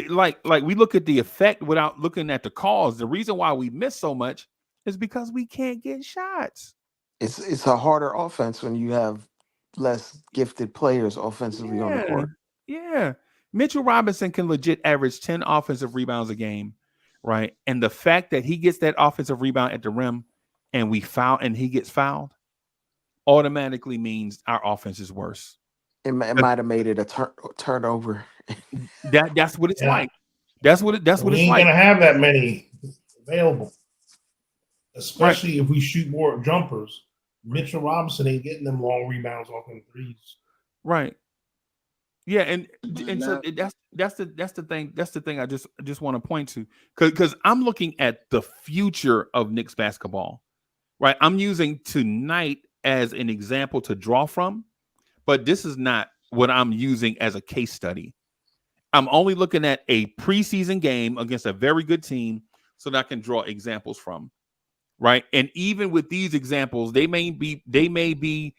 S4: Like we look at the effect without looking at the cause. The reason why we miss so much is because we can't get shots.
S8: It's a harder offense when you have less gifted players offensively on the
S4: Yeah,
S8: court.
S4: yeah. Mitchell Robinson can legit average 10 offensive rebounds a game, right? And the fact that he gets that offensive rebound at the rim and we foul and he gets fouled automatically means our offense is worse.
S8: It
S4: But
S8: might have made it a turnover.
S4: that's what it's
S7: Yeah.
S4: like. That's what
S7: We
S4: it's
S7: ain't
S4: like.
S7: gonna have that many available,
S4: Right.
S7: especially if we shoot more jumpers. Mitchell Robinson ain't getting them long rebounds off them threes.
S4: Right. Yeah, and so
S5: Nah.
S4: that's the thing. That's the thing I just want to point to, because I'm looking at the future of Knicks basketball. Right. I'm using tonight as an example to draw from, but this is not what I'm using as a case study. I'm only looking at a preseason game against a very good team so that I can draw examples from. Right. And even with these examples, they may be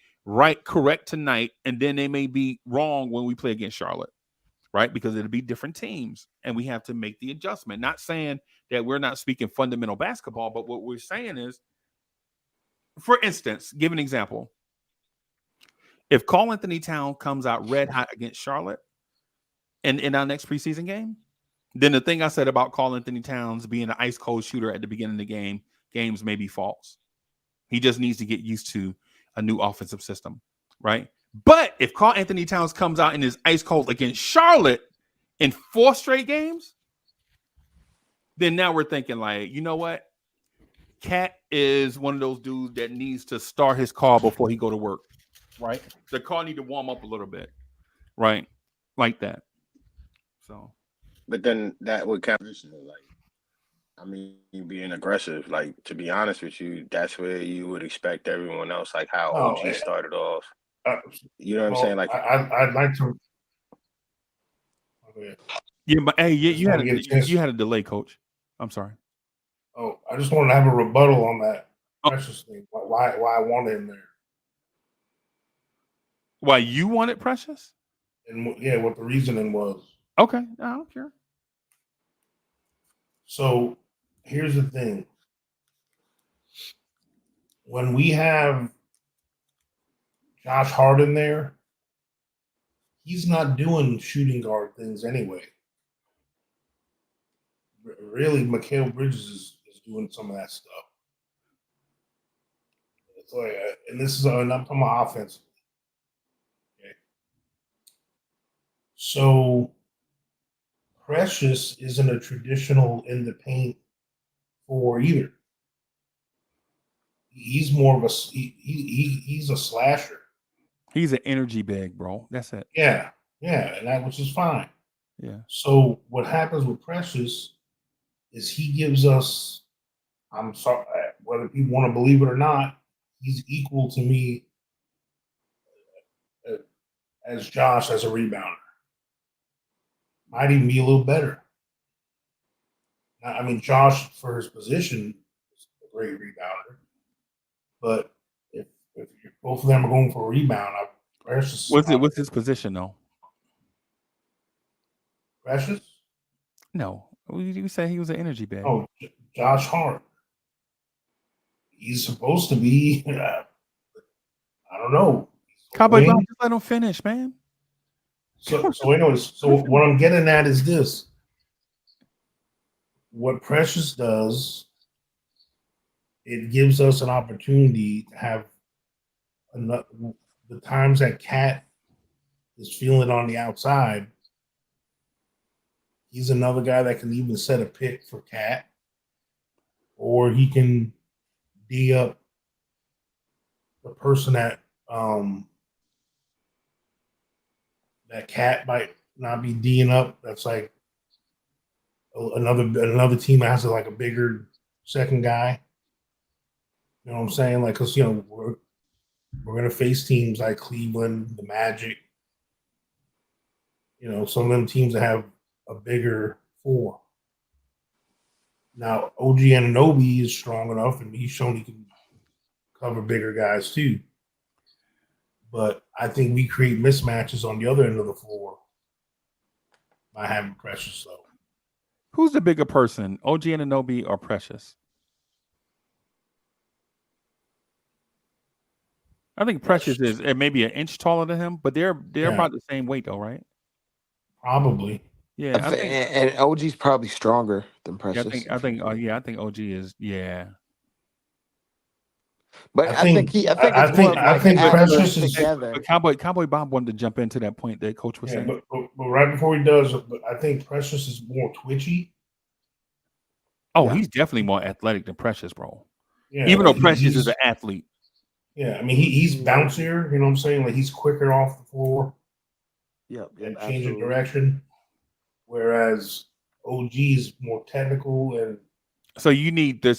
S4: correct tonight, and then they may be wrong when we play against Charlotte. Right. Because it'll be different teams and we have to make the adjustment. Not saying that we're not speaking fundamental basketball, but what we're saying is, for instance, give an example. If Karl-Anthony Towns comes out red hot against Charlotte in our next preseason game, then the thing I said about Karl-Anthony Towns being an ice cold shooter at the beginning of the games may be false. He just needs to get used to a new offensive system, right? But if Karl-Anthony Towns comes out and is ice cold against Charlotte in 4 straight games, then now we're thinking like, you know what? Cat is one of those dudes that needs to start his car before he go to work, right? The car need to warm up a little bit, right? Like that. So,
S5: But then that would count. Like, I mean, being aggressive. Like, to be honest with you, that's where you would expect everyone else. Like how OG started off. You know what I'm saying? Like,
S7: I'd like to.
S4: yeah, but hey, you had a delay, Coach. I'm sorry.
S7: Oh, I just wanted to have a rebuttal on that Precious thing. Why I want it in there?
S4: Why you want it, Precious?
S7: And yeah, what the reasoning was.
S4: Okay, I don't care.
S7: So here's the thing. When we have Josh Hart in there, he's not doing shooting guard things anyway. Really, Mikal Bridges is doing some of that stuff. It's like, and this is I'm talking about offense. Okay. So Precious isn't a traditional in the paint for either. He's more of a he's a slasher.
S4: He's an energy bag, bro. That's it.
S7: Yeah, and that which is fine.
S4: Yeah.
S7: So what happens with Precious is he gives us. I'm sorry, whether people want to believe it or not, he's equal to me as Josh as a rebounder. Might even be a little better. I mean, Josh for his position is a great rebounder, but if both of them are going for a rebound, Precious.
S4: What's his position though?
S7: Precious?
S4: No, you say he was an energy bag.
S7: Oh, Josh Hart. He's supposed to be. I don't know.
S4: Cowboy Brown, just let him finish, man.
S7: So anyways, what I'm getting at is this. What Precious does, it gives us an opportunity to have the times that Cat is feeling on the outside. He's another guy that can even set a pick for Cat, or he can D up the person that that Cat might not be D'ing up. That's like another team that has like a bigger second guy. You know what I'm saying? Like, cause we're gonna face teams like Cleveland, the Magic. Some of them teams that have a bigger 4. Now, OG Anunoby is strong enough, and he's shown he can cover bigger guys too. But I think we create mismatches on the other end of the floor by having Precious. So,
S4: who's the bigger person, OG Anunoby or Precious? I think Precious is maybe an inch taller than him, but they're about the same weight though, right?
S7: Probably.
S4: Yeah, I think,
S8: and OG's probably stronger than Precious.
S4: I think OG is, yeah.
S8: But
S7: I
S8: I think
S7: think
S8: he. I think it's more of
S7: I
S8: like
S7: think
S8: athletes
S7: Precious is
S8: together.
S4: But Cowboy Bob wanted to jump into that point that Coach was
S7: yeah,
S4: saying.
S7: but right before he does, but I think Precious is more twitchy.
S4: Oh,
S8: Yeah.
S4: he's definitely more athletic than Precious, bro.
S7: Yeah,
S4: Even though
S7: like
S4: Precious is
S7: he's
S4: an athlete.
S7: yeah. I mean, he's bouncier. You know what I'm saying? Like he's quicker off the floor
S8: Yep. Yep.
S7: and change of
S8: Absolutely.
S7: direction. Whereas OG is more technical and
S4: So you need 3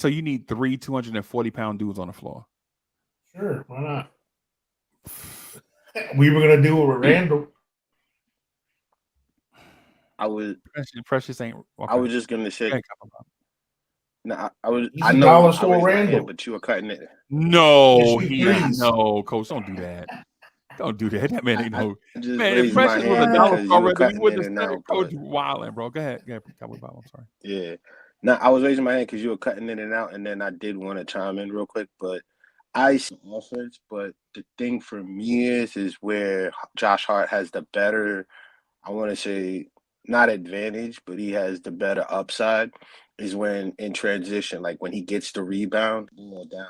S4: 240-pound dudes on the floor.
S7: sure, why not? We were gonna do it with Randall.
S5: I was
S4: Precious ain't
S5: I
S4: okay.
S5: was just gonna say
S4: Go ahead, Cowboy Bob.
S5: no,
S7: He's
S5: I
S7: a
S5: know
S7: dollar
S5: I
S7: store
S5: raised my hand,
S7: Randall.
S5: but you were cutting it.
S7: He
S4: No,
S7: shoot threes.
S4: no, Coach, don't do that. Don't do that. That man ain't
S5: I
S4: no
S5: just
S4: man. If
S5: raised my
S4: Precious was a
S5: hand
S4: dollar
S5: because
S4: store
S5: you were
S4: ready, we
S5: cutting in
S4: wouldn't have
S5: and
S4: said it.
S5: out,
S4: Coach
S5: but
S4: wilding, bro. Go ahead, Cowboy Bob. I'm sorry.
S5: yeah. Now I was raising my hand because you were cutting in and out, and then I did want to chime in real quick, but I see offense. But the thing for me is where Josh Hart has the better, I want to say, not advantage, but he has the better upside is when in transition, like when he gets the rebound, ball down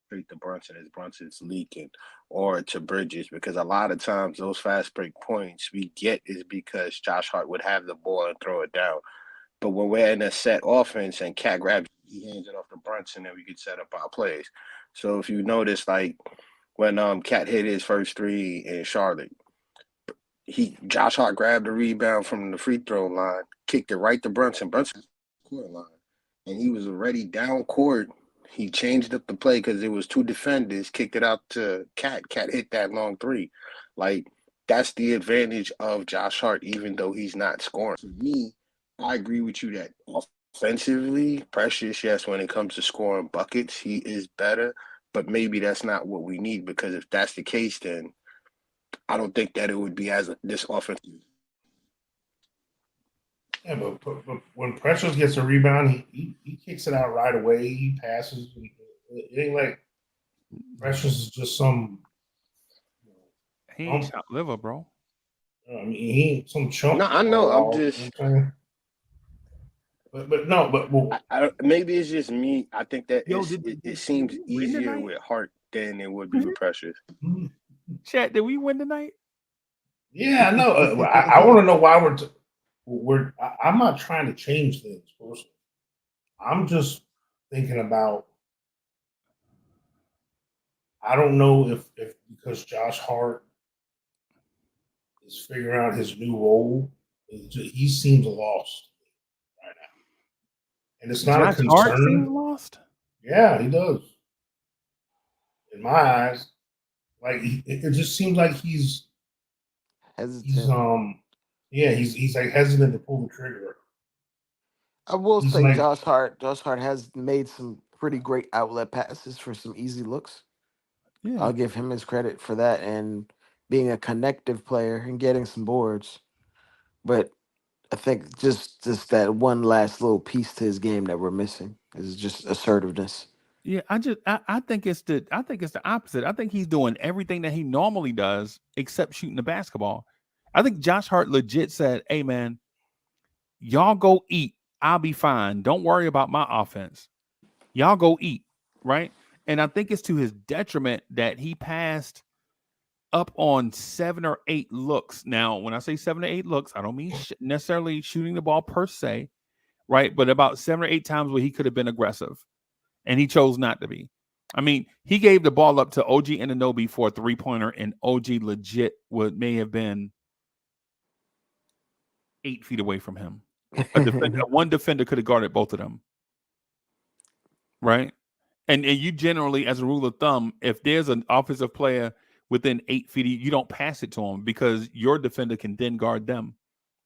S5: straight to Brunson as Brunson's leaking, or to Bridges, because a lot of times those fast break points we get is because Josh Hart would have the ball and throw it down. But when we're in a set offense and Cat grabs, he hands it off to Brunson, and we can set up our plays. So if you notice, like when Cat hit his first three in Charlotte, Josh Hart grabbed the rebound from the free throw line, kicked it right to Brunson. Brunson's court line, and he was already down court. He changed up the play because there was two defenders. Kicked it out to Cat. Cat hit that long three. Like that's the advantage of Josh Hart, even though he's not scoring. For me, I agree with you that offensively, Precious, yes, when it comes to scoring buckets, he is better. But maybe that's not what we need because if that's the case, then I don't think that it would be as this offensive.
S7: Yeah, but when Precious gets a rebound, he kicks it out right away. He passes. It ain't like Precious is just some.
S4: He ain't
S7: Chump.
S4: shot liver, bro.
S7: I mean, he ain't some chump.
S5: No, I know. I'm
S7: You know
S5: just.
S7: what I'm saying? But no, but well,
S5: Maybe it's just me. I think that
S4: Yo,
S5: it seems
S4: we win
S5: easier
S4: tonight?
S5: with Hart than it would be with Precious.
S4: Chat, did we win tonight?
S7: yeah, no. I want to know why I'm not trying to change things, personally. I'm just thinking about. I don't know if because Josh Hart is figuring out his new role, he seems lost right now, and it's not a
S4: Josh Hart seems
S7: concern.
S4: lost.
S7: Yeah, he does. In my eyes, like it just seems like he's
S8: Hesitant.
S7: yeah, he's like hesitant to pull the trigger.
S8: I will
S7: He's
S8: say
S7: like
S8: Josh Hart. Josh Hart has made some pretty great outlet passes for some easy looks.
S4: Yeah.
S8: I'll give him his credit for that and being a connective player and getting some boards. But I think just that one last little piece to his game that we're missing is just assertiveness.
S4: Yeah, I think it's the opposite. I think he's doing everything that he normally does except shooting the basketball. I think Josh Hart legit said, "Hey man, y'all go eat. I'll be fine. Don't worry about my offense. Y'all go eat." Right? And I think it's to his detriment that he passed up on 7 or 8 looks. Now, when I say 7 or 8 looks, I don't mean necessarily shooting the ball per se, right? But about 7 or 8 times where he could have been aggressive, and he chose not to be. I mean, he gave the ball up to OG Anunoby for a 3-pointer, and OG legit may have been 8 feet away from him. One defender could have guarded both of them, right? And you generally, as a rule of thumb, if there's an offensive player within 8 feet, you don't pass it to him because your defender can then guard them.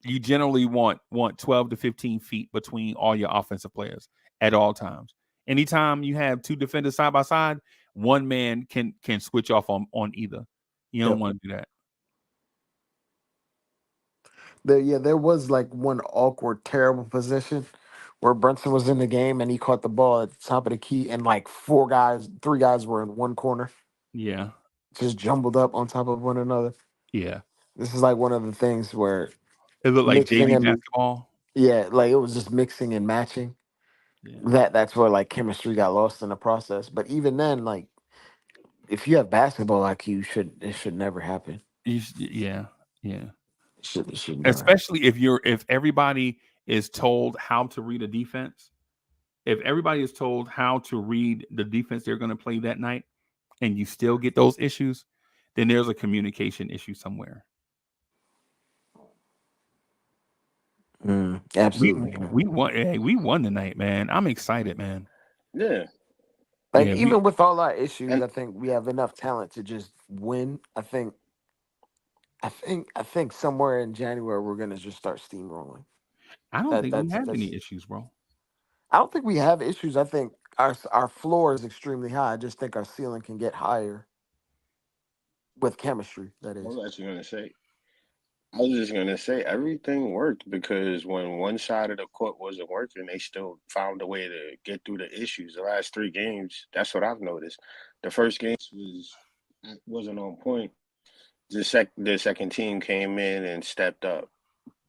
S4: You generally want 12 to 15 feet between all your offensive players at all times. Anytime you have two defenders side by side, one man can switch off on either. You don't
S8: Yep.
S4: want to do that.
S8: There was like one awkward, terrible position where Brunson was in the game and he caught the ball at the top of the key, and like 3 guys were in one corner,
S4: Yeah.
S8: just jumbled up on top of one another.
S4: Yeah.
S8: This is like one of the things where
S4: It looked like
S8: mixing
S4: JV
S8: and
S4: basketball.
S8: yeah, like it was just mixing and matching.
S4: Yeah.
S8: That's where like chemistry got lost in the process. But even then, like if you have basketball IQ, it should never happen.
S4: Yeah.
S8: It should never happen.
S4: Especially if everybody is told how to read a defense. If everybody is told how to read the defense they're going to play that night, and you still get those issues, then there's a communication issue somewhere.
S8: Absolutely.
S4: We won. Hey, we won tonight, man. I'm excited, man.
S5: Yeah.
S8: Like
S4: Yeah,
S8: even with all our issues,
S5: And
S8: I think we have enough talent to just win. I think somewhere in January we're gonna just start steamrolling.
S4: I don't think we have
S8: That's.
S4: any issues, bro.
S8: I don't think we have issues. I think our floor is extremely high. I just think our ceiling can get higher with chemistry. That
S5: what
S8: is.
S5: was I gonna say? I was just gonna say everything worked because when one side of the court wasn't working, they still found a way to get through the issues. The last 3 games, that's what I've noticed. The first game wasn't on point. The second team came in and stepped up,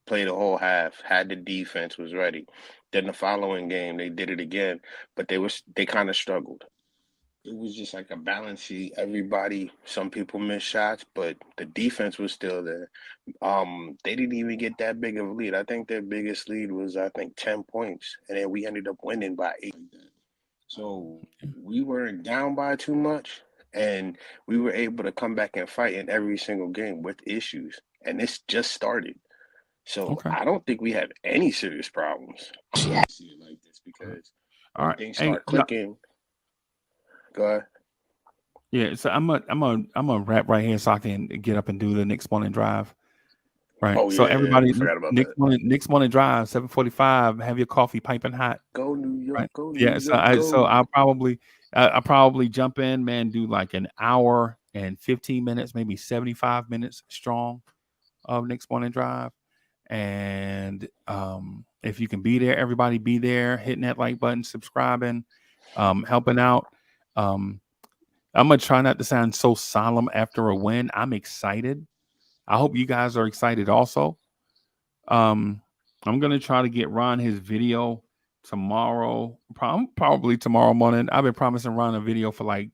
S5: played a whole half, had the defense, was ready. Then the following game they did it again, but they kind of struggled. It was just like a balance sheet. Everybody, some people missed shots, but the defense was still there. They didn't even get that big of a lead. I think their biggest lead was 10 points, and then we ended up winning by 8. So we weren't down by too much, and we were able to come back and fight in every single game with issues. And this just started. So
S4: Okay.
S5: I don't think we have any serious problems. I don't see it like this because
S4: All right.
S5: things
S4: Hey,
S5: start clicking. Go ahead.
S4: yeah. So I'm a wrap right here so I can get up and do the Knicks morning drive. Right.
S5: Oh
S4: So
S5: yeah,
S4: everybody,
S5: I forgot about that.
S4: Knicks morning drive, 7:45. Have your coffee piping hot.
S5: Go New York,
S4: Right.
S5: go New
S4: Yeah.
S5: York,
S4: So
S5: go.
S4: I'll probably jump in, man. Do like an hour and 15 minutes, maybe 75 minutes strong of Knicks morning drive. And if you can be there, everybody be there, hitting that like button, subscribing, helping out. I'm gonna try not to sound so solemn after a win. I'm excited. I hope you guys are excited also. I'm gonna try to get Ron his video tomorrow, probably tomorrow morning. I've been promising Ron a video for like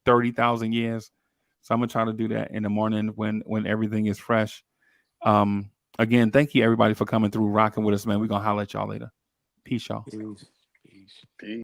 S4: 30,000 years, so I'm gonna try to do that in the morning when everything is fresh. Again, thank you everybody for coming through, rocking with us, man. We're gonna holler at y'all later. Peace, y'all.
S8: Peace.
S5: Peace.